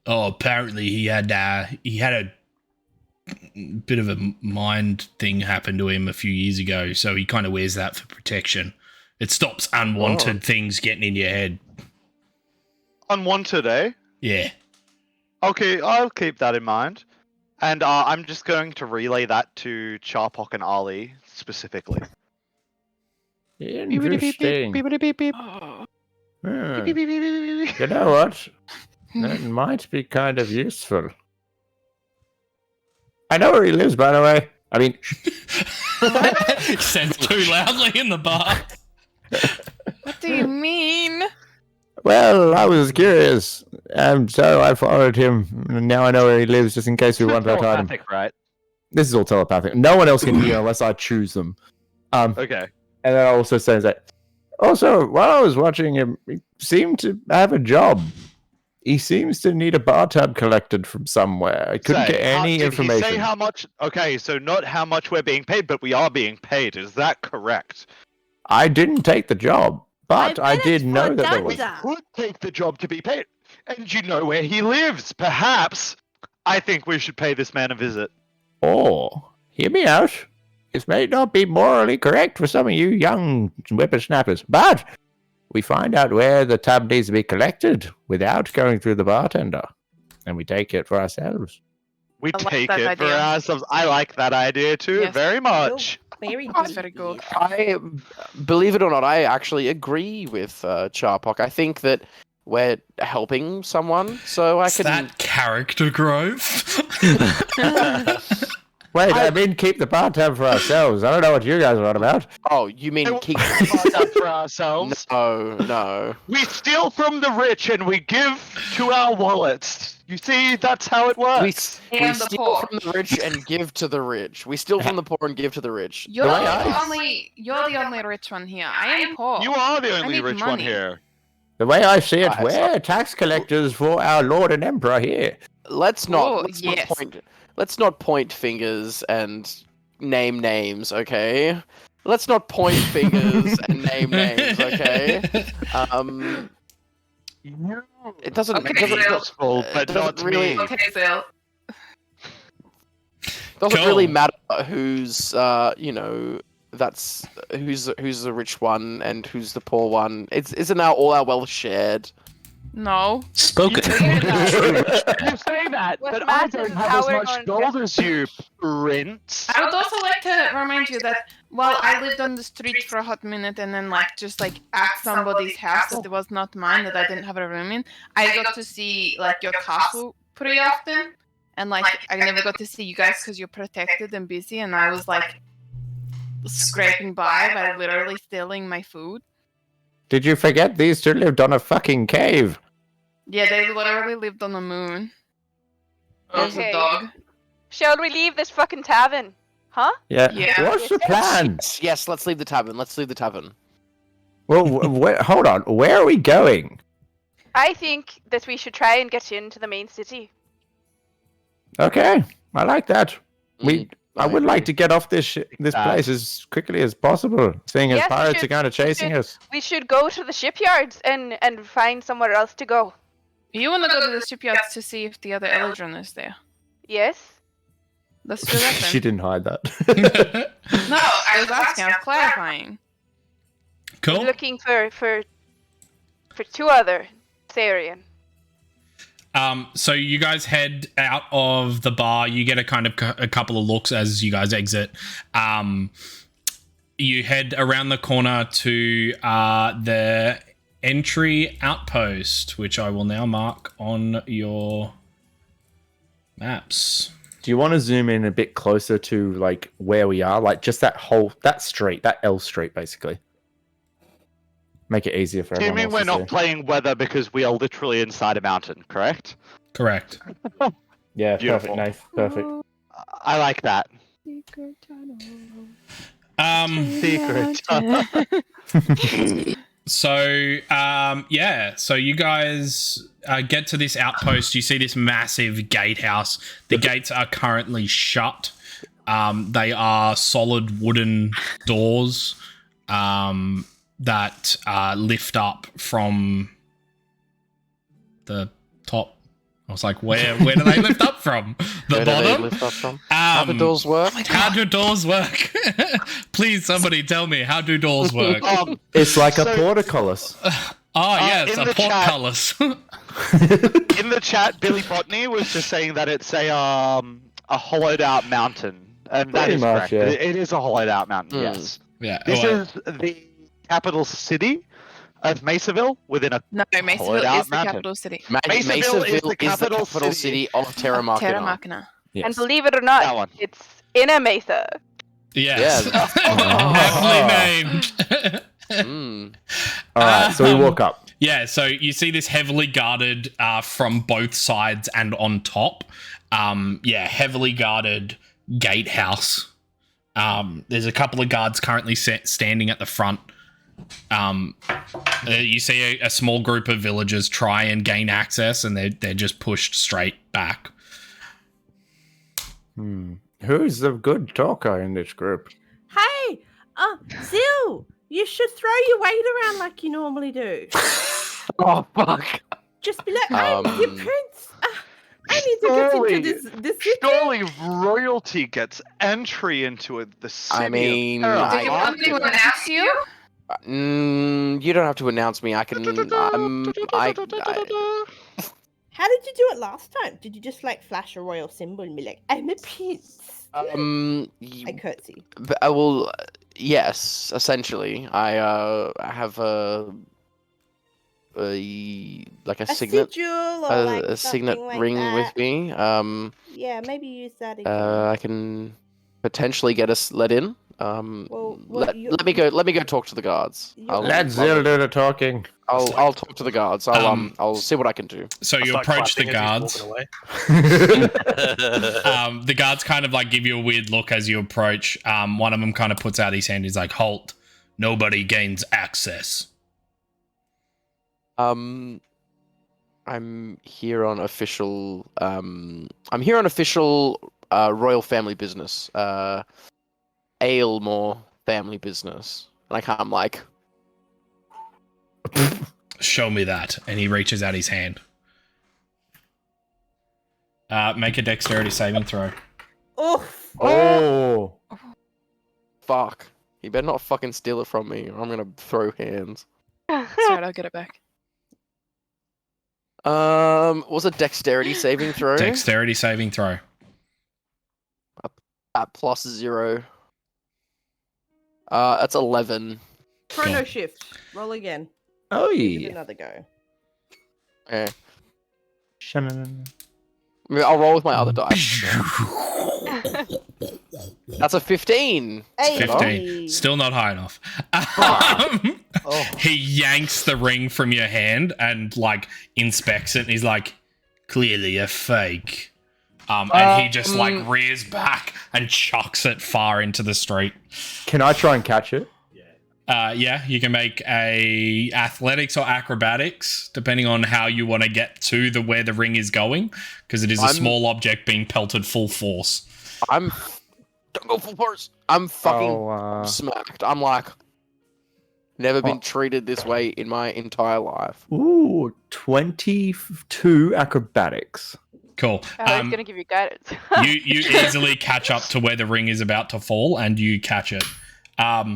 Oh, apparently he had a bit of a mind thing happen to him a few years ago, so he kind of wears that for protection. It stops unwanted things getting in your head. Unwanted, eh? Yeah. Okay, I'll keep that in mind. And I'm just going to relay that to Charpok and Ali specifically. Interesting. Oh. You know what? That might be kind of useful. I know where he lives, by the way. I mean... Said too loudly in the bar. What do you mean? Well, I was curious, so I followed him. And now I know where he lives, just in case we want that item. Telepathic, right? This is all telepathic. No one else can hear unless I choose them. Okay. And then I also says that. Also, while I was watching him, he seemed to have a job. He seems to need a bar tab collected from somewhere. I couldn't get any information. Did he say how much? Okay, so not how much we're being paid, but we are being paid. Is that correct? I didn't take the job, but I did know that there was. We could take the job to be paid, and you know where he lives. Perhaps I think we should pay this man a visit. Oh, hear me out. This may not be morally correct for some of you young whippersnappers, but we find out where the tab needs to be collected without going through the bartender, and we take it for ourselves. We I like take that it for idea. ourselves. I like that idea too, Yes. very much. Very That's very good. I believe it or not, I actually agree with Charpok. I think that we're helping someone, so I It's can. that character growth. Wait, I mean keep the bar tab for ourselves. I don't know what you guys are on about. Oh, you mean keep Up for ourselves. No. We steal from the rich and we give to our wallets. You see, that's how it works. We And the steal poor. from the rich and give to the rich. We steal from the poor and give to the rich. You're way you're the only rich one here. I am poor. You are the only need rich one money. here. The way I see it, Alright, we're tax collectors for our Lord and Emperor here. Let's not. Oh, let's yes. not point fingers and name names, okay? Let's not point fingers and name names, okay? It doesn't. Okay, it doesn't, Zil. Useful, but doesn't not really- me. Okay, Zil. doesn't Cool. really matter who's who's the rich one and who's the poor one. Isn't all our wealth shared? No. Spoken. You say that, What but I matters don't is have how as we're much going to- gold as you, Prince. I would also like to remind you that while I lived on the street for a hot minute and then just at somebody's house that was not mine, that I didn't have a room in, I got to see your castle pretty often. And I never got to see you guys because you're protected and busy, and I was scraping by literally stealing my food. Did you forget these two lived on a fucking cave? Yeah, they literally lived on the moon. There's Okay. a dog. Shall we leave this fucking tavern? Huh? Yeah. Yeah. What's the plan? Yes, let's leave the tavern. Let's leave the tavern. Well, hold on. Where are we going? I think that we should try and get into the main city. Okay, I like that. Mm, I would like to get off this That- place as quickly as possible, seeing as Yes, we pirates should- are kind of chasing us. We should go to the shipyards and find somewhere else to go. You want to go to the shipyards to see if the other Eldrin is there? Yes? Let's do that She then. didn't hide that. No, I was asking. I was clarifying. We're Cool. looking for two other Therian. So you guys head out of the bar. You get a couple of looks as you guys exit. You head around the corner to the entry outpost, which I will now mark on your maps. Do you want to zoom in a bit closer to where we are? Just that street, that L street, basically. Make it easier for Do you everyone mean else we're to not see. playing weather because we are literally inside a mountain, correct? Correct. Yeah, Beautiful. perfect, nice, perfect. I like that. Secret. So you guys get to this outpost. You see this massive gatehouse. The gates are currently shut. They are solid wooden doors that lift up from the top. I was like, where do they lift up from? The Where do they bottom? lift up from? How do doors work? How do doors work? Please, somebody tell me, how do doors work? It's like a So- portcullis. Yes, in a the chat- portcullis. In the chat, Billy Botany was just saying that it's a hollowed out mountain. And that Pretty is much, correct. yeah. It is a hollowed out mountain, Hmm. yes. Yeah. This well, is the capital city of Mesaville within a No, Hollowed Mesaville out is the mountain. capital city. Mesaville is the the capital capital city city of Terra Machina. Terra Machina. Yes. And believe it or that not, one. it's in a mesa. yes. Yes. Aptly named. Mm. All right, so we walk up. Yeah, so you see this heavily guarded from both sides and on top. Heavily guarded gatehouse. There's a couple of guards currently standing at the front. You see a small group of villagers try and gain access, and they're just pushed straight back. Who's the good talker in this group? Hey, Zil, you should throw your weight around like you normally do. Oh fuck! Just be like, I'm the Um, prince. I need to get into this city. Surely royalty gets entry into the city. I mean, of Terra Do you want me to Machina. announce you? You don't have to announce me. I can. How did you do it last time? Did you just flash a royal symbol and be like, I'm a prince? I curtsy. I will. Yes, essentially, I have a like a A signet, sigil or like a signet something like ring that. with me. Yeah, maybe use that again. I can potentially get us let in. Well, what let, you- let me go. Let me go talk to the guards. Let Zil do the talking. I'll talk to the guards. I'll see what I can do. So I'll you start approach the clapping as he's guards. walking away. The guards kind of like give you a weird look as you approach. One of them kind of puts out his hand. He's like, "Halt! Nobody gains access." I'm here on official. I'm here on official royal family business. Aylmore family business. Like I'm like, Show me that. And he reaches out his hand. Make a dexterity saving throw. Oh. fuck. You better not fucking steal it from me, or I'm gonna throw hands. Sorry, I'll get it back. Was it dexterity saving throw? Dexterity saving throw. At +0. That's 11. Chrono Cool. shift. Roll again. Oh Give it yeah. another go. Yeah. Shannon. I'll roll with my other dice. That's a 15. Hey. 15. Still not high enough. He yanks the ring from your hand and like inspects it and he's like, clearly a fake. And he just like rears back and chucks it far into the street. Can I try and catch it? Yeah, you can make a athletics or acrobatics, depending on how you want to get to where the ring is going, because it is a small object being pelted full force. Don't go full force. I'm fucking smacked. I'm like, never been treated this way in my entire life. Ooh, 22 acrobatics. Cool. He's gonna give you guidance. you easily catch up to where the ring is about to fall, and you catch it.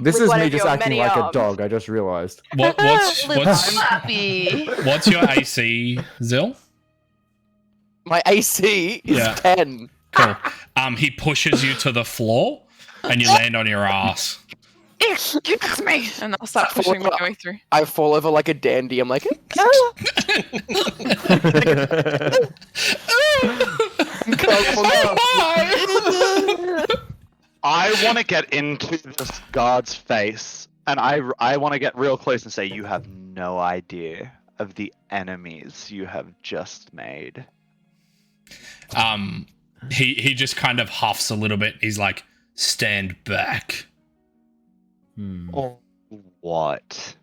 This With is one me of just your acting many like a arms. dog. I just realized. What's Puppy. what's your AC, Zil? My AC is Yeah. 10. Cool. He pushes you to the floor, and you land on your ass. Excuse me. And I'll start pushing my way through. I fall over like a dandy. I'm like, I want to get into this guard's face, and I want to get real close and say, you have no idea of the enemies you have just made. He just kind of huffs a little bit. He's like, stand back. Oh, what?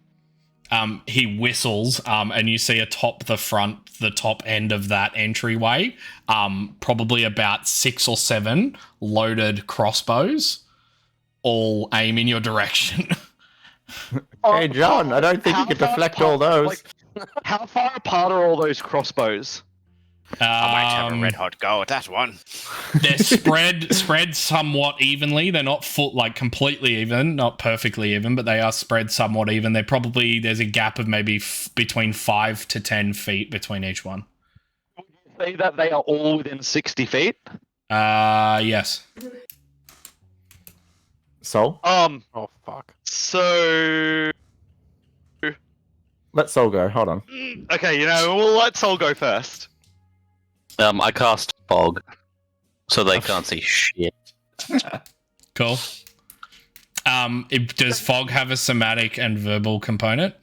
He whistles, and you see atop the top end of that entryway, probably about 6 or 7 loaded crossbows, all aim in your direction. Hey, John, I don't think you can deflect all those. How far apart are all those crossbows? I might have a red hot go at that one. They're spread somewhat evenly. They're not completely even, not perfectly even, but they are spread somewhat even. There's a gap of maybe between 5 to 10 feet between each one. Would you say that they are all within 60 feet? Yes. Soul? oh, fuck. So... Let Soul go. Hold on. Okay, we'll let Soul go first. I cast fog, so they can't see shit. Cool. Does fog have a somatic and verbal component?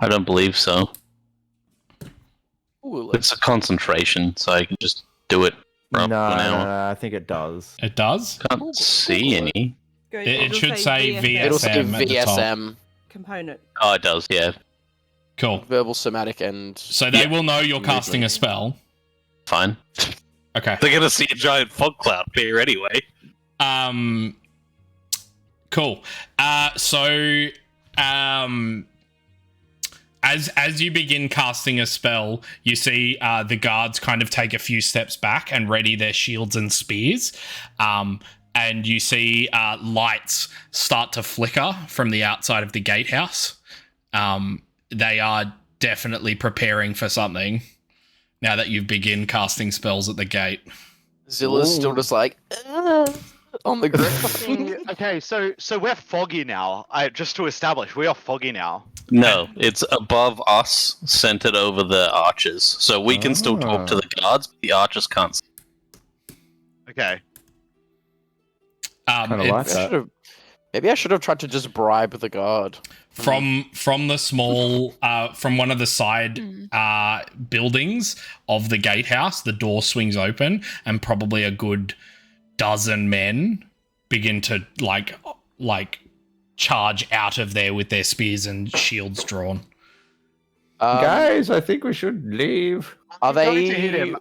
I don't believe so. Ooh, It's a concentration, so I can just do it for up to an hour. No, I think it does. It does? Can't see any. It should say It'll say VSM at the top. VSM. Component. Oh, it does, yeah. Cool. Verbal, somatic, and... So they will know you're casting a spell. Fine. Okay. They're gonna see a giant fog cloud appear anyway. Cool. As you begin casting a spell, you see the guards kind of take a few steps back and ready their shields and spears. And you see lights start to flicker from the outside of the gatehouse. They are definitely preparing for something now that you've begin casting spells at the gate. Zilla's still just like, on the ground. Okay, so we're foggy now. Just to establish, we are foggy now. No, it's above us, centered over the archers. So we can still talk to the guards, but the archers can't. Okay. Kind of like that. Maybe I should have tried to just bribe the guard. From the small from one of the side buildings of the gatehouse, the door swings open, and probably a good dozen men begin to like charge out of there with their spears and shields drawn. Guys, I think we should leave. Are I'm going they? to hit him.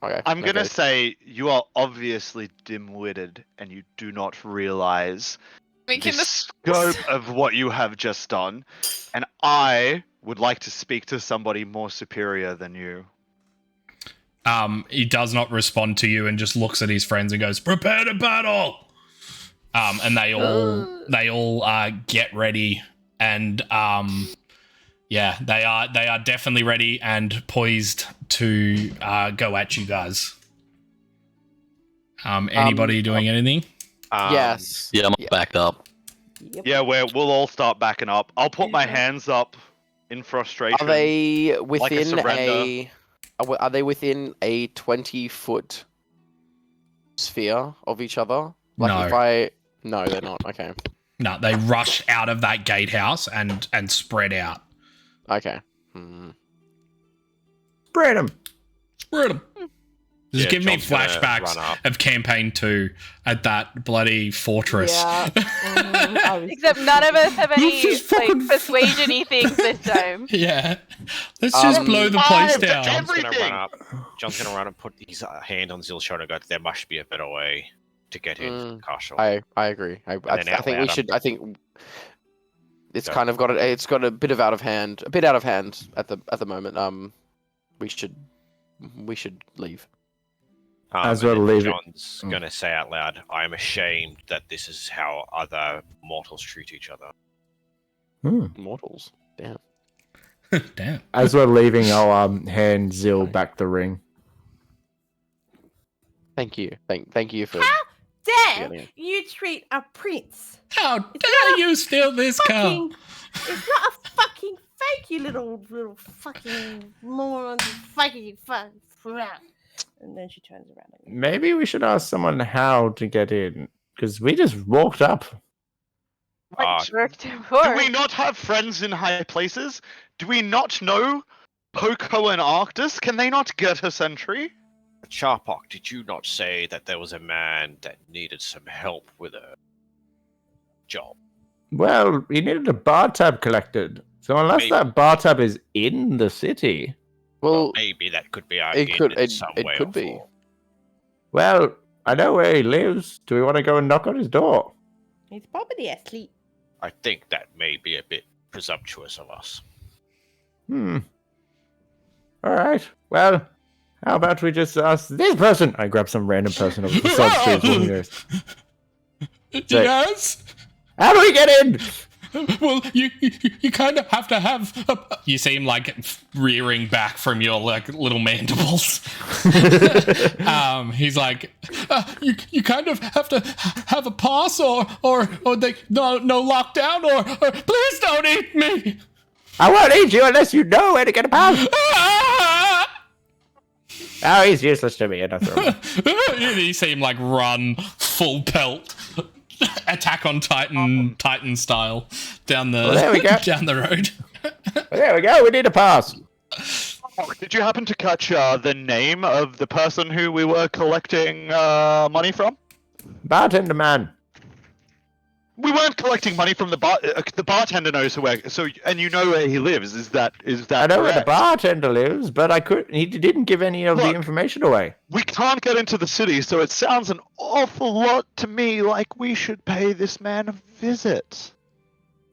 Okay, I'm gonna okay. say you are obviously dim-witted and you do not realize the Making the scope of what you have just done, and I would like to speak to somebody more superior than you. He does not respond to you and just looks at his friends and goes, "Prepare to battle!" And they all get ready, and yeah, they are definitely ready and poised to go at you guys. Anybody doing anything? Yes. Yeah, I'm backed up. Yep. Yeah, we'll all start backing up. I'll put my hands up in frustration. Are they like a within surrender. Are they within a 20-foot sphere of each other? No. No, they're not. Okay. No, they rush out of that gatehouse and spread out. Okay. Spread them. Spread them. Just Yeah, give me John's gonna flashbacks run up. of campaign 2 at that bloody fortress. Yeah. I was- Except none of us have any Let's just fucking- persuasion-y things this time. Yeah. Let's just blow the place down. John's gonna Everything. run up. John's gonna run and put his hand on Zill's shoulder and go, there must be a better way to get in, Castle. I agree. I then think we outloud should. I think it's Go. kind of got it. It's got a bit out of hand at the moment. We should leave. As and well then leave it. John's gonna say out loud, I am ashamed that this is how other mortals treat each other. Mortals. Damn. Damn. As we're leaving, I'll hand Zill back the ring. Thank you. Thank you for. Dare getting it. you treat a prince? How dare you steal this car? Fucking, it's not a fucking fake, you little fucking moron. Fucking fuck. And then she turns around. Maybe we should ask someone how to get in, because we just walked up. What jerk to Do we not have friends in high places? Do we not know Poco and Arctis? Can they not get a sentry? Charpok, did you not say that there was a man that needed some help with a job? Well, he needed a bar tab collected. So unless Maybe. that bar tab is in the city, Well, Maybe that could be our it in could. in some It way could or be. form. well, I know where he lives. Do we want to go and knock on his door? He's probably asleep. I think that may be a bit presumptuous of us. All right. Well, how about we just ask this person? I grab some random person over the side street. Who knows? Yes. How do we get in? Well, you kind of have to have. You seem like rearing back from your like little mandibles. He's like, you kind of have to have a pass or they no lockdown or please don't eat me. I won't eat you unless you know where to get a pass. Oh, he's useless to me. And I throw him. You seem like run full pelt. Attack on Titan style down the there we go. down the road. There we go. We need a pass. Did you happen to catch the name of the person who we were collecting money from? Bartender man. We weren't collecting money from the bartender knows where. So and you know where he lives. Is that I know where the correct? bartender lives, but he didn't give any of the Look. information away. We can't get into the city, so it sounds an awful lot to me like we should pay this man a visit.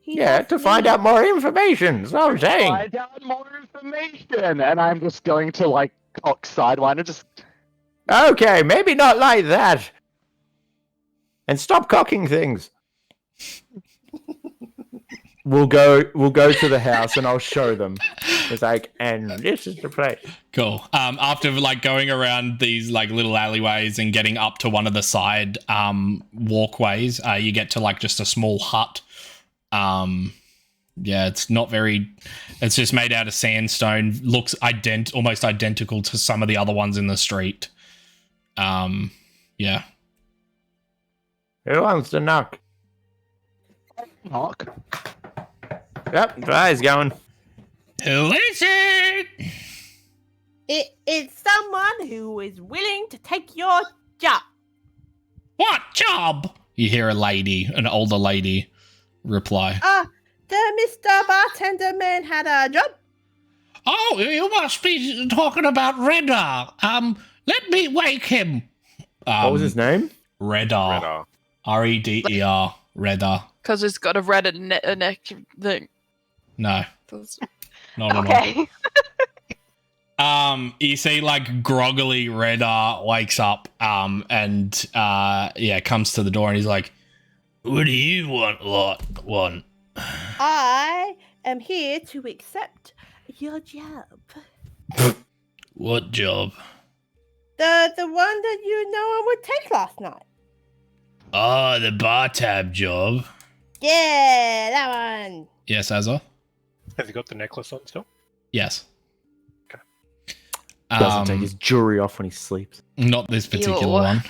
Yeah, to find out more information. That's what I'm saying. Find out more information, and I'm just going to like cock sidewinder, just Okay, maybe not like that. And stop cocking things. we'll go to the house and I'll show them. It's like, and this is the place. Cool. After like going around these like little alleyways and getting up to one of the side walkways, you get to like just a small hut. Yeah, it's not very. It's just made out of sandstone. Looks almost identical to some of the other ones in the street. Yeah. Who wants to knock? Knock. Yep, Dry's going. Who is it? It is someone who is willing to take your job. What job? You hear an older lady, reply. The Mr. Bartender man had a job. Oh, you must be talking about Redder. Let me wake him. What was his name? Redder. Redder. Redder. Because it's got a red neck thing. No. Not at Okay. all. You see, like, groggily Redder wakes up, and comes to the door, and he's like, "What do you want, lot one?" I am here to accept your job. What job? The one that no one would take last night. Oh, the bar tab job. Yeah, that one. Yes, Azor? Has he got the necklace on still? Yes. Okay. Doesn't take his jewelry off when he sleeps. Not this particular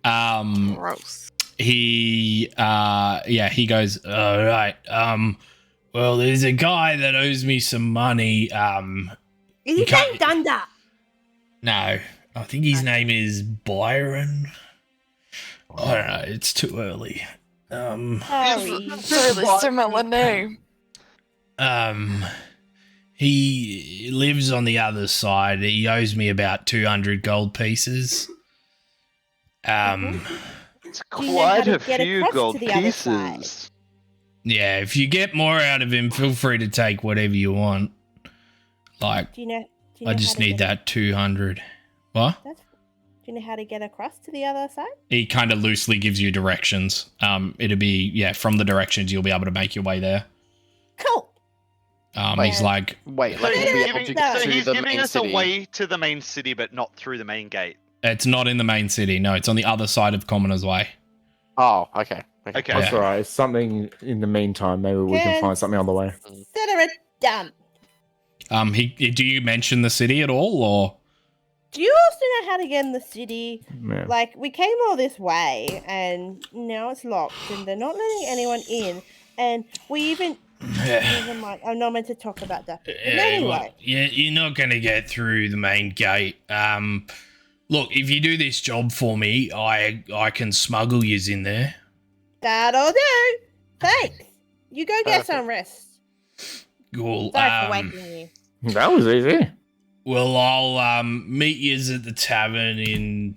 one. Gross. He goes, all right. Well, there's a guy that owes me some money. Is his name Dunder? No, I think his name is Byron. I don't know. It's too early. Sorry. Similar name. He lives on the other side. He owes me about 200 gold pieces. It's quite a few gold pieces. Yeah, if you get more out of him, feel free to take whatever you want. Like, Do you know I just need that 200. What? Do you know how to get across to the other side? He kind of loosely gives you directions. It'll be, from the directions, you'll be able to make your way there. Cool. He's like... Wait, So like, he's we'll be giving, able to get so to he's the giving main us city. a way to the main city, but not through the main gate. It's not in the main city. No, it's on the other side of Commoner's Way. Oh, okay. Okay. That's all right. It's something in the meantime. Maybe we can find something on the way. Consider it done. Do you mention the city at all, or? Do you also know how to get in the city? Yeah. Like, we came all this way, and now it's locked, and they're not letting anyone in. And we even like, I'm not meant to talk about that. But anyway. You're not going to get through the main gate. Look, if you do this job for me, I can smuggle yous in there. That'll do. Thanks. You go get some rest. Cool. Sorry for waking you. That was easy. Well, I'll meet yous at the tavern in.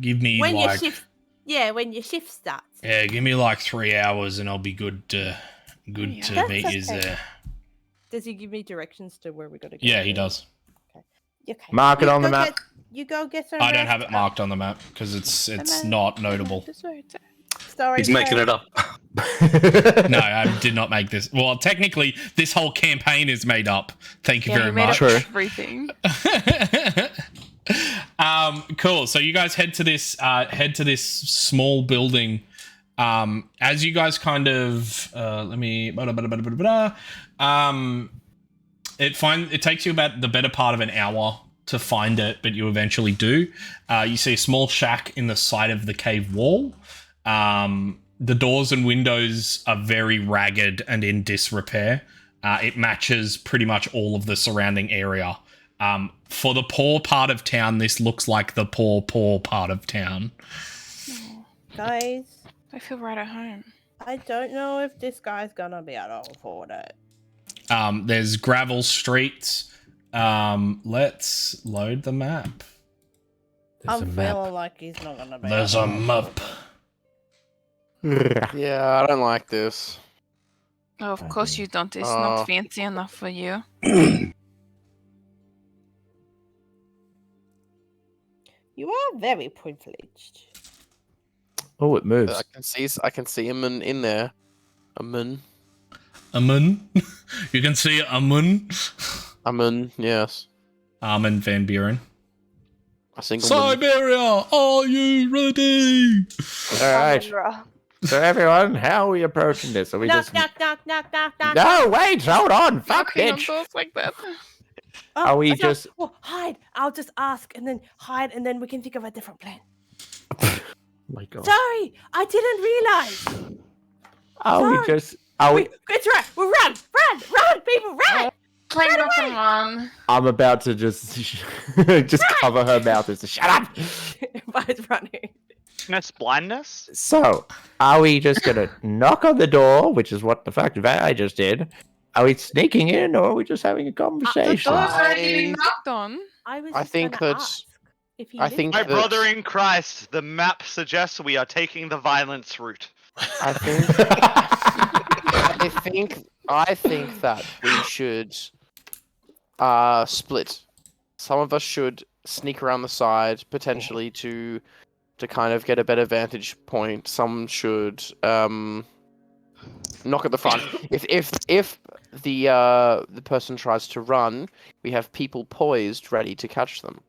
Give me When like. when your shift starts. Yeah, give me like 3 hours, and I'll be good to That's meet yous okay. there. Does he give me directions to where we got to go? Yeah, he does. Okay. Mark it on the map. You go get some I don't rest. have it marked on the map because it's not notable. Sorry. He's making it up. No, I did not make this. Well, technically, this whole campaign is made up. Thank you very much. Everything. Cool. So you guys head to this small building. As you guys kind of it takes you about the better part of an hour to find it, but you eventually do. You see a small shack in the side of the cave wall. The doors and windows are very ragged and in disrepair. It matches pretty much all of the surrounding area. For the poor part of town, this looks like the poor part of town. Guys, I feel right at home. I don't know if this guy's gonna be able to afford it. There's gravel streets. Let's load the map. I'm feeling like he's not gonna be There's able a to map. Yeah, I don't like this. Oh, of course you don't. It's Oh. not fancy enough for you. You are very privileged. Oh, it moves. I can see him in there. Amun. You can see Amun. Amun, yes. Armin Van Buren. A single man. Siberia, are you ready? All right. Amundra. So everyone, how are we approaching this? Are we Knock, just? knock, knock, knock, knock, knock. No, wait, hold on, fuck, Knocking on bitch. doors like that. Oh, Are we I thought- just- Well, hide. I'll just ask and then hide and then we can think of a different plan. Oh my God. Sorry, I didn't realize. Are we sorry. just? Are we? It's right. We'll run, people, run. Play nothing on. I'm about to just just cover her mouth and say, "Shut up." Everybody's running. That's blindness. So, are we just gonna knock on the door, which is what the fact I just did? Are we sneaking in, or are we just having a The conversation? door's already been knocked on. I was. I just think gonna that's- ask if he I think My that- brother in Christ, the map suggests we are taking the violence route. I think I think that we should split. Some of us should sneak around the side, potentially to kind of get a better vantage point. Some should knock at the front. If the person tries to run, we have people poised, ready to catch them.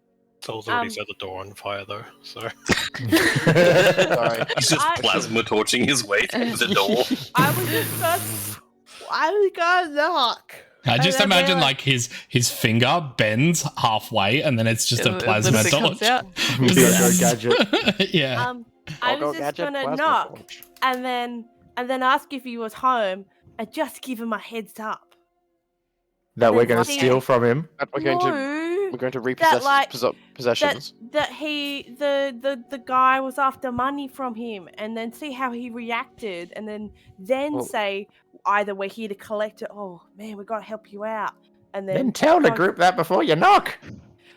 Soul's already set the door on fire though, so. Sorry. He's just plasma torching his way through the door. I was gonna knock. I just And then imagine they're like his finger bends halfway and then it's just a And plasma then it comes torch. out. Go gadget. Yeah. I Go was just gadget, gonna plasma knock torch. and then ask if he was home and just give him a heads up. That we're gonna See- steal from him. But we're going to repossess like- his possessions. That the guy was after money from him and then see how he reacted and then Well- say either we're here to collect it. Oh man, we gotta help you out. And then Then tell the go- group that before you knock.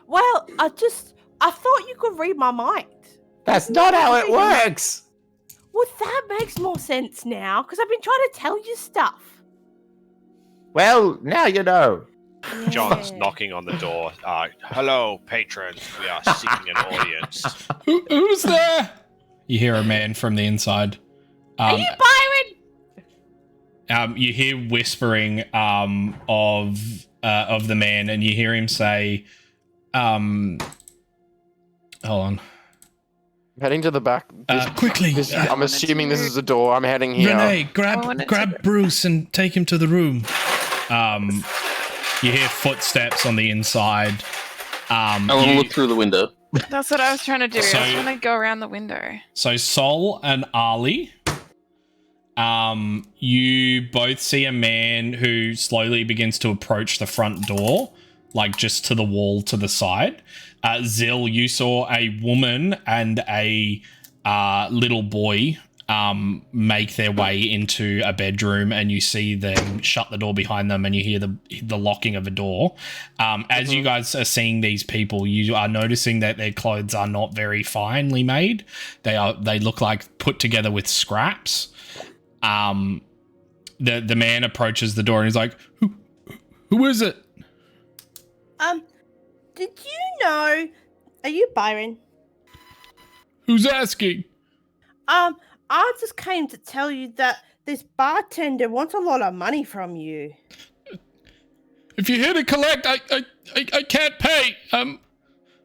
Well, I thought you could read my mind. That's not how it works. Well, that makes more sense now because I've been trying to tell you stuff. Well, now you know. John's Yeah. knocking on the door. Hello, patrons. We are seeking an audience. Who's there? You hear a man from the inside. Are you Byron? You hear whispering of the man, and you hear him say, "Hold on, Heading to the back. quickly, I'm assuming this is a door. I'm heading here. Renee, I wanted to grab Bruce and take him to the room." You hear footsteps on the inside. I want to look through the window. That's what I was trying to do. I was So- trying to go around the window. So Sol and Ali, you both see a man who slowly begins to approach the front door, like just to the wall to the side. Zil, you saw a woman and a little boy make their way into a bedroom, and you see them shut the door behind them, and you hear the locking of a door. As you guys are seeing these people, you are noticing that their clothes are not very finely made. They look like put together with scraps. The man approaches the door and he's like, who is it? Did you know? Are you Byron? Who's asking? I just came to tell you that this bartender wants a lot of money from you. If you're here to collect, I can't pay.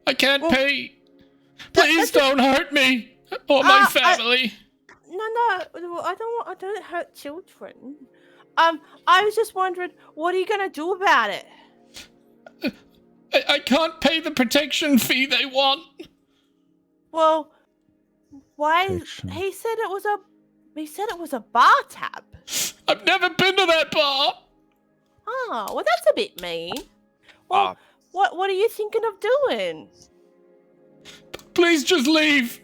I can't pay. Please don't hurt me or my family. No, I don't hurt children. I was just wondering, what are you gonna do about it? I can't pay the protection fee they want. Well, why? Protection. He said it was a bar tab. I've never been to that bar. Oh, well, that's a bit mean. Well, what are you thinking of doing? Please just leave.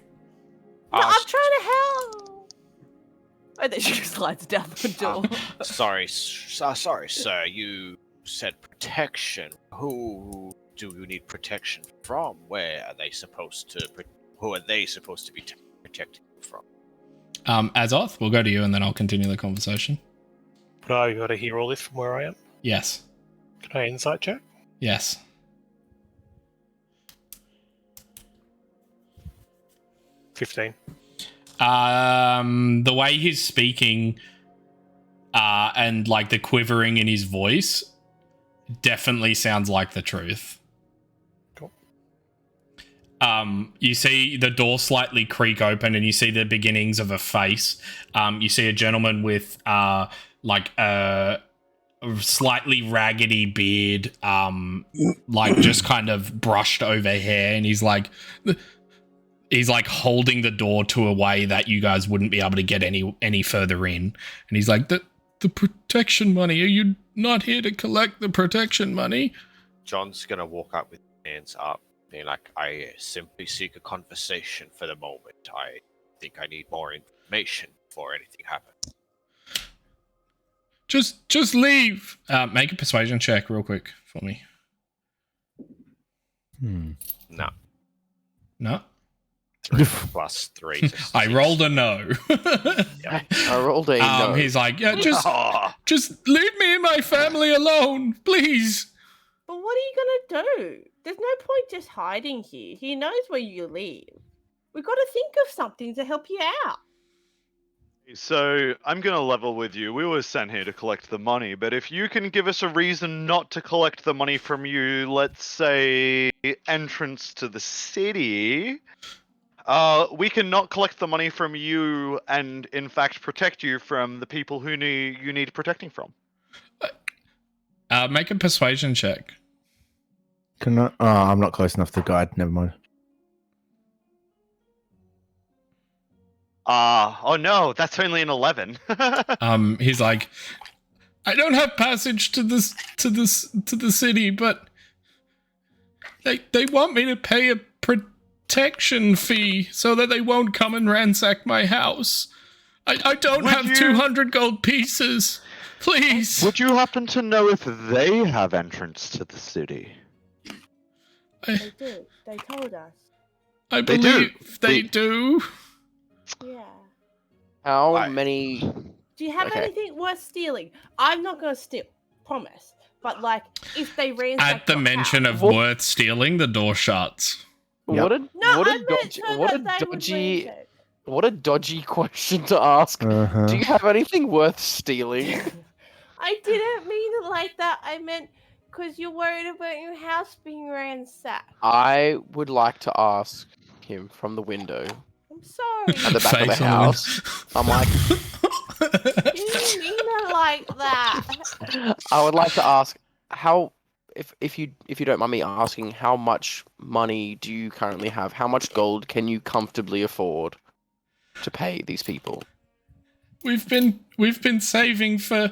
No, I'm trying to help. And then she slides down the door. Sorry, sir. You said protection. Who do you need protection from? Where are they supposed to? Who are they supposed to be protecting you from? Azoth, we'll go to you and then I'll continue the conversation. But are you able to hear all this from where I am? Yes. Can I insight check? Yes. 15. The way he's speaking, and like the quivering in his voice definitely sounds like the truth. Cool. You see the door slightly creak open, and you see the beginnings of a face. You see a gentleman with like a slightly raggedy beard, like just kind of brushed over hair, and he's like holding the door to a way that you guys wouldn't be able to get any further in. And he's like, the protection money, are you not here to collect the protection money? John's gonna walk up with hands up, being like, I simply seek a conversation for the moment. I think I need more information before anything happens. Just leave. Make a persuasion check real quick for me. No. No? 3 plus 3. I rolled a no. Yeah. I rolled a no. He's like, yeah, just leave me and my family alone, please. But what are you gonna do? There's no point just hiding here. He knows where you live. We've got to think of something to help you out. So, I'm gonna level with you. We were sent here to collect the money, but if you can give us a reason not to collect the money from you, let's say entrance to the city, we can not collect the money from you and, in fact, protect you from the people who you need protecting from. Make a persuasion check. Can I? Oh, I'm not close enough to the guide. Never mind. Oh no, that's only an 11. He's like, I don't have passage to the city, but they want me to pay a protection fee so that they won't come and ransack my house. I don't have 200 gold pieces. Please. Would you happen to know if they have entrance to the city? They do. They told us. I believe they do. Yeah. How many? Do you have anything worth stealing? I'm not gonna steal, promise. But like, if they ransack At the your mention house- of worth stealing, the door shuts. What a No, what I a meant dodgy, so what a that they would dodgy, ransack. what a dodgy question to ask. Uh-huh. Do you have anything worth stealing? I didn't mean it like that. I meant because you're worried about your house being ransacked. I would like to ask him from the window I'm sorry. at the back of the Face on the house. I'm like, You didn't mean it like that. I would like to ask how, if you don't mind me asking, how much money do you currently have? How much gold can you comfortably afford to pay these people? We've been saving for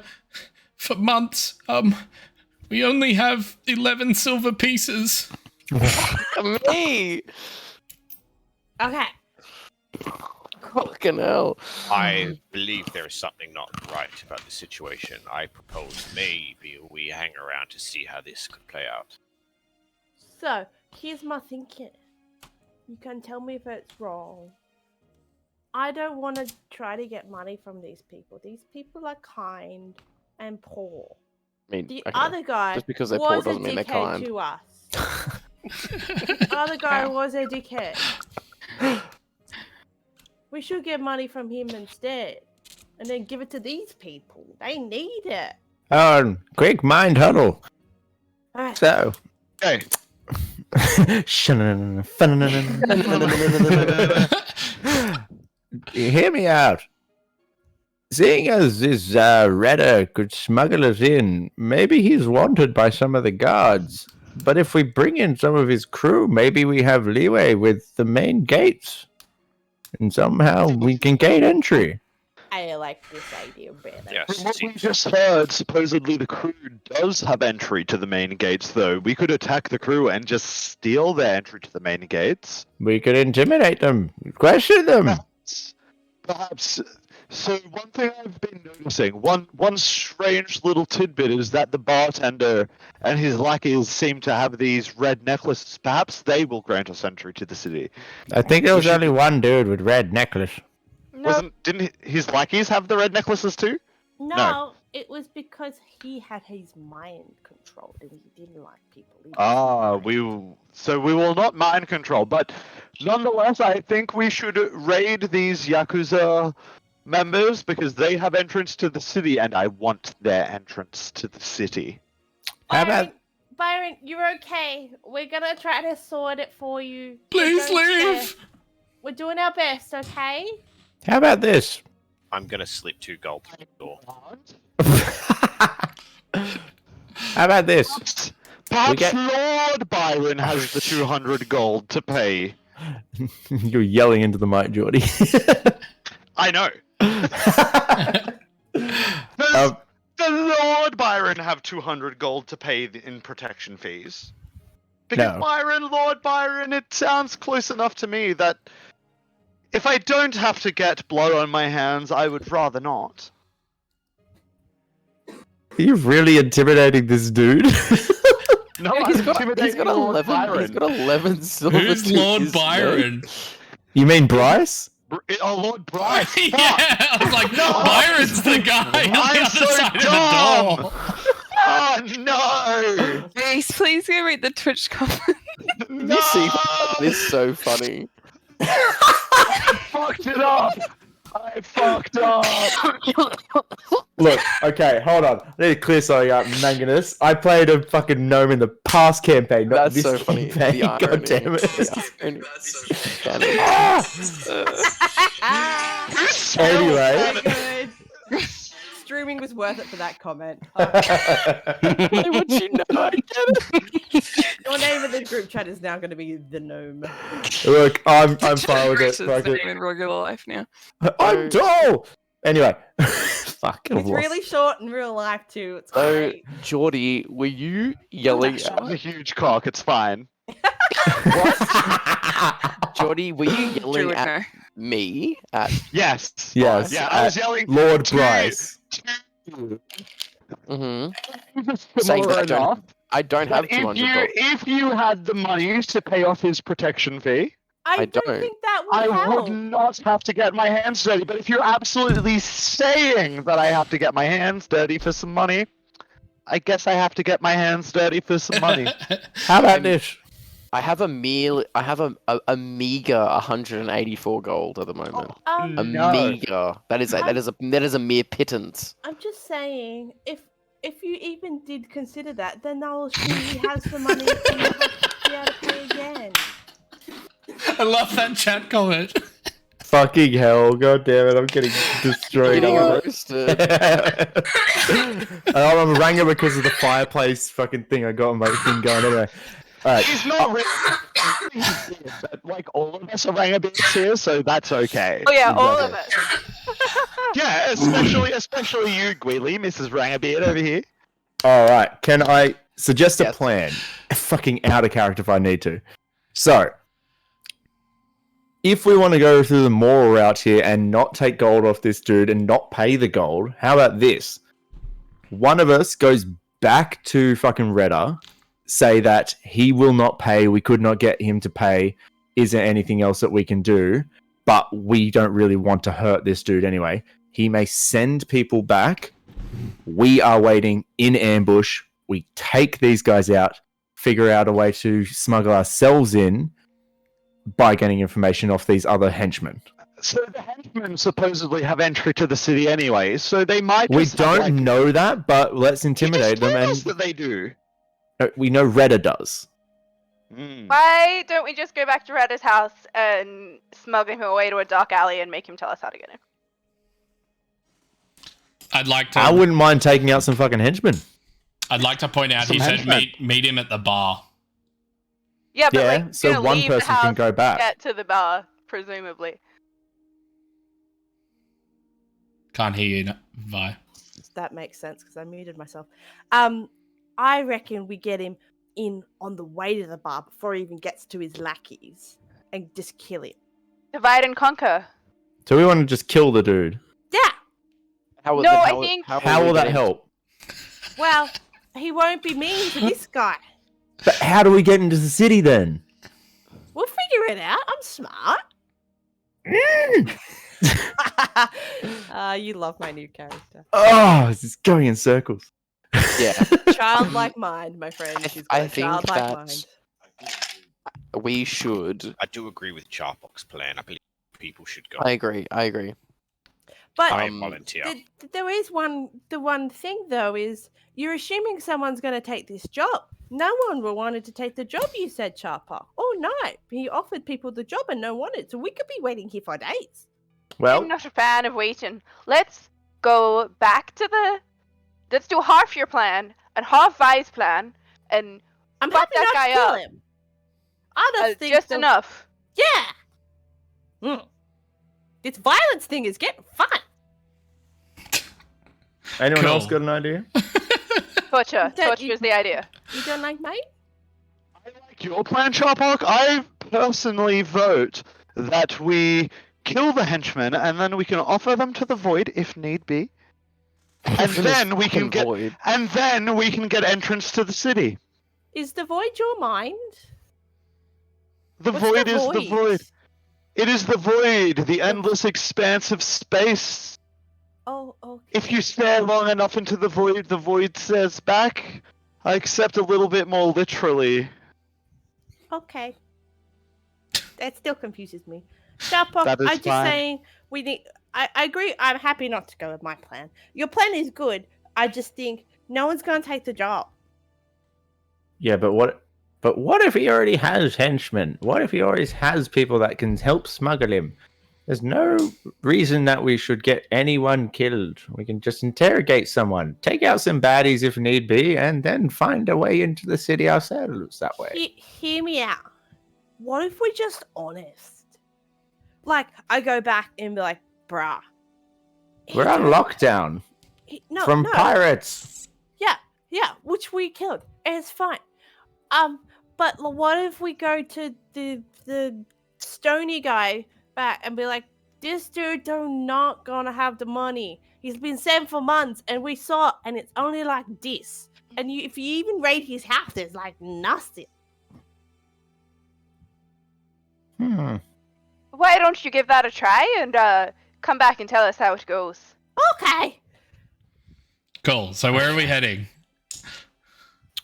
months. We only have 11 silver pieces. Me. Okay. Fucking hell. I believe there is something not right about the situation. I propose maybe we hang around to see how this could play out. So, here's my thinking. You can tell me if it's wrong. I don't want to try to get money from these people. These people are kind and poor. I mean, The okay. other guy Just because they're poor was a doesn't mean they're dickhead kind. to us. The other guy was a dickhead. We should get money from him instead. And then give it to these people. They need it. Oh, quick mind huddle. Alright. So, Okay. hear me out. Seeing as this Redder could smuggle us in, maybe he's wanted by some of the guards. But if we bring in some of his crew, maybe we have leeway with the main gates. And somehow we can gain entry. I like this idea better. Yes, From what we seems- just heard, supposedly the crew does have entry to the main gates, though. We could attack the crew and just steal their entry to the main gates. We could intimidate them, question them. Perhaps. So one thing I've been noticing, one strange little tidbit is that the bartender and his lackeys seem to have these red necklaces. Perhaps they will grant us entry to the city. I think there was only one dude with red necklace. No, Didn't his lackeys have the red necklaces too? no, it was because he had his mind controlled and he didn't like people. So we will not mind control, but nonetheless, I think we should raid these yakuza members because they have entrance to the city, and I want their entrance to the city. How about Byron, you're okay. We're gonna try to sort it for you. Please Don't scare. leave. We're doing our best, okay? how about this? I'm gonna slip 2 gold through the door. How about this? Perhaps get- Lord Byron has the 200 gold to pay. You're yelling into the mic, Geordie. I know. Does Lord Byron have 200 gold to pay in protection fees? Because No. Lord Byron, it sounds close enough to me that if I don't have to get blood on my hands, I would rather not. Are you really intimidating this dude? No, Yeah, I'm he's got intimidating Lord 11. Byron. He's got 11 silver. Who's to Lord his Byron? You mean Bryce? Oh, Lord Bryce. Yeah, I was like, No! Byron's the guy on the I'm other so side dumb! of the door. Oh, no! Please go read the Twitch comment. No! You see, that is so funny. I fucked it up! I fucked up! Look, okay, hold on. I need to clear something up, Manganus. I played a fucking gnome in the past campaign, not That's this so funny. campaign. The irony. God damn it. Anyway. Good. Streaming was worth it for that comment. Why would you know? I get it. Your name in the group chat is now going to be the gnome. Look, I'm fine with it. Grace's Fuck name it. in regular life now. I'm tall! Anyway. Fuck, I've He's lost. really short in real life too. It's So, great. Geordie, were you yelling It's a out? huge cock, it's fine. Geordie, were you Drew yelling would at know. me? At Yes. Yeah, I was yelling Lord to- Bryce. saying Similar that enough. I don't have But 200 gold. if you had the money to pay off his protection fee, I I don't don't. think that would I help. would not have to get my hands dirty. But if you're absolutely saying that I have to get my hands dirty for some money, I guess I have to get my hands dirty for some money. How about this? I have a meager 184 gold at the moment. A No. meager. That is a mere pittance. I'm just saying, if you even did consider that, then I'll assume he has the money and you'll have to be able to pay again. I love that chat comment. Fucking hell, god damn it, I'm getting destroyed. Getting on it. roasted. I'm a ranger because of the fireplace fucking thing I got on my thing going anyway. Alright. He's not really, but like all of us are Rangabeats here, so that's okay. Oh yeah, all of us. Yeah, especially you, Gweely, Mrs. Rangabeat over here. Alright, can I suggest a Yes. plan? Fucking out of character if I need to. So, if we want to go through the moral route here and not take gold off this dude and not pay the gold, how about this? One of us goes back to fucking Redder, say that he will not pay, we could not get him to pay, is there anything else that we can do? But we don't really want to hurt this dude anyway. He may send people back. We are waiting in ambush. We take these guys out, figure out a way to smuggle ourselves in by getting information off these other henchmen. So the henchmen supposedly have entry to the city anyway, so they might. We just have, don't like, know that, but let's you just intimidate them, told and us that they do. we know Redder does. Why don't we just go back to Redda's house and smuggle him away to a dark alley and make him tell us how to get him? I'd like to. I wouldn't mind taking out some fucking henchmen. I'd like to point out Some he said henchmen. meet him at the bar. Yeah, but Yeah, like, so you're gonna one leave the person can house go to back. get to the bar, presumably. Can't hear you, Vi. That makes sense because I muted myself. I reckon we get him in on the way to the bar before he even gets to his lackeys and just kill him. Divide and conquer. So we want to just kill the dude. Yeah. How No, I think- How will that help? Well, he won't be mean to this guy. But how do we get into the city then? We'll figure it out. I'm smart. You love my new character. Oh, it's going in circles. Yeah. Childlike mind, my friend. She's got I a think childlike that mind. we should. I do agree with Charpok's plan. I believe people should go. I agree. But I volunteer. there is the one thing though is you're assuming someone's going to take this job. No one wanted to take the job, you said, Charpak. All night. He offered people the job and no one wanted, so we could be waiting here for days. Well, I'm not a fan of waiting. Let's go back to let's do half your plan and half Vi's plan and I'm fuck happy that not guy to kill up. him. I just think Just enough. Yeah. This violence thing is getting fun. anyone Cool. else got an idea? Torture. Don't Torture you- is the idea. You don't like mine? I like your plan, Sharpak. I personally vote that we kill the henchmen and then we can offer them to the void if need be. And then we can get Void. entrance to the city. Is the void your mind? The What's void the is the void. It is the void, the endless expanse of space. Oh, okay. If you stare long enough into the void stares back. I accept a little bit more literally. Okay. That still confuses me. Sharpak, That is I'm just fine. saying we need. I agree. I'm happy not to go with my plan. Your plan is good. I just think no one's going to take the job. Yeah, but what if he already has henchmen? What if he already has people that can help smuggle him? There's no reason that we should get anyone killed. We can just interrogate someone, take out some baddies if need be, and then find a way into the city ourselves that way. Hear me out. What if we're just honest? Like, I go back and be like, bruh. We're on lockdown No, from no. pirates. Yeah, which we killed. And it's fine. But what if we go to the stony guy back and be like, this dude do not gonna have the money. He's been sent for months and we saw it and it's only like this. And if you even raid his house, there's like nothing. Why don't you give that a try and come back and tell us how it goes? Okay. Cool. So where are we heading?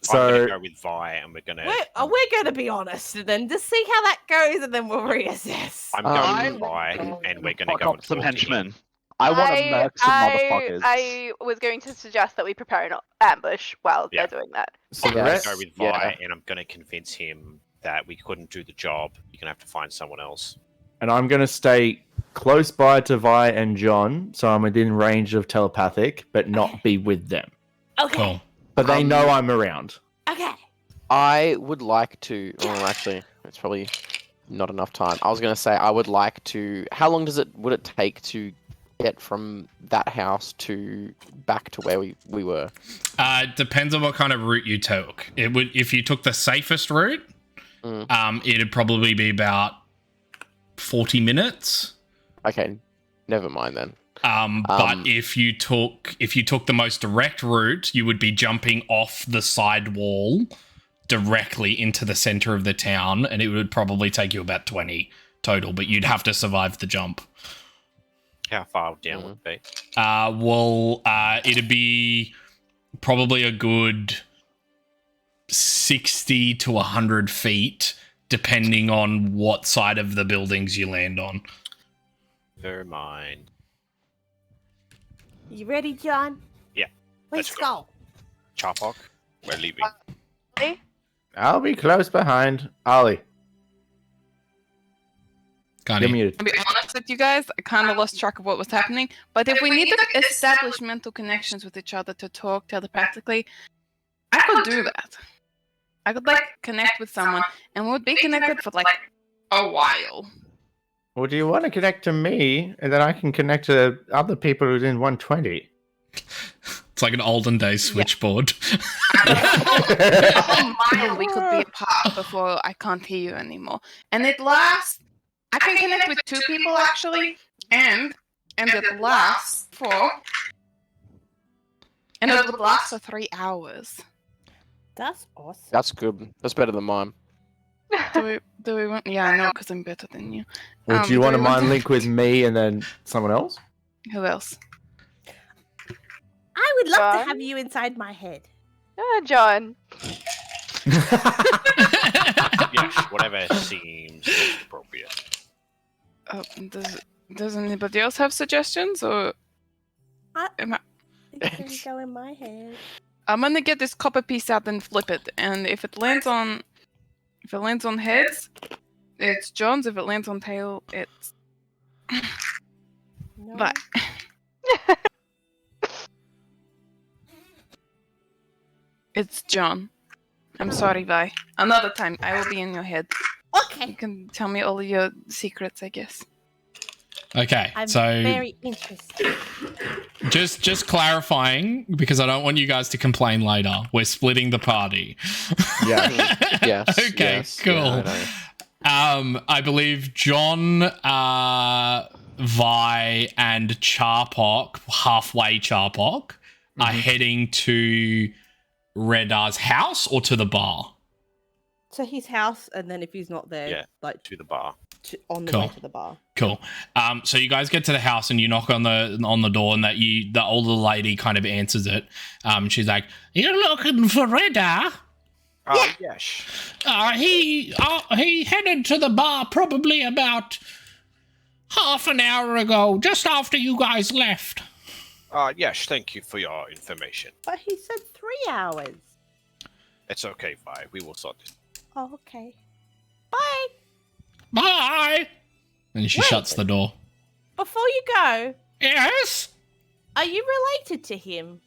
I'm gonna So go with Vi, and we're gonna. We're gonna be honest and then just see how that goes and then we'll reassess. I'm going with Vi, and we're gonna Fuck go up and some talk to him. henchmen. I want to murk some motherfuckers. I was going to suggest that we prepare an ambush while Yeah. they're doing that. So I'm the gonna rest, go with Vi, yeah. and I'm gonna convince him that we couldn't do the job. You're gonna have to find someone else. and I'm going to stay close by to Vi and John, so I'm within range of telepathic, but not be with them. Okay. Cool. But they know I'm around. Okay. I would like to. Well, actually, it's probably not enough time. I was going to say I would like to. How long would it take to get from that house to back to where we were? Depends on what kind of route you took. It would, if you took the safest route, it'd probably be about 40 minutes. Okay, never mind then. But if you took the most direct route, you would be jumping off the side wall directly into the center of the town, and it would probably take you about 20 total, but you'd have to survive the jump. How far down would it be? It'd be probably a good 60 to 100 feet, depending on what side of the buildings you land on. Never mind. You ready, John? Yeah, Let's let's go. Charpak, we're leaving. I'll be close behind. Ollie, Can't give you? me a... To be honest with you guys, I kind of lost track of what was happening. But if we need to establish mental connections with each other to talk telepathically, I could do that. I could connect with someone, and we would be connected for a while. Well, do you want to connect to me, and then I can connect to other people within 120? It's like an olden day switchboard. A mile we could be apart before I can't hear you anymore. And it lasts. I can connect with 2 people actually, and it lasts for. And it would last for 3 hours. That's awesome. That's good. That's better than mine. Do we want? Yeah, I know, because I'm better than you. Or do you do want to we want mind to- link with me and then someone else? Who else? I would love to John? have you inside my head. John. Yes, whatever seems most appropriate. Does anybody else have suggestions, or am I? It's gonna go in my head. I'm gonna get this copper piece out and flip it, and if it lands on heads, it's John's. If it lands on tail, it's. No. But it's John. I'm sorry, Vi. Another time, I will be in your head. Okay. You can tell me all of your secrets, I guess. Okay, I'm so very interested. just clarifying because I don't want you guys to complain later. We're splitting the party. Yeah. Yes. Okay, yes, cool. yeah, I know. I believe John, Vi, and Charpok, halfway Charpok, are heading to Redar's house or to the bar. To his house, and then if he's not there, Yeah. like To the bar. on the Cool. way to the bar. Cool. So you guys get to the house and you knock on the door, and the older lady kind of answers it. She's like, "You're looking for Redar? Yes. He headed to the bar probably about half an hour ago, just after you guys left." Yes, thank you for your information. But he said 3 hours. It's okay, Vi. We will sort this. Oh, okay. Bye. Bye. And she Wait. shuts the door. Before you go, Yes? are you related to him?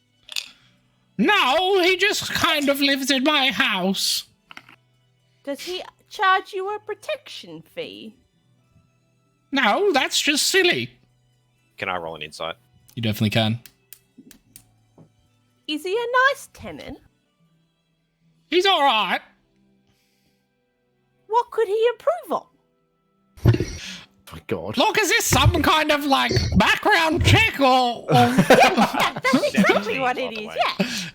No, he just kind of lives in my house. Does he charge you a protection fee? No, that's just silly. Can I roll an insight? You definitely can. Is he a nice tenant? He's all right. What could he improve on? My God. Look, is this some kind of like background check or... Yeah, that's exactly what it is.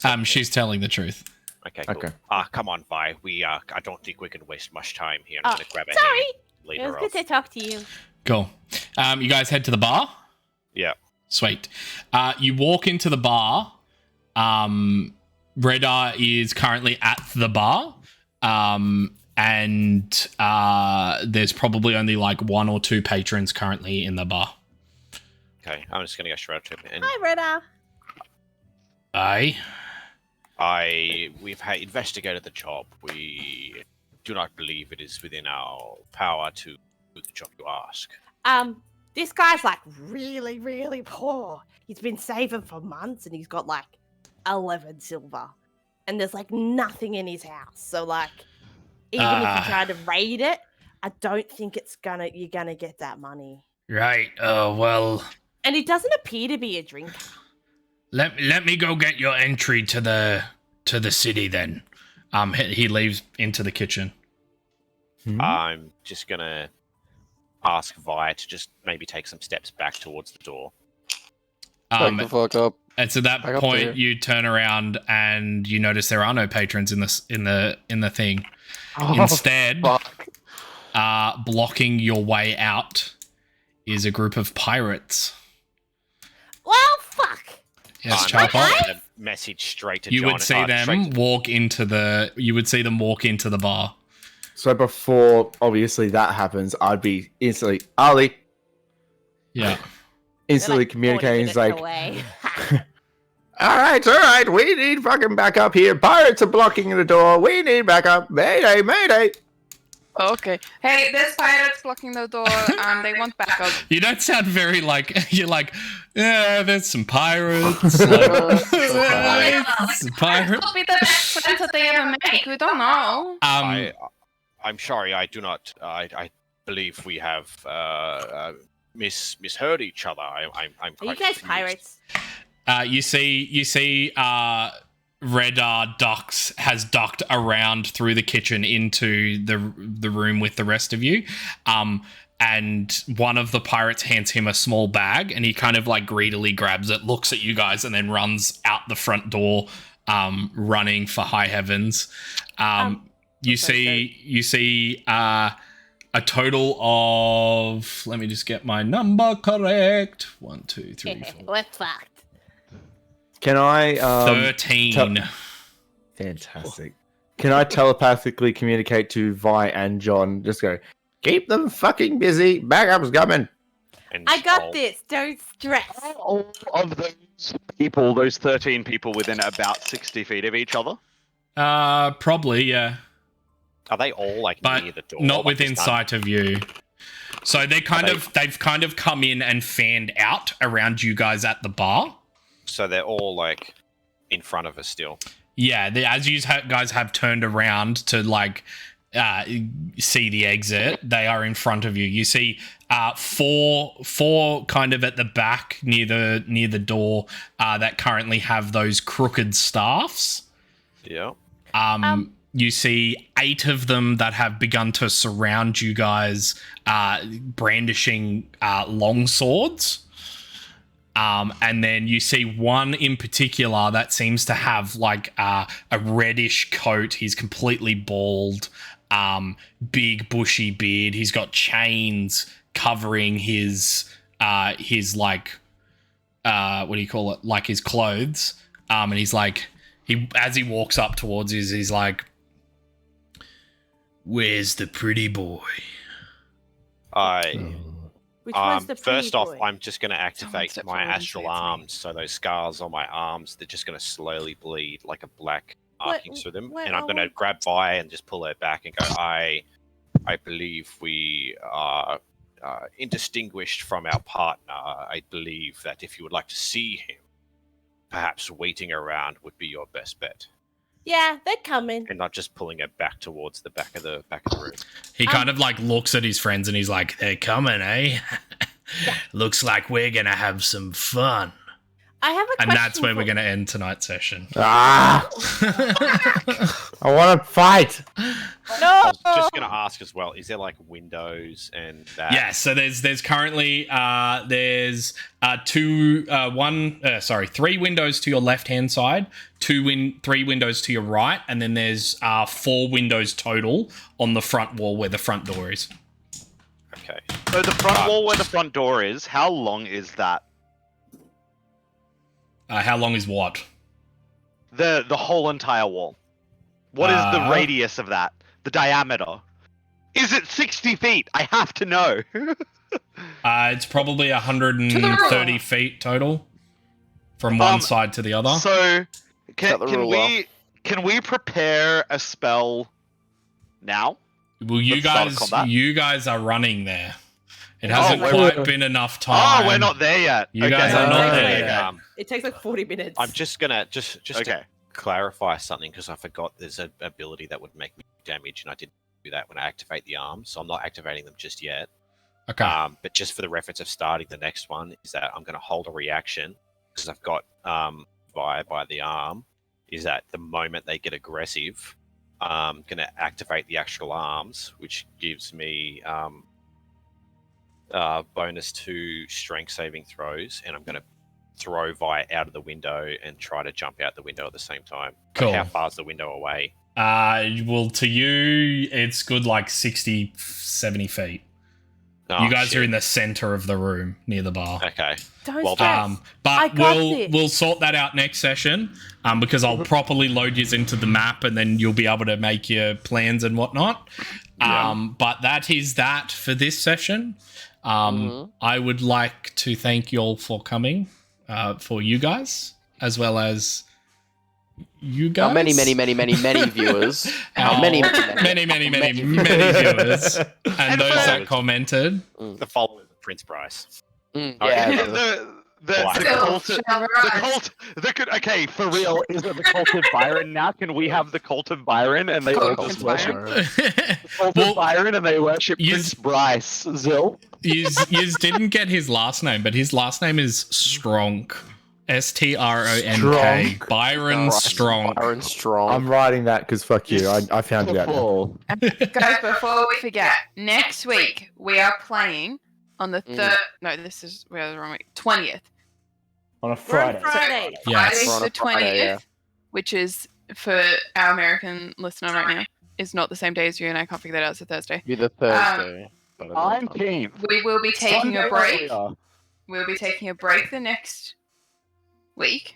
Yeah. She's telling the truth. Okay, cool. Okay. Come on, Vi. I don't think we can waste much time here. I'm gonna grab a Sorry. hand, It lead was her good off. to talk to you. Cool. You guys head to the bar? Yeah. Sweet. You walk into the bar. Redar is currently at the bar. And there's probably only like 1 or 2 patrons currently in the bar. Okay, I'm just gonna go straight up to him. And Hi, Retta. Aye. we've investigated the job. We do not believe it is within our power to do the job you ask. This guy's like really, really poor. He's been saving for months and he's got like 11 silver. And there's like nothing in his house. So like, even if you try to raid it, I don't think you're gonna get that money. Right. Well, And he doesn't appear to be a drinker. let me go get your entry to the city then. He leaves into the kitchen. I'm just gonna ask Vi to just maybe take some steps back towards the door. Back the fuck up. And so that Back up point, there. you turn around and you notice there are no patrons in the thing. Instead, Fuck. blocking your way out is a group of pirates. Well, fuck. Yes, I'm Charpot. gonna message straight to You John. would see straight them to- walk into the. You would see them walk into the bar. So before, obviously, that happens, I'd be instantly, Ali, Yeah. instantly They're, 40 communicating. It's minutes like, away. all right, we need fucking backup here. Pirates are blocking the door. We need backup. Mayday, mayday. Okay. Hey, there's pirates blocking the door. They want backup. You don't sound very like you're like. Yeah, there's some pirates. Like, some pirates. Could be the best friends that they ever make. We don't know. I'm sorry, I do not. I believe we have misheard each other. I'm Are quite you guys confused. pirates? You see Redar has ducked around through the kitchen into the room with the rest of you. And one of the pirates hands him a small bag, and he kind of like greedily grabs it, looks at you guys, and then runs out the front door, running for high heavens. You see a total of, let me just get my number correct. 1, 2, 3, 4. We're fucked. Can I 13. Fantastic. Can I telepathically communicate to Vi and John? Just go, keep them fucking busy. Backup's coming. And I got I'll- this. Don't stress. All of those people, those 13 people, within about 60 feet of each other. Probably, yeah. Are they all like But near the door? not Like, within there's none- sight of you. So they've kind of come in and fanned out around you guys at the bar. So they're all like in front of us still. Yeah, as you guys have turned around to like see the exit, they are in front of you. You see four kind of at the back near the door that currently have those crooked staffs. Yeah. You see 8 of them that have begun to surround you guys, brandishing long swords. And then you see one in particular that seems to have like a reddish coat. He's completely bald, big bushy beard. He's got chains covering his like what do you call it? Like his clothes. And he's like as he walks up towards you, he's like, "Where's the pretty boy?" Which one's the pretty First off, boy? I'm just going to activate step my forward and say astral it's me. arms. So those scars on my arms, they're just going to slowly bleed like a black markings through them. what And I'm are going to we- grab Vi and just pull her back and go, I believe we are indistinguished from our partner. I believe that if you would like to see him, perhaps waiting around would be your best bet. Yeah, they're coming. And not just pulling her back towards the back of the room. He kind of like looks at his friends and he's like, "They're coming, eh? Looks like we're gonna have some fun." I have a And question. that's where for- we're gonna end tonight's session. Ah! I want to fight. No. I was just going to ask as well, is there like windows and that? Yeah, so there's currently there's 3 windows to your left hand side, 3 windows to your right, and then there's 4 windows total on the front wall where the front door is. Okay. So the front wall where the front door is, how long is that? How long is what? The whole entire wall. What is the Uh, radius of that? The diameter? Is it 60 feet? I have to know. It's probably 130 feet total from one side to the other. So Cut the ruler. can we prepare a spell now? Well, you the start of guys combat? are running there. It hasn't we're- quite been enough time. Oh, we're not there yet. You guys are not there yet. It takes like 40 minutes. I'm just gonna just Okay. to clarify something because I forgot there's an ability that would make me damage, and I didn't do that when I activate the arms, so I'm not activating them just yet. Okay. But just for the reference of starting the next one, is that I'm going to hold a reaction because I've got by the arm. Is that the moment they get aggressive, I'm going to activate the actual arms, which gives me bonus to strength saving throws, and I'm going to throw Vi out of the window and try to jump out the window at the same time. But Cool. how far is the window away? Well, to you, it's good like 60, 70 feet. Oh, you guys shit. are in the center of the room near the bar. Okay. Don't Well, stress. I But got we'll this. we'll sort that out next session. Because I'll properly load you into the map, and then you'll be able to make your plans and whatnot. But that is that for this session. I would like to thank you all for coming. For you guys, as well as you guys. Our many viewers. Our many viewers, and those that followers. commented. The followers of Prince Bryce. Yeah. Okay, for real, is it the cult of Byron now? Can we have the cult of Byron and they all just worship the cult of Byron and they worship Prince Bryce? Zill? You didn't get his last name, but his last name is Stronk. Stronk. Stronk. Byron Stronk. Byron Strong. I'm writing that because fuck you. I found it out now. Guys, before we forget, next week we are playing on the 3rd. No, this is we're the wrong week. 20th. On a We're on Friday. Friday. Yes. Friday's On a the 20th, Friday, yeah. which is for our American listener right now, is not the same day as you, and I can't figure that out. It's a Thursday. Be the Thursday. I'm keen. We will be taking Sunday a break. earlier. We'll be taking a break the next week,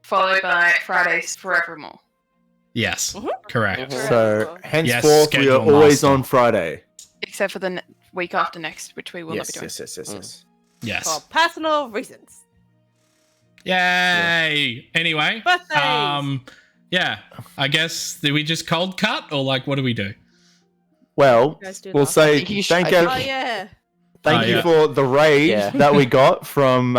followed by Fridays forevermore. Yes, correct. So Yes, henceforth we are schedule always master. on Friday. Except for the week after next, which we will not be Yes, doing. yes. Yes. For personal reasons. Yay! Anyway, Birthdays! yeah. I guess do we just cold cut or like what do we do? Well, You guys do we'll last say think you should- thank I you, Oh yeah. thank you yeah. for the raid Yeah. that we got from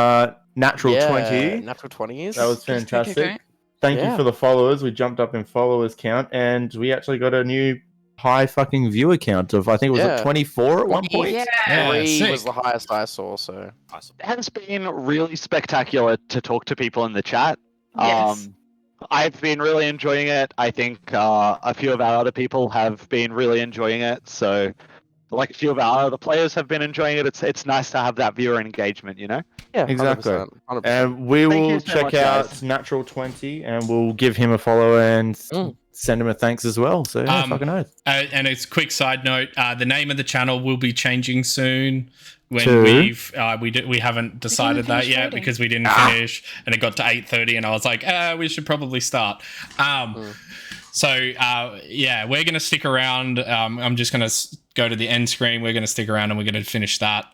Natural Yeah, 20. Natural 20s. That was Okay, fantastic. great. Thank you Yeah. for the followers. We jumped up in followers count, and we actually got a new high fucking viewer count of I think it was Yeah. 24 at one point. Yeah, 3 sick. was the highest I saw, so. Awesome. It has been really spectacular to talk to people in the chat. Yes. I've been really enjoying it. I think a few of our other people have been really enjoying it. So, like a few of our other players have been enjoying it. It's nice to have that viewer engagement, you know. Yeah, Exactly. 100%. And we Thank you will so check much, out guys. Natural 20, and we'll give him a follow and Mm. send him a thanks as well. So yeah, Um, fucking oath. And it's a quick side note: the name of the channel will be changing soon. When To? we haven't decided that finish yet rating. because we didn't finish, and it got to 8:30, and I was like, we should probably start. So yeah, we're gonna stick around. I'm just gonna go to the end screen. We're gonna stick around and we're gonna finish that.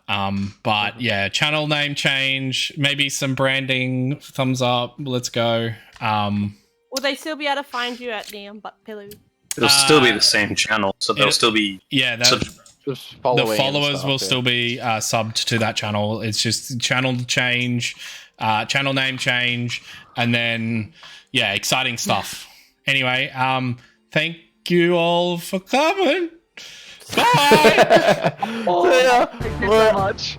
But yeah, channel name change, maybe some branding. Thumbs up. Let's go. Will they still be able to find you at Neon Butt Pillow? It'll still be the same channel, so they'll still be. Yeah, sub- Just the following and followers stuff, will yeah. still be subbed to that channel. It's just channel change, channel name change, and then yeah, exciting stuff. Anyway, thank you all for coming. Bye. Thank you so much.